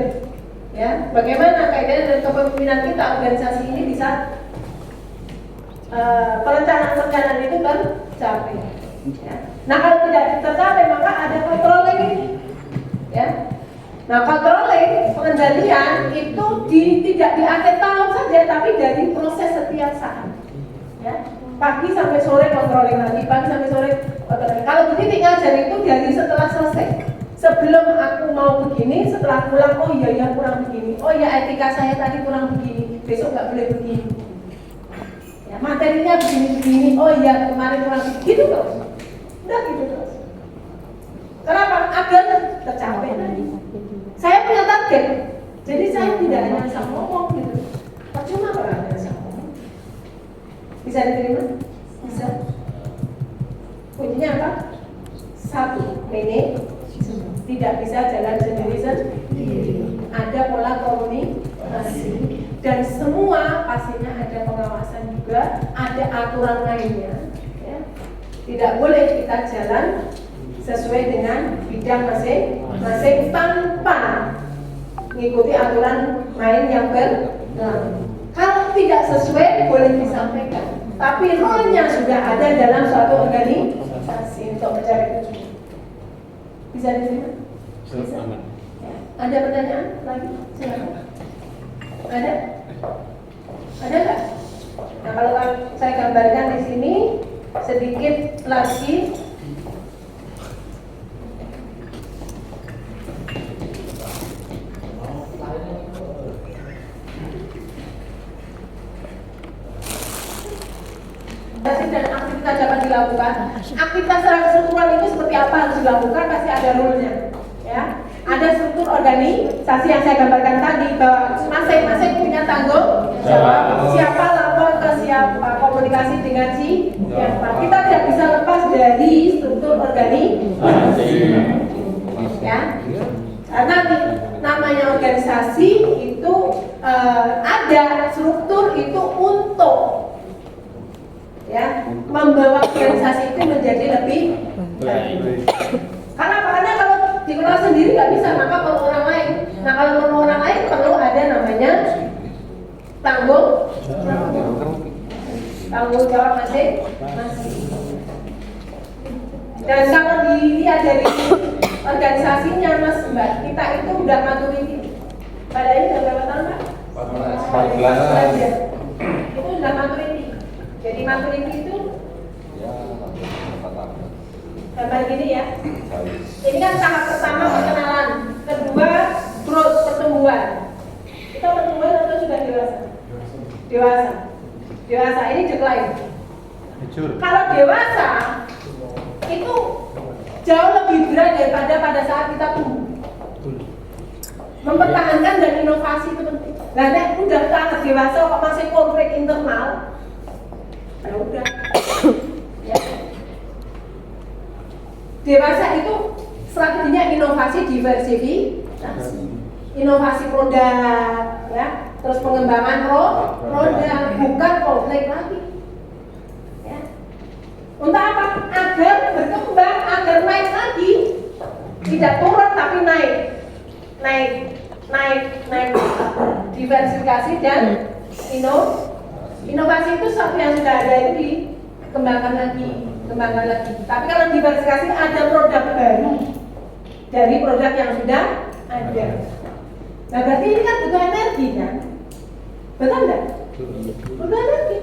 Ya, bagaimana kaitannya dengan kepemimpinan kita organisasi ini bisa perencanaan itu tercapai. Ya. Nah kalau tidak tercapai maka ada controlling ini. Ya. Nah controlling pengendalian itu tidak di akhir tahun saja, tapi dari proses setiap saat. Ya. Pagi sampai sore controlling lagi, pagi sampai sore controlling. Kalau di titik ngajar itu dari setelah selesai. Sebelum aku mau begini, setelah pulang, oh iya kurang begini. Oh iya etika saya tadi kurang begini, besok nggak boleh begini. Ya, materinya begini-begini, oh iya kemarin kurang begini. Gitu terus. Udah gitu terus. Kenapa? Agar tercapai tadi. Saya punya target, jadi saya tidak hanya asal ngomong gitu. Percuma kalau hanya asal ngomong. Bisa diterima? Bisa. Kuncinya apa? Satu, tidak bisa jalan sendiri. Ada pola komunikasi dan semua pastinya ada pengawasan juga, ada aturan mainnya. Ya. Tidak boleh kita jalan sesuai dengan bidang masing-masing tanpa mengikuti aturan main yang berlaku. Kalau tidak sesuai boleh disampaikan, tapi rule-nya sudah ada dalam suatu organisasi untuk mencapai tujuan. Bisa diterima? Bisa. Ya. Ada pertanyaan lagi? Silakan. Ada? Ada nggak? Nah kalau saya gambarkan di sini sedikit lagi. Dan aktivitas dapat dilakukan. Aktivitas secara keseluruhan itu seperti apa harus dilakukan, pasti ada rule-nya. Ya. Ada struktur organisasi yang saya gambarkan tadi bahwa masing-masing punya tanggung jawab. Siapa lapor ke siapa, komunikasi dengan siapa. Kita tidak bisa lepas dari struktur organisasi. Ya. Karena namanya organisasi itu ada struktur itu untuk ya membawa organisasi itu menjadi lebih baik. Karena kalau dikelola sendiri nggak bisa, maka perlu orang lain. Nah kalau perlu orang lain perlu ada namanya tanggung jawab masing-masing. Dan kalau dilihat dari organisasinya Mas Mbak, kita itu udah maturity. Pada ini udah berapa tahun Pak? 14 ya. Itu udah maturity. Jadi maturity itu gambar gini ya. Ini kan tahap pertama perkenalan, kedua growth pertumbuhan. Kita pertumbuhan atau sudah dewasa? Dewasa ini decline. Kalau dewasa itu jauh lebih berat daripada pada saat kita tumbuh. Mempertahankan dan inovasi itu penting. Nah, nek udah sangat dewasa kok masih konflik internal, ya udah. Ya. Dewasa itu strateginya inovasi diversifikasi, inovasi produk, ya, terus pengembangan produk, bukan konflik lagi. Ya. Untuk apa? Agar berkembang, agar naik lagi, tidak turun tapi naik. Diversifikasi dan inovasi itu sesuatu yang sudah ada itu dikembangkan lagi. Tapi kalau diversifikasi ada produk baru dari produk yang sudah ada. Nah berarti ini kan butuh energi kan? Betul nggak? Butuh energi.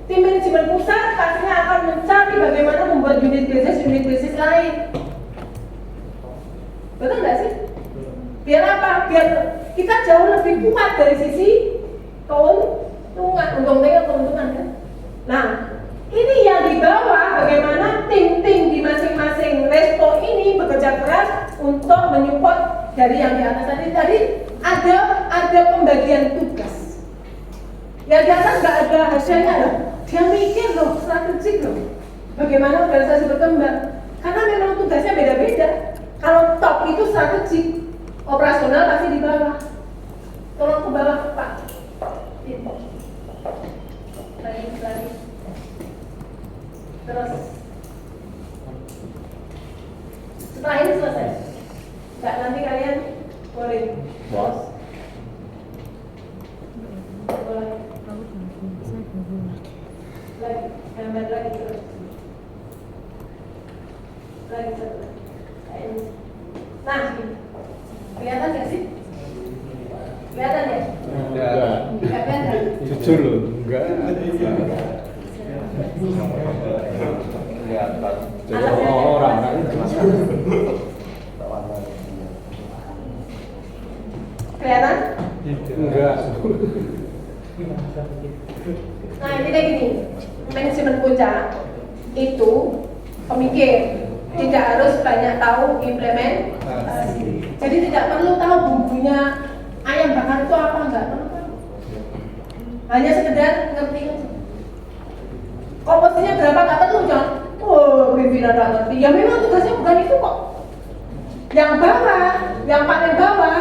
Tim manajemen pusat pastinya akan mencari bagaimana membuat unit bisnis lain. Betul nggak sih? Biar apa? Biar kita jauh lebih kuat dari sisi keuntungan kan? Nah, ini yang dibawa bagaimana tim-tim di masing-masing resto ini bekerja keras untuk menyupport dari yang di atas tadi. Tadi ada pembagian tugas. Yang di atas nggak ada hasilnya loh. Dia mikir loh, strategik loh. Bagaimana organisasi berkembang? Karena memang tugasnya beda-beda. Kalau top itu strategik, operasional pasti di bawah. Tolong ke bawah Pak. Lagi. Terus. Setelah ini selesai. Enggak, nanti kalian boleh. Bos. Boleh. Lagi, gambar lagi terus. Lagi satu lagi. Kayak ini. Nah, kelihatan nggak sih? Kelihatan ya? Enggak. Nggak kelihatan. Jujur loh, enggak. Kelihatan. Jadi orang Kelihatan? enggak. Nah, intinya gini, manajemen puncak itu pemikir, tidak harus banyak tahu implementasi. Jadi tidak perlu tahu bumbunya ayam bakar itu apa, enggak perlu tahu. Hanya sekedar ngerti aja. Komposisinya berapa nggak perlu, John. Oh, pimpinan nggak ngerti. Ya memang tugasnya bukan itu kok. Yang bawah, yang paling bawah,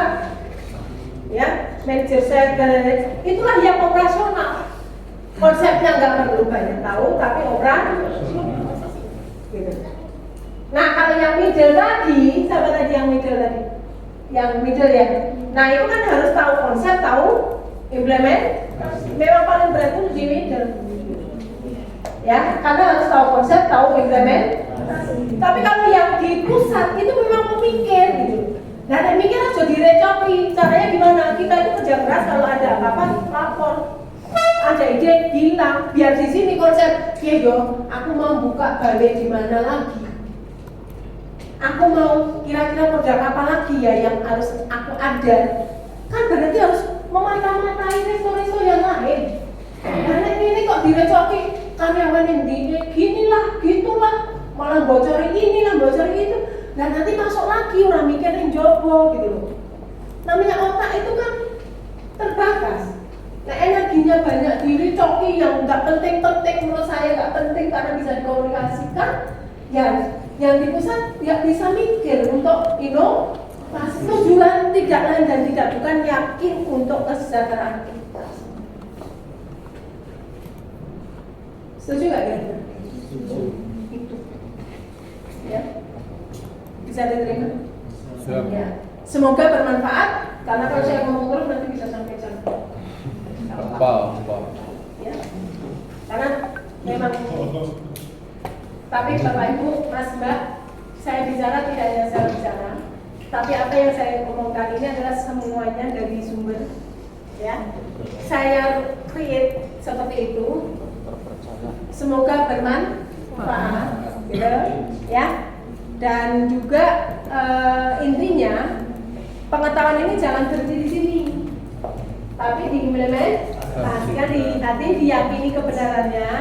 ya, manajer set dan lain-lain, itulah yang operasional. Konsepnya nggak perlu banyak tahu, tapi operasional. Gitu. Nah, kalau yang middle tadi, siapa tadi yang middle tadi? Yang middle ya. Nah, itu kan harus tahu konsep, tahu implement. Memang paling berat itu di middle. Ya, karena harus tahu konsep, tahu implement. Tapi kalau yang di pusat itu memang memikir gitu. Nah, yang mikir aja direcoki. Caranya gimana? Kita itu kerja keras, kalau ada apa-apa lapor. Ada ide hilang, biar di sini konsep. Ya yo, aku mau buka balai di mana lagi? Aku mau kira-kira produk apa lagi ya yang harus aku ada? Kan berarti harus memata-matai resto-resto yang lain. Karena ini kok direcoki karyawan yang ginilah, gitulah, malah bocorin ini lah, bocorin itu. Dan nanti masuk lagi orang mikirin jobo gitu loh. Namanya otak itu kan terbatas. Nah, energinya banyak direcoki yang nggak penting-penting, menurut saya nggak penting karena bisa dikomunikasikan. Ya, yang di pusat nggak bisa mikir untuk inovasi. Tujuan tidak lain dan tidak bukan yakin untuk kesejahteraan kita. Setuju nggak ya? Itu, ya, bisa diterima. Siap. Ya. Semoga bermanfaat karena kalau saya ngomong terus nanti bisa sampai jam. Apa? Ya, karena memang. Tapi Bapak Ibu, Mas Mbak, saya bicara tidak hanya saya bicara, tapi apa yang saya omongkan ini adalah semuanya dari sumber. Ya, saya create seperti itu. Semoga bermanfaat, gitu, ya. Dan juga intinya pengetahuan ini jangan berhenti di sini, tapi diimplementasikan, diyakini kebenarannya,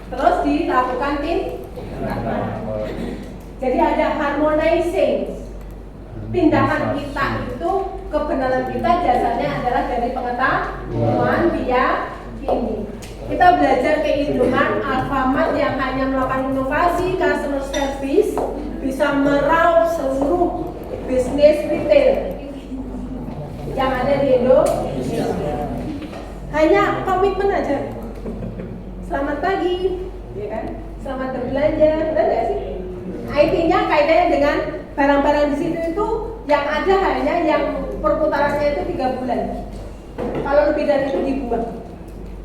terus dilakukan tindakan. Jadi ada harmonizing. Tindakan kita itu, kebenaran kita dasarnya adalah dari pengetahuan diyakini. Kita belajar kehidupan Alfamart yang hanya melakukan inovasi customer service bisa meraup seluruh bisnis retail yang ada di Indonesia. Hanya komitmen aja. Selamat pagi, ya kan? Selamat berbelanja, benar nggak sih? IT-nya kaitannya dengan barang-barang di situ itu yang ada hanya yang perputarannya itu 3 bulan. Kalau lebih dari itu dibuang.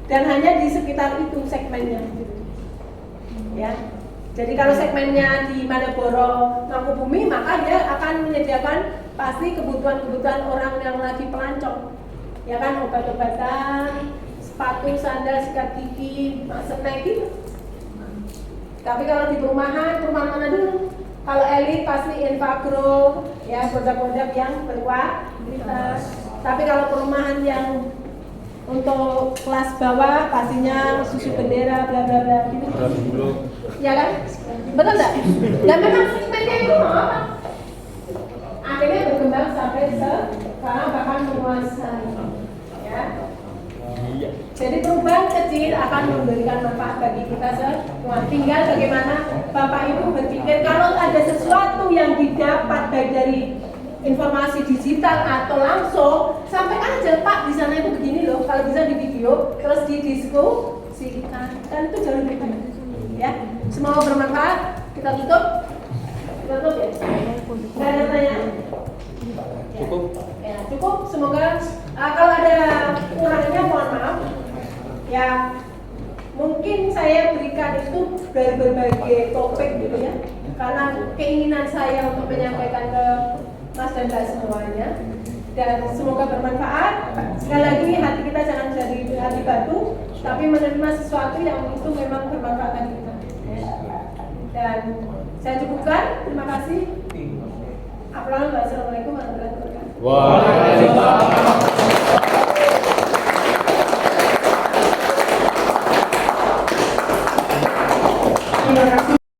Dan hanya di sekitar itu segmennya. Ya. Jadi kalau segmennya di Malioboro, Mangkubumi, maka dia akan menyediakan pasti kebutuhan-kebutuhan orang yang lagi pelancong. Ya kan, obat-obatan, sepatu, sandal, sikat gigi, snack gitu. Tapi kalau di perumahan mana dulu? Kalau elit pasti Infagro, ya produk-produk yang berkualitas. Tapi kalau perumahan yang untuk kelas bawah pastinya susu bendera bla bla bla gitu. Ya kan? Betul enggak? Dan memang segmennya itu apa? Akhirnya berkembang sampai sekarang bahkan menguasai. Ya. Jadi perubahan kecil kecil akan memberikan manfaat bagi kita semua. Tinggal bagaimana Bapak Ibu berpikir kalau ada sesuatu yang didapat baik dari informasi digital atau langsung, sampaikan aja Pak, di sana itu begini loh, kalau bisa di video terus didiskusikan, kan itu jauh lebih baik ya. Semoga bermanfaat. Kita tutup ya. Nggak ada pertanyaan? Cukup. Ya, cukup. Semoga kalau ada kurangnya mohon maaf ya. Mungkin saya berikan itu dari berbagai topik gitu ya, karena keinginan saya untuk menyampaikan ke Mas dan Mbak semuanya, dan semoga bermanfaat. Sekali lagi, hati kita jangan jadi hati batu, tapi menerima sesuatu yang itu memang bermanfaat bagi kita. Dan saya cukupkan. Terima kasih. Assalamualaikum warahmatullahi wabarakatuh. Waalaikumsalam.